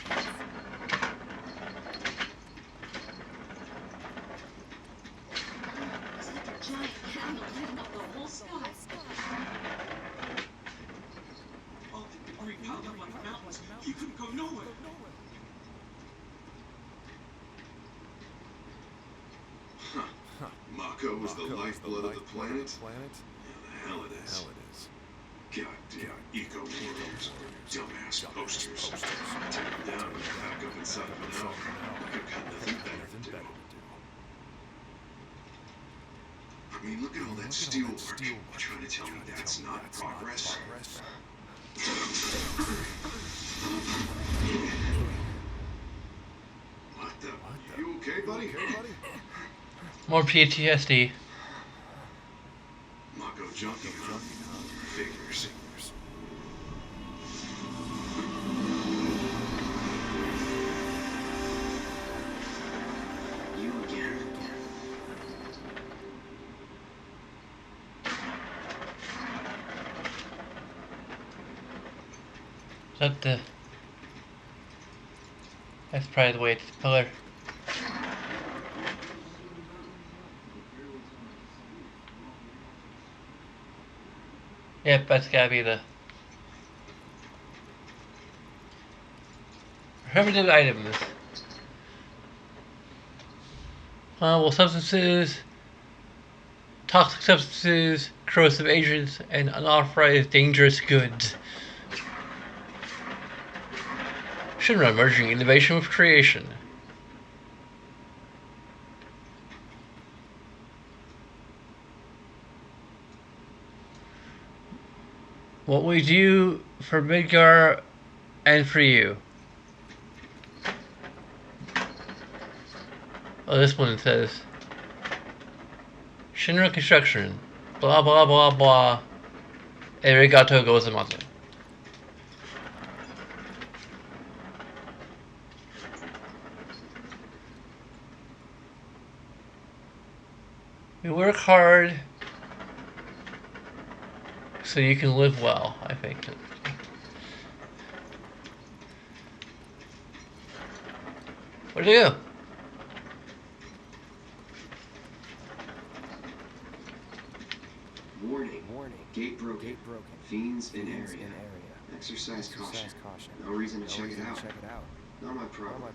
It's like a giant candle lighting up the whole sky. All the debris piled up like mountains. You couldn't go nowhere. Mako was the lifeblood of the planet? planet? Yeah, the hell it is. Hell it is. Goddamn eco worlds. Dumbass posters. Take them down and back up inside of an hour. Like I've got nothing better to do. I mean, look at all that steel work. You're trying to tell me that's not progress? What the? You okay, buddy? More PTSD. Mako junkie, huh? Figures. You again? Is that the... That's probably the way it's the pillar. Yep, that's gotta be the... Primitive items. Flammable substances, toxic substances, corrosive agents, and unauthorized dangerous goods. Shinra merging innovation with creation. What we do for Midgar and for you. Oh, this one says Shinra Construction. Blah blah blah blah. Arigato gozaimasu. We work hard so you can live well, I think. Where'd you go? Warning. Gate broken. Fiends in area. Exercise caution. No reason to check it out. Not my problem.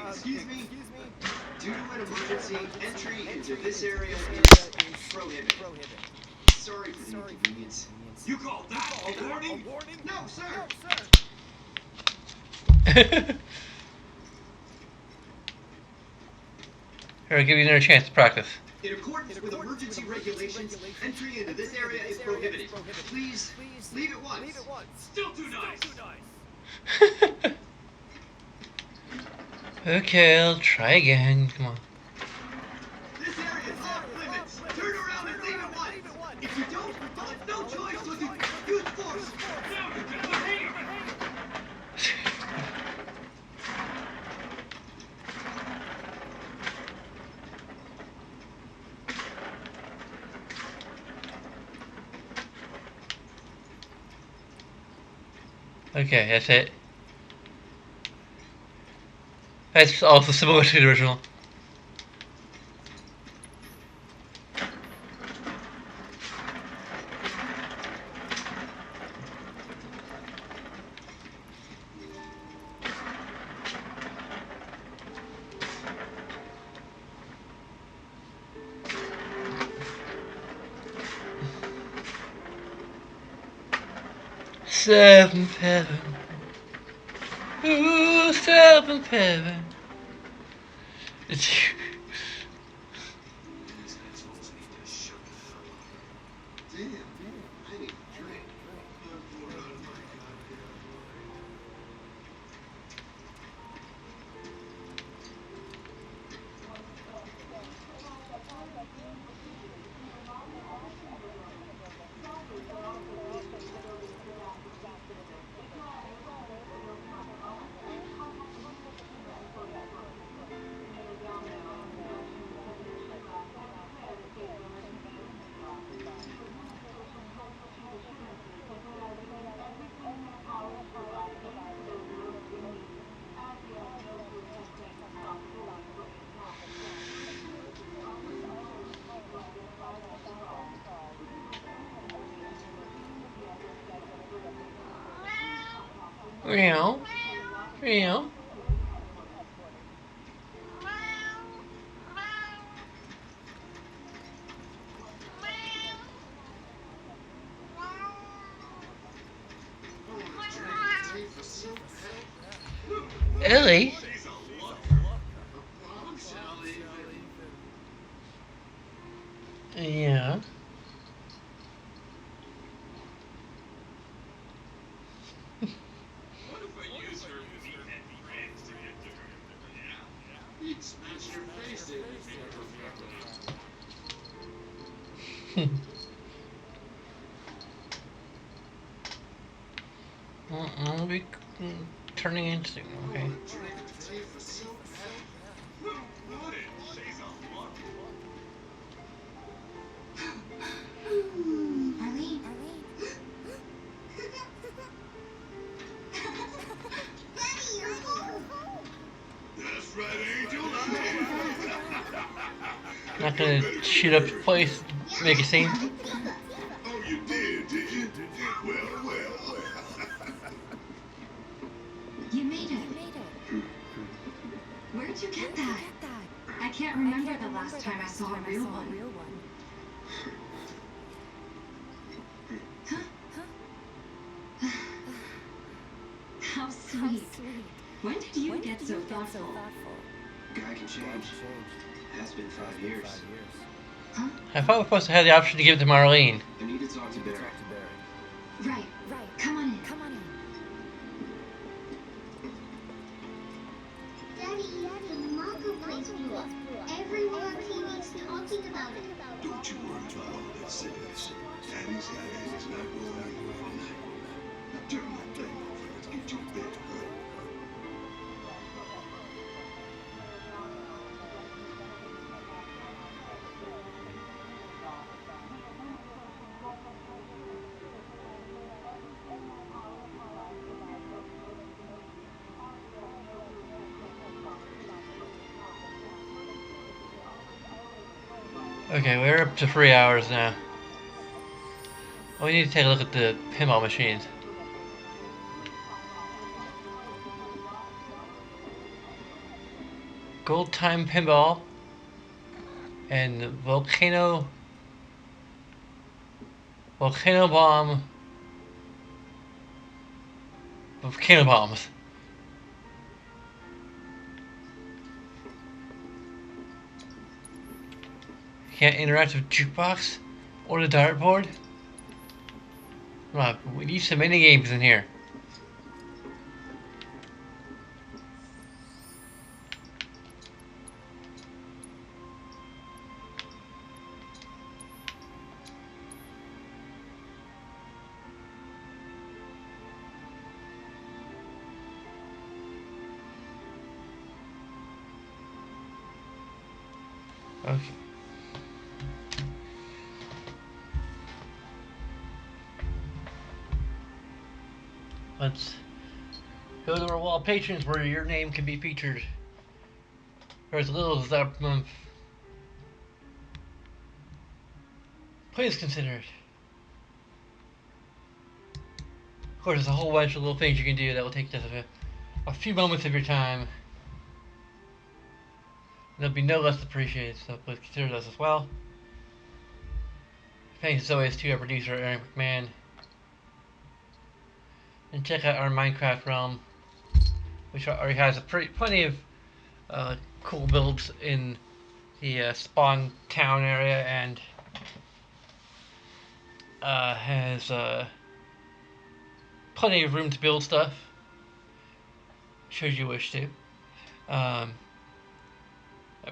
Excuse me? Due to an emergency, entry into this area is prohibited. Sorry for the inconvenience. You call that a warning? No, sir! Here, I'll give you another chance to practice. In accordance with emergency regulations, entry into this area is prohibited. Please, leave at once. Still too nice. Okay, I'll try again. Come on. This area is off limits. Turn around and leave at once. If you don't, I'll have no choice but to use force. Now you get the hang of it. Okay, that's it. That's also similar to the original. Seventh heaven. Ooh, seventh heaven. It's Damn, I need a drink. Meow. Meow. Ellie? Yeah. What if I use her meathead friends to get to her? Yeah? He'd smash your face in if he ever found I'll be turning into. Okay. Arlene. Daddy, you're home. That's right, Angel. Not gonna shoot up the place, make a scene. Oh, you did you? Well. You made it. Where'd you get that? I can't remember the last time I saw a real one. How sweet. When did you get so thoughtful? Guy can change. Has been 5 years. Huh? I thought we were supposed to have the option to give it to Marlene. I need to talk to Barry. Right. Come on in. Daddy, the manga place blew up. Everyone on TV's talking about it. Don't you worry about all that silliness. Daddy's hand is not going anywhere tonight. Now turn that thing off and let's get you to bed, huh? Okay, we're up to 3 hours now. We need to take a look at the pinball machines. Gold Time Pinball and Volcano Bomb. Volcano Bombs. Can't interact with jukebox or the dartboard. Come on, we need some mini games in here. Okay. Let's go to our wall of patrons where your name can be featured for as little as that month. Please consider it. Of course, there's a whole bunch of little things you can do that will take just a few moments of your time. They'll be no less appreciated, so please consider those as well. Thanks as always to our producer, Aaron McMahon. And check out our Minecraft realm, which already has plenty of cool builds in the spawn town area, and has plenty of room to build stuff, should you wish to. I've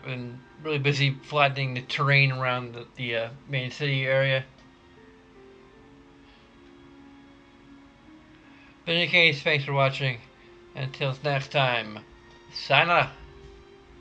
been really busy flattening the terrain around the main city area. But in any case, thanks for watching. Until next time, sayonara.